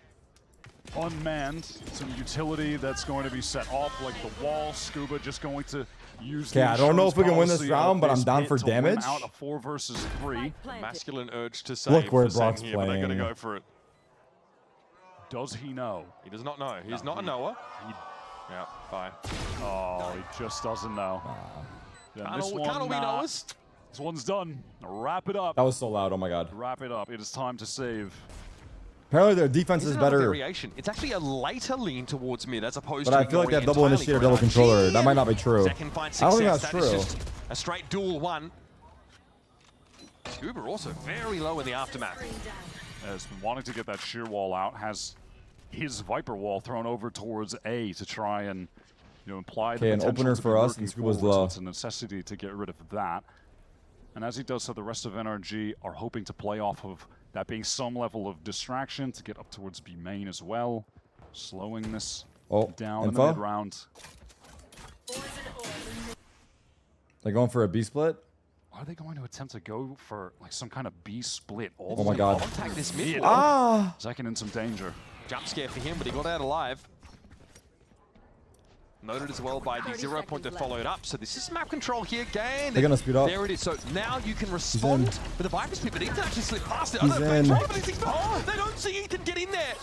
unmanned. Some utility that's going to be set off, like the wall. Scuba just going to use the Okay, I don't know insurance if we can win this policy round, of but I'm this down pit for to win damage. out a 4 versus 3. Masculine urge to save Look where for Sen Brock's here, but they're going to playing. go for it. Does he know? He does not know. He's not a knower. Yeah, bye. Oh, he just doesn't know. Then Can't this all, one, can't all be knowers. this one's done. Wrap it up. That was so loud. Oh my god. Wrap it up. It is time to save. Apparently their defense Here's is another better. variation. It's actually a later lean towards mid as opposed But to I feel like they have double ignoring initiator, entirely double for NRG. controller. That might not be true. Second finds I don't think success. that's That is true. just a straight duel 1. Scuba also very low in the aftermath. Has been wanting to get that shear wall out, has his Viper wall thrown over towards A to try and imply the Okay, an potential opener to for be us, working and Scuba's forward, so low. it's a necessity to get rid of that. And as he does so, the rest of NRG are hoping to play off of that being some level of distraction to get up towards B main as well, slowing this down in the info? mid-round. They're going for a B split. Are they going to attempt to go for like some kind of B split? All Oh my god. Contact this mid. Ah! Zekin in some danger. Jump scare for him, but he got out alive. Noted as well by the 0 point that followed up. So this is map control here, gained. They're gonna speed up. There it is. So now you can respond with the Viper speed, but Ethan actually slipped past it. He's I don't know if in. they tried, but he's- oh, they don't see Ethan get in there.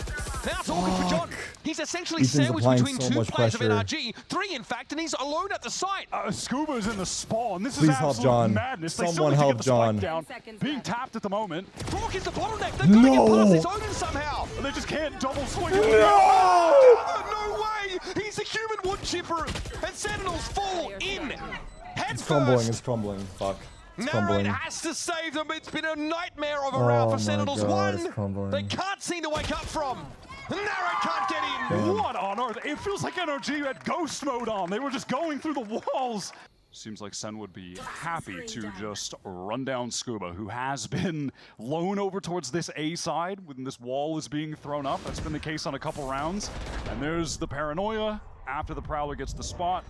Now it's all good for John. He's essentially Ethan's sandwiched applying between so 2 much players of pressure. NRG, 3 in fact, and he's alone at the site. Scuba's in the spawn. This Please is help absolute John. madness. They still Someone need to help get the spike John. down. 10 seconds Being left. tapped at the moment. Tarik is the bottleneck. They've got to get past this Odin somehow. They just can't double swing. No way! He's a human wood chipper, and Sentinels fall in. Head It's crumbling. first. It's crumbling. Fuck. It's Narrate crumbling. has to save them. It's been a nightmare of a round Oh for my Sentinels. God, it's One crumbling. they can't seem to wake up from. Narrate can't get in. What on earth? It feels like NRG had ghost mode on. They were just going through the walls. Seems like Sen would be happy to just run down Scuba, who has been blown over towards this A side when this wall is being thrown up. That's been the case on a couple rounds. And there's the paranoia. After the Prowler gets the spot,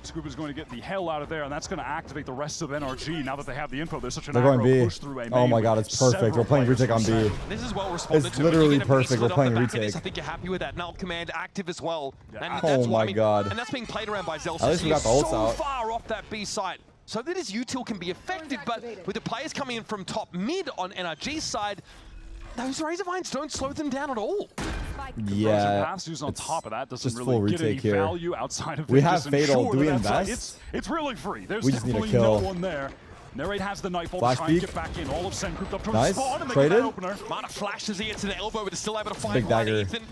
Scuba's going to get the hell out of there, and that's going to activate the rest of NRG now that they have the info. There's such an They're going aggro B. push through A main Oh my with God, it's perfect. several We're playing players retake on from B. Sen. This is well responded It's to. literally You get a big perfect. split We're off the playing back of this. retake. I think you're happy with that. Null command active as well. Yeah. And Oh that's my what, I mean, God. And that's being played around by Zelsis. At least we got the ults so out. far off that B site. So that his util can be effective, but with the players coming in from top mid on NRG's side, those Razor Vines don't slow them down at all. Yeah. Passes on it's top of that doesn't just full really get any retake here. value outside of We it. have Just Fatal. ensure Do we that that's, invest? It's really free. There's We just need a definitely no kill. one there. Narrate has the Nightfall Flash to try and peek. get back in. All of Sen grouped up to Nice. a spawn, and they Traded. get that opener. Mana flashes he gets to the elbow, but is still able to find Big one. dagger. Ethan.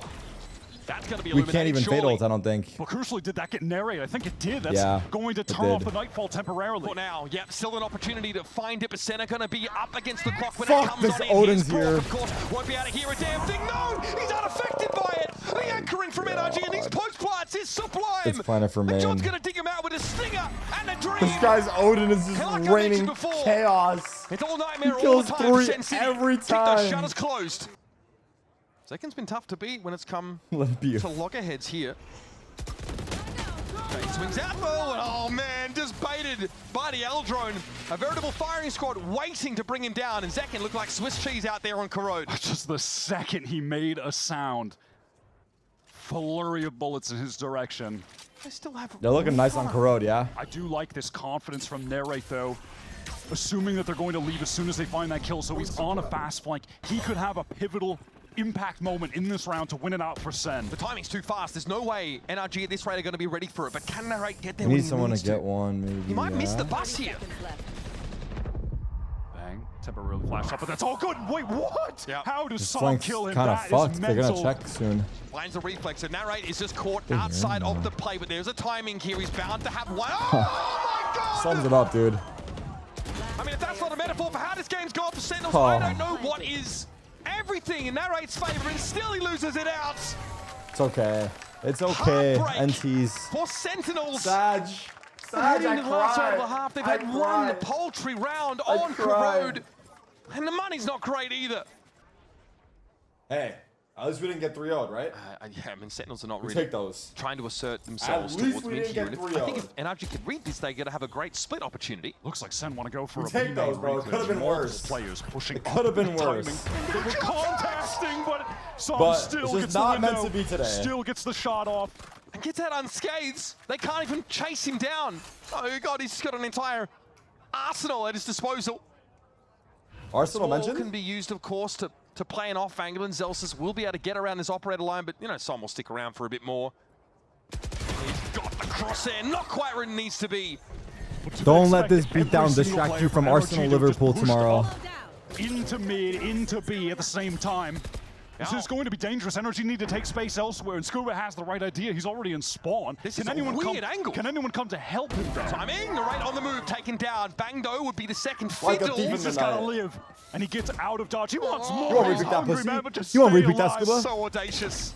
That's going to be We eliminated, can't even surely. fatal it, I don't think. But crucially, did that get Narrate? I think it did. That's Yeah, going to it turn off did. the Nightfall temporarily. For now, yep, still an opportunity to find it, but Senna going to be up against the clock when Fuck, it comes this on in. Odin's Here's Brock, here. of course, won't be able to hear a damn thing. No, he's unaffected by it. The anchoring from NRG and these post plants is sublime. It's planted for And John's main. going to dig him out with a stinger and a dream. This guy's Odin is just Like I mentioned raining before, chaos. It's all nightmare all kills the time. 3 Sen City. every Keep time. those shutters closed. Second's been tough to beat when it's come Let it be. to loggerheads here. Okay, swings out low, and oh man, just baited by the L-drone. A veritable firing squad waiting to bring him down, and Zekin looked like Swiss cheese out there on Corrode. Just the second he made a sound, flurry of bullets in his direction. They still have. They're looking nice on Corrode, yeah? I do like this confidence from Narrate, though. Assuming that they're going to leave as soon as they find that kill, so he's on a fast flank. He could have a pivotal impact moment in this round to win it out for Sen. The timing's too fast. There's no way NRG at this rate are going to be ready for it, but can Narrate get We there when need he someone to needs get one, maybe. He might miss yeah? the bus here. Bang, temporarily flashed up, but that's all good. Wait, what? Yeah. How does This Saw flank's kill him? kind of That is fucked. They're mental. gonna check soon. Finds the reflex, so Narrate is just caught outside of the play, but there's a timing here. He's bound to have one. Oh my God! Sums it up, dude. I mean, if that's not a metaphor for how this game's gone for Sentinels, Oh. I don't know what is. Everything in Narrate's favor, and still he loses it out. It's okay. It's okay. Heartbreak NTs. for Sentinels. Sag. Sag, Heading I into the last round of the cried. half, they've I had one cried. paltry round I on cried. Corrode, and the money's not great either. Hey, at least we didn't get 3-0'd, right? Yeah, I mean, Sentinels are not We really take those. trying to assert themselves At least towards we mid didn't here. get And I think 3-0'd. if NRG could read this, they're going to have a great split opportunity. Looks like Sen want to go for a take B those, main bro. It retake. could've been Multiple worse. Players pushing. It could've been up the worse. timing. They were contesting, but Sam But still this is gets not the meant window. to be today. Still gets the shot off. And gets out unscathed. They can't even chase him down. Oh God, he's got an entire arsenal at his disposal. Arsenal All mentioned? can be used, of course, to play an off angle, and Zelsis will be able to get around this operator line, but, you know, Sam will stick around for a bit more. He's got the crosshair, not quite where it needs to be. Don't let this Every beatdown single distract player you from NRG Arsenal to have just Liverpool pushed tomorrow. up into mid, into B at the same time. This is going to be dangerous. NRG need to take space elsewhere, and Scuba has the right idea. He's already in spawn. This is a weird come, angle. Can anyone come to help him there? Timing, right on the move, taken down. Bangdo would be the second Like a fiddle. thief in He's the just gotta night. live, and he gets out of dodge. He wants You more. won't He's repeat that, hungry, pussy. man, but just You won't stay repeat that, alive. Scuba. So audacious.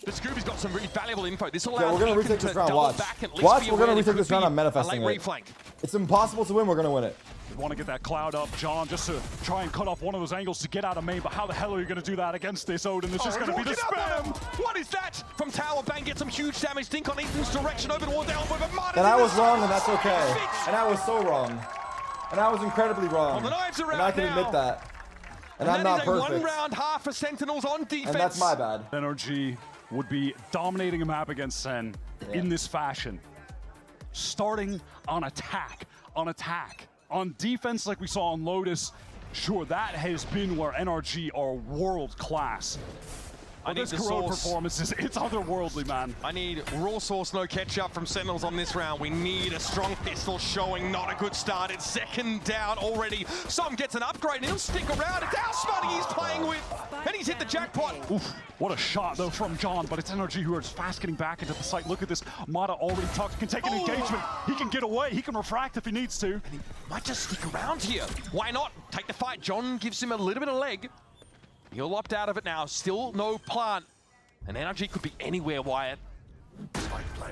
But Scooby's got some really valuable info. This will Yeah, allow we're gonna Ethan retake to this round, double watch. back, at least Watch, be we're gonna aware there retake this could round, be I'm manifesting a late it. reflank. It's impossible to win. We're gonna win it. You want to get that cloud up, John, just to try and cut off one of those angles to get out of main, but how the hell are you going to do that against this Odin? It's just going to be the spam. What is that? From Tower, Bang gets some huge damage. Dink on Ethan's direction, over towards the elbow, but Martin's And I in was the wrong, and side. that's okay. Fits. And I was so wrong. And I was incredibly wrong. Well, the knives are and out I can now. admit that. And I'm that not is a perfect. one-round half for Sentinels on defense. And that's my bad. NRG would be dominating a map against Sen in this fashion. Starting on attack, on attack. On defense, like we saw on Lotus, sure, that has been where NRG are world class. I need this the Corona sauce. performance it's otherworldly, man. I need raw sauce, no ketchup from Sentinels on this round. We need a strong pistol showing, not a good start. It's second down already. Som gets an upgrade and he'll stick around. It's outsmarting he's playing with, and he's hit the jackpot. Oof, what a shot though from John, but it's NRG who are just fast getting back into the site. Look at this, Mata already tucked, can take an engagement. He can get away, he can refract if he needs to. And he might just stick around here. Why not? Take the fight. John gives him a little bit of leg. He'll opt out of it now. Still no plant. And NRG could be anywhere, Wyatt.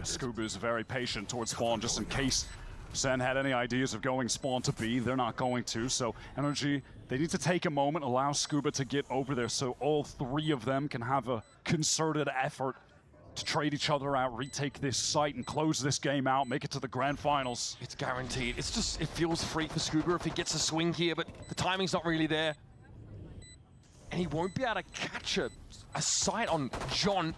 Scuba is very patient towards spawn just in case Sen had any ideas of going spawn to B. They're not going to, so NRG, they need to take a moment, allow Scuba to get over there so all three of them can have a concerted effort to trade each other out, retake this site and close this game out, make it to the grand finals. It's guaranteed. It's just, it feels free for Scuba if he gets a swing here, but the timing's not really there. And he won't be able to catch a sight on John.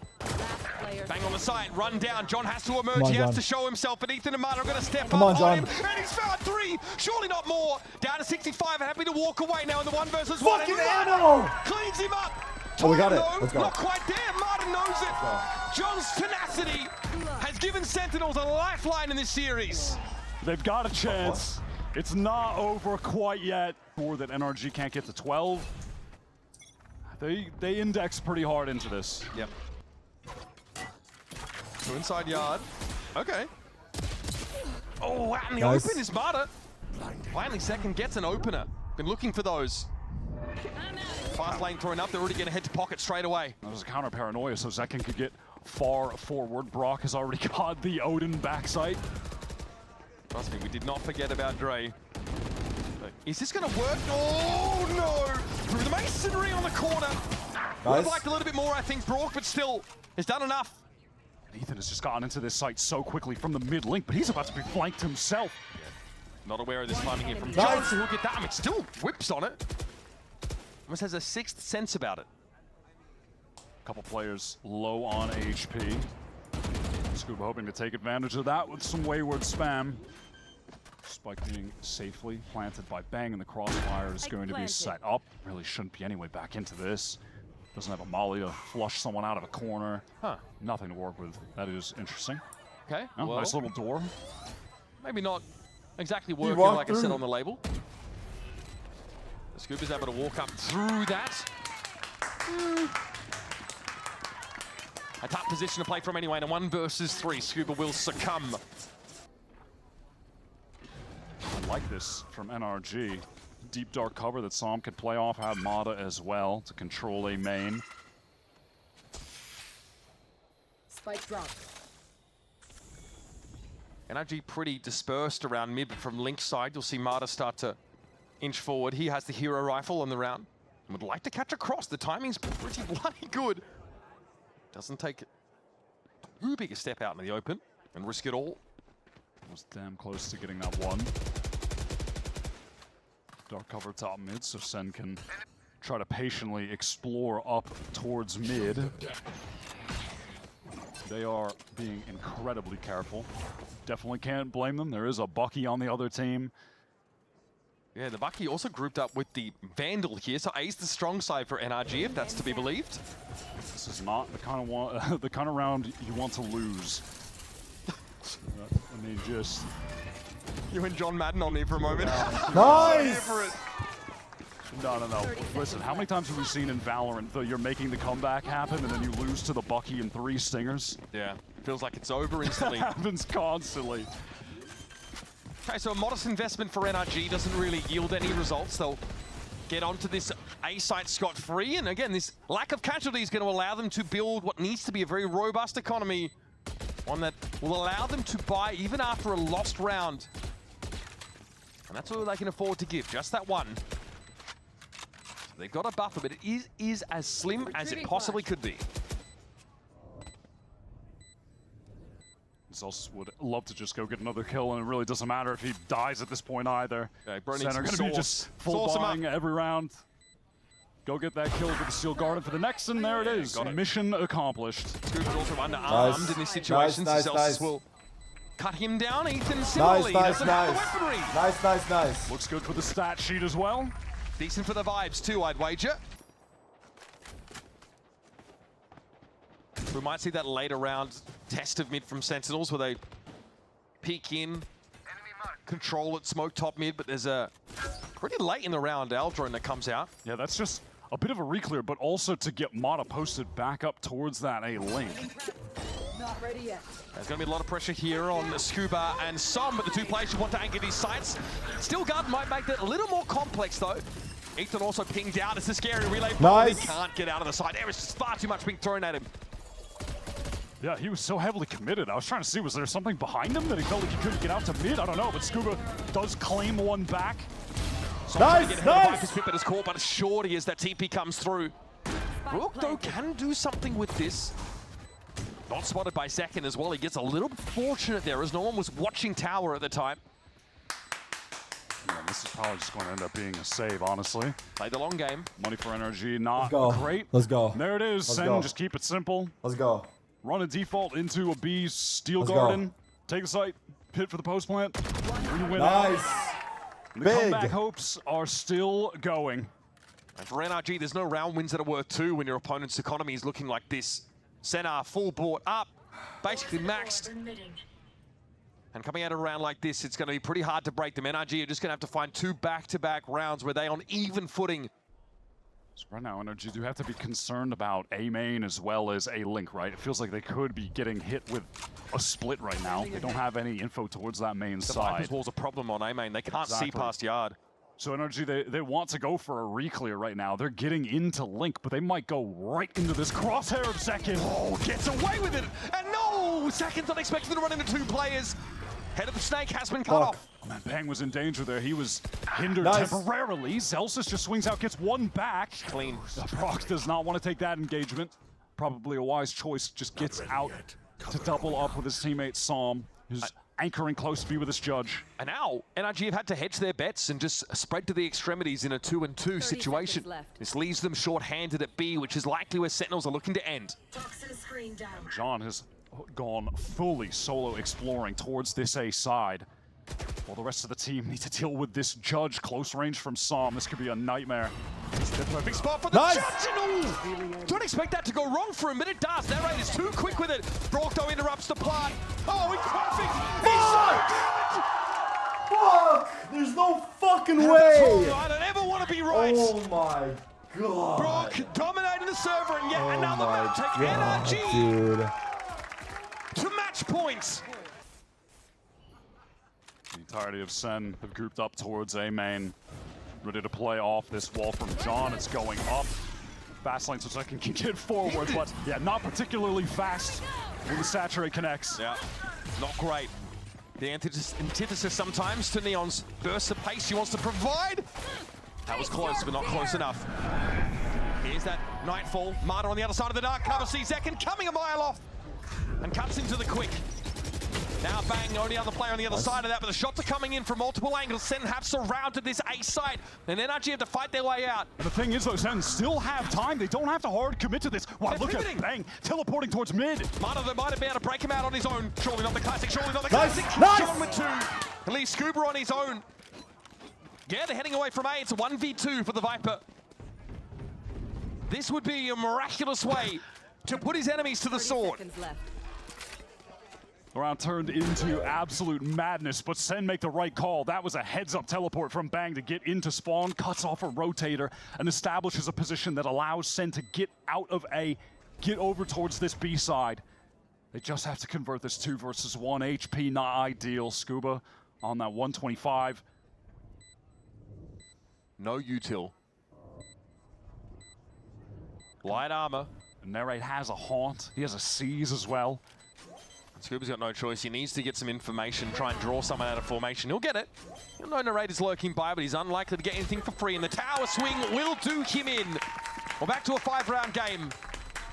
Bang on the side, run down. John has to emerge. He has to show himself. And Ethan and Martin are going to step up on him. And he's found 3. Surely not more. Down to 65. Happy to walk away now in the 1 versus 1. Fucking ammo! Cleans him up. Oh, we got it. No, Let's go. not quite there. Martin knows it. John's tenacity has given Sentinels a lifeline in this series. They've got a chance. It's not over quite yet. Or that NRG can't get to 12. They index pretty hard into this. Yep. So inside yard. Okay. Oh, out in the open is Marta. Finally, second gets an opener. Been looking for those. Fast lane thrown up. They're already going to head to pocket straight away. That was a counter paranoia, so Zekin could get far forward. Brock has already got the Odin backside. Trust me, we did not forget about Dre. Is this going to work? Oh, no! Through the masonry on the corner. Would have liked a little bit more, I think, Brock, but still, has done enough. And Ethan has just gotten into this site so quickly from the mid link, but he's about to be flanked himself. Not aware of this timing here from John, so he'll get that. I mean, still whips on it. Almost has a sixth sense about it. A couple players low on HP. Scuba hoping to take advantage of that with some wayward spam. Spike being safely planted by Bang, and the crossfire is going to be set up. Really shouldn't be anyway back into this. Doesn't have a molly to flush someone out of a corner. Huh. Nothing to work with. That is interesting. Okay, Oh, well, nice little door. maybe not exactly working like I said on the label. The Scuba's able to walk up through that. A tough position to play from anyway, and a 1 versus 3. Scuba will succumb. I like this from NRG. Deep dark cover that Som could play off, have Mata as well to control a main. Spike drop. NRG pretty dispersed around mid, but from Link's side, you'll see Mata start to inch forward. He has the hero rifle on the round and would like to catch across. The timing's pretty bloody good. Doesn't take too big a step out in the open and risk it all. Was damn close to getting that one. Dark cover top mid, so Sen can try to patiently explore up towards mid. They are being incredibly careful. Definitely can't blame them. There is a Bucky on the other team. Yeah, the Bucky also grouped up with the Vandal here, so A's the strong side for NRG, if that's to be believed. This is not the kind of round you want to lose. I mean, just... You and John Madden on me for a moment. Nice! No. Listen, how many times have we seen in Valorant that you're making the comeback happen and then you lose to the Bucky and 3 stingers? Yeah, feels like it's over instantly. It happens constantly. Okay, so a modest investment for NRG doesn't really yield any results. They'll get onto this A site scot-free, and again, this lack of casualty is going to allow them to build what needs to be a very robust economy. One that will allow them to buy even after a lost round. And that's all they can afford to give, just that one. So they've got a buffer, but it is as slim as it possibly could be. Zelsus would love to just go get another kill, and it really doesn't matter if he dies at this point either. Okay, bro, Sen are going to be just full buying every round. Go get that kill with the Steel Garden for the next, and there it is. Mission accomplished. Scuba's also underarmed in this situation, so Zelsus will cut him down. Ethan similarly doesn't have the weaponry. Nice. Looks good for the stat sheet as well. Decent for the vibes too, I'd wager. We might see that later round test of mid from Sentinels where they peek in, control it, smoke top mid, but there's a pretty late in the round L drone that comes out. Yeah, that's just a bit of a reclear, but also to get Mata posted back up towards that A link. Not ready yet. There's going to be a lot of pressure here on Scuba and Som, but the two players who want to anchor these sites. Still Garden might make that a little more complex though. Ethan also pinged out. It's a scary relay. Nice. He can't get out of the side. There is just far too much being thrown at him. Yeah, he was so heavily committed. I was trying to see, was there something behind him that he felt like he couldn't get out to mid? I don't know, but Scuba does claim one back. Nice, nice. But it's caught, but as shorty as that TP comes through. Rook, though, can do something with this. Not spotted by Second as well. He gets a little fortunate there as no one was watching Tower at the time. Yeah, this is probably just going to end up being a save, honestly. Play the long game. Money for NRG, not go. great. Let's go. There it is. Let's Sen, go. just keep it simple. Let's go. Run a default into a B steel Let's garden. go. Take the site, pit for the post plant. Win Nice. out. The Big. comeback hopes are still going. And for NRG, there's no round wins that are worth 2 when your opponent's economy is looking like this. Senna full bought up, basically maxed. And coming out of a round like this, it's going to be pretty hard to break them. NRG are just going to have to find 2 back-to-back rounds where they're on even footing. So right now, NRG do have to be concerned about A main as well as A link, right? It feels like they could be getting hit with a split right now. They don't have any info towards that main The side. Viper's wall's a problem on A main. They can't see Exactly. past yard. So NRG, they want to go for a reclear right now. They're getting into link, but they might go right into this crosshair of Second. Oh, gets away with it. And no, Second's not expecting to run into 2 players. Head of the snake has been cut off. Oh, man, Bang was in danger there. He was hindered Nice. temporarily. Zelsis just swings out, gets one back. Clean. Brock does not want to take that engagement. Probably a wise choice. Just gets out to double up with his teammate Som, who's anchoring close to be with his judge. And now, NRG have had to hedge their bets and just spread to the extremities in a 2-and-2 situation. This leaves them short-handed at B, which is likely where Sentinels are looking to end. Toxin screen down. John has gone fully solo exploring towards this A side, while the rest of the team need to deal with this judge close range from Som. This could be a nightmare. It's the perfect spot for the Nice. judge. And ooh, don't expect that to go wrong for him, but it does. That rate is too quick with it. Brock, though, interrupts the plot. Oh, he's perfect. Fuck! There's no fucking That's way! all right. I never want to be right. Oh my god. Brock dominating the server, and yet Oh another my round take god, NRG dude. to match points. The entirety of Sen have grouped up towards A main, ready to play off this wall from John. It's going up. Fast lane so Second can get forward, but yeah, not particularly fast when the saturate connects. Yeah, not great. The antithesis sometimes to Neon's burst of pace he wants to provide. That was close, but not close enough. Here's that Nightfall. Marta on the other side of the dark cover. Sees Second coming a mile off and cuts into the quick. Now Bang, only other player on the other side of that, but the shots are coming in from multiple angles. Sen have surrounded this A site, and NRG have to fight their way out. And the thing is though, Sen still have time. They don't have to hard commit to this. Wow, They're look pivoting. at Bang teleporting towards mid. Marta might have been able to break him out on his own. Surely not the classic, surely not the Nice, classic. nice. John with 2. At least Scuba on his own. Yeah, they're heading away from A. It's a 1v2 for the Viper. This would be a miraculous way to put his enemies to the 30 sword. seconds left. The round turned into absolute madness, but Sen make the right call. That was a heads-up teleport from Bang to get into spawn, cuts off a rotator, and establishes a position that allows Sen to get out of A, get over towards this B side. They just have to convert this 2 versus 1. HP not ideal. Scuba on that 125. No util. Light armor. Narrate has a haunt. He has a seize as well. Scuba's got no choice. He needs to get some information, try and draw someone out of formation. He'll get it. He'll know Narrate is lurking by, but he's unlikely to get anything for free. And the tower swing will do him in. We're back to a 5-round game.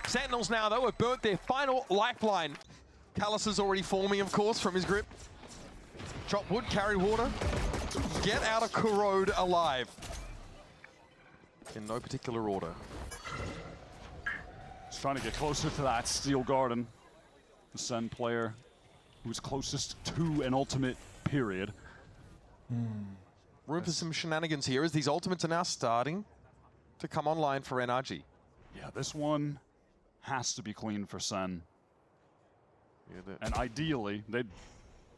Sentinels now, though, have burnt their final lifeline. Callus is already forming, of course, from his grip. Chop wood, carry water. Get out of Corrode alive. In no particular order. Just trying to get closer to that steel garden. The Sen player who was closest to an ultimate, period. Room for some shenanigans here as these ultimates are now starting to come online for NRG. Yeah, this one has to be clean for Sen. And ideally, they'd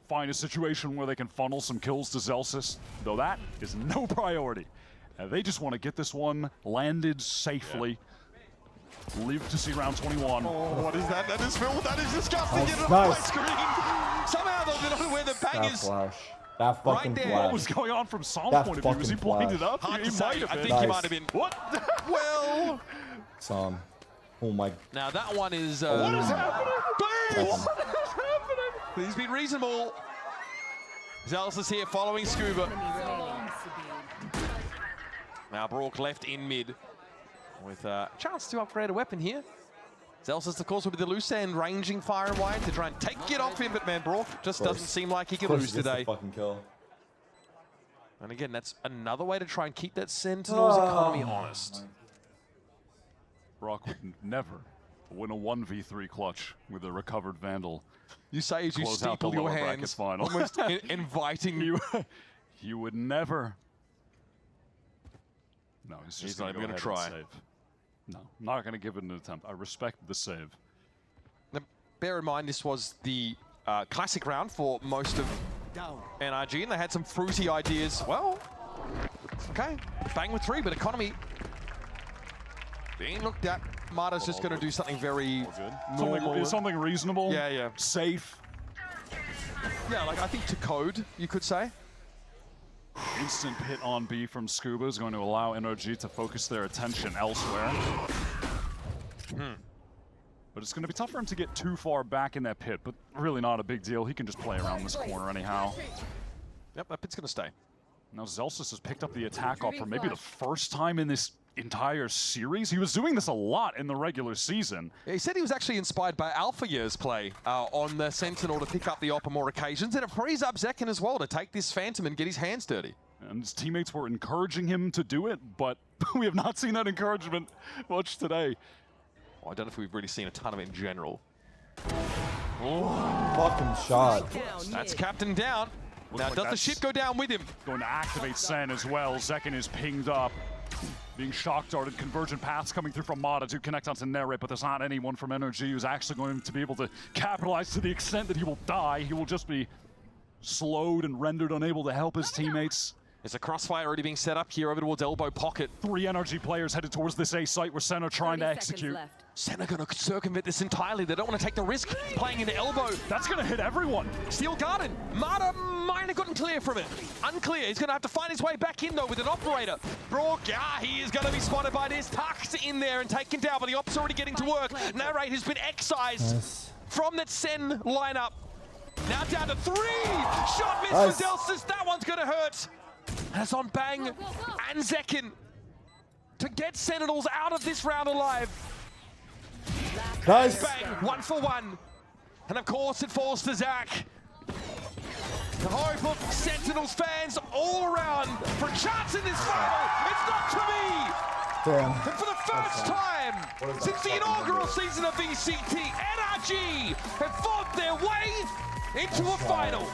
find a situation where they can funnel some kills to Zelsis, though that is no priority. They just want to get this one landed safely. Live to see round 21. Oh, what is that? That is Phil. That is disgusting. Get it off nice. my screen. Somehow they don't know where the bang That is. flash. That fucking there. flash. What was going on from Sam's That point of view? Was he fucking blinded flash. up? Hard He to say. might have I been. think he Nice. might have been. What? Well, Some. Oh my. Now that one is... What is happening? Boom! What is happening? He's been reasonable. Zelsis here following Scuba. Now Brook left in mid with a chance to upgrade a weapon here. Zelsis, of course, will be the loose end, ranging fire and wide to try and take it off him, but man, Brook just doesn't seem like he can lose today. Fucking kill. And again, that's another way to try and keep that Sentinels economy honest. Brock would never win a 1v3 clutch with a recovered Vandal. You say as you Close out the steeple your lower bracket hands, final. almost inviting You would never. No, he's just not going even to gonna try. Save. No, not going to give it an attempt. I respect the save. Now, bear in mind, this was the classic round for most of NRG, and they had some fruity ideas. Well, okay, bang with 3, but economy being looked at. Marta's just going to do something very normal. Something reasonable. Yeah, yeah. Safe. Yeah, like I think to code, you could say. Instant hit on B from Scuba is going to allow NRG to focus their attention elsewhere. But it's going to be tough for him to get too far back in that pit, but really not a big deal. He can just play around this corner anyhow. Yep, that pit's going to stay. Now Zelsis has picked up the attack off for maybe the first time in this entire series. He was doing this a lot in the regular season. Yeah, he said he was actually inspired by Alpha Year's play on the Sentinel to pick up the op on more occasions, and it frees up Zekin as well to take this Phantom and get his hands dirty. And his teammates were encouraging him to do it, but we have not seen that encouragement much today. Well, I don't know if we've really seen a ton of it in general. Fucking shot. That's Captain down. Now, like does the that's ship go down with him? Going to activate Sen as well. Zekin is pinged up. Being shock darted, convergent paths coming through from Mata to connect onto Nerit, but there's not anyone from NRG who's actually going to be able to capitalize to the extent that he will die. He will just be slowed and rendered unable to help his teammates. There's a crossfire already being set up here over towards Elbow Pocket. 3 NRG players headed towards this A site where Sen are trying to execute. Sen are going to circumvent this entirely. They don't want to take the risk playing into Elbow. That's going to hit everyone. Steel Garden. Mata might have gotten clear from it. Unclear. He's going to have to find his way back in, though, with an operator. Brook, he is going to be spotted by this. Tucked in there and taken down, but the op's already getting to work. Narrate has been excised from that Sen lineup. Now down to 3. Shot miss for Zelsis. That one's going to hurt. That's on Bang and Zekin to get Sentinels out of this round alive. Nice. Bang, 1 for 1. And of course it falls to Zach. The hope of Sentinels fans all around for a chance in this final. It's not to be. Damn. And for the first time since the inaugural season of VCT, NRG have fought their way into a final.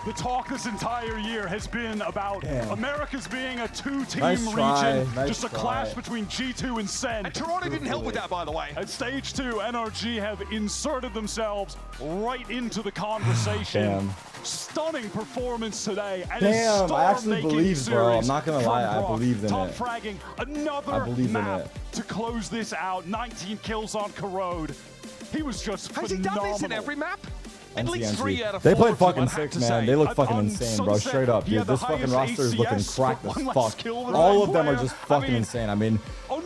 The talk this entire year has been about Americas being a 2-team region, just a clash between G2 and Sen. And Toronto didn't help with that, by the way. At Stage 2, NRG have inserted themselves right into the conversation. Stunning performance today. And I actually believe, bro. I'm not gonna lie, I believed in top it. fragging another map to close this out. 19 kills on Corrode. He was just phenomenal. Has he done this in every map? At least 3 out of 4. They played fucking sick, man. They look fucking insane, bro. Straight up, dude. This fucking roster is looking cracked as fuck. All of them are just fucking insane. I mean,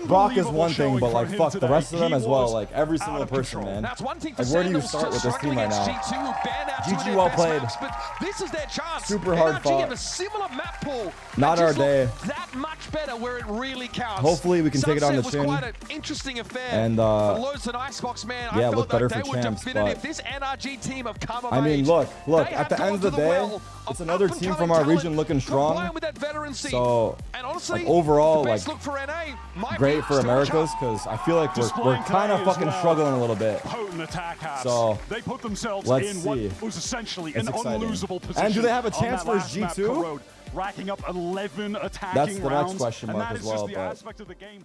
Brock is one thing, but like, fuck, the rest of them as well. Like, every single person, man. That's one thing for like, where do you start with this team right now? GG well played. But this is their chance. Super hard fought. have a similar map pool. Not our day. That much better where it really counts. Hopefully we can take it on the chin. Quite an interesting affair. And Loads and Icebox, man. yeah, I felt look better like for they were champs, definitive. but This NRG team have come of I mean, age. look. At the end of the day, it's another team from our region looking strong. With that veterancy. So, and honestly, like, overall, the like, best look for NA great for Americas, because I feel like we're kind of fucking struggling a little bit. Potent attack halves. So they put themselves let's in see. what was essentially It's an exciting. unlosable position. And do they have a on chance that for last map, G2? Corrode, racking up 11 attacking That's the rounds, next question and mark that as is well, just the but aspect of the game.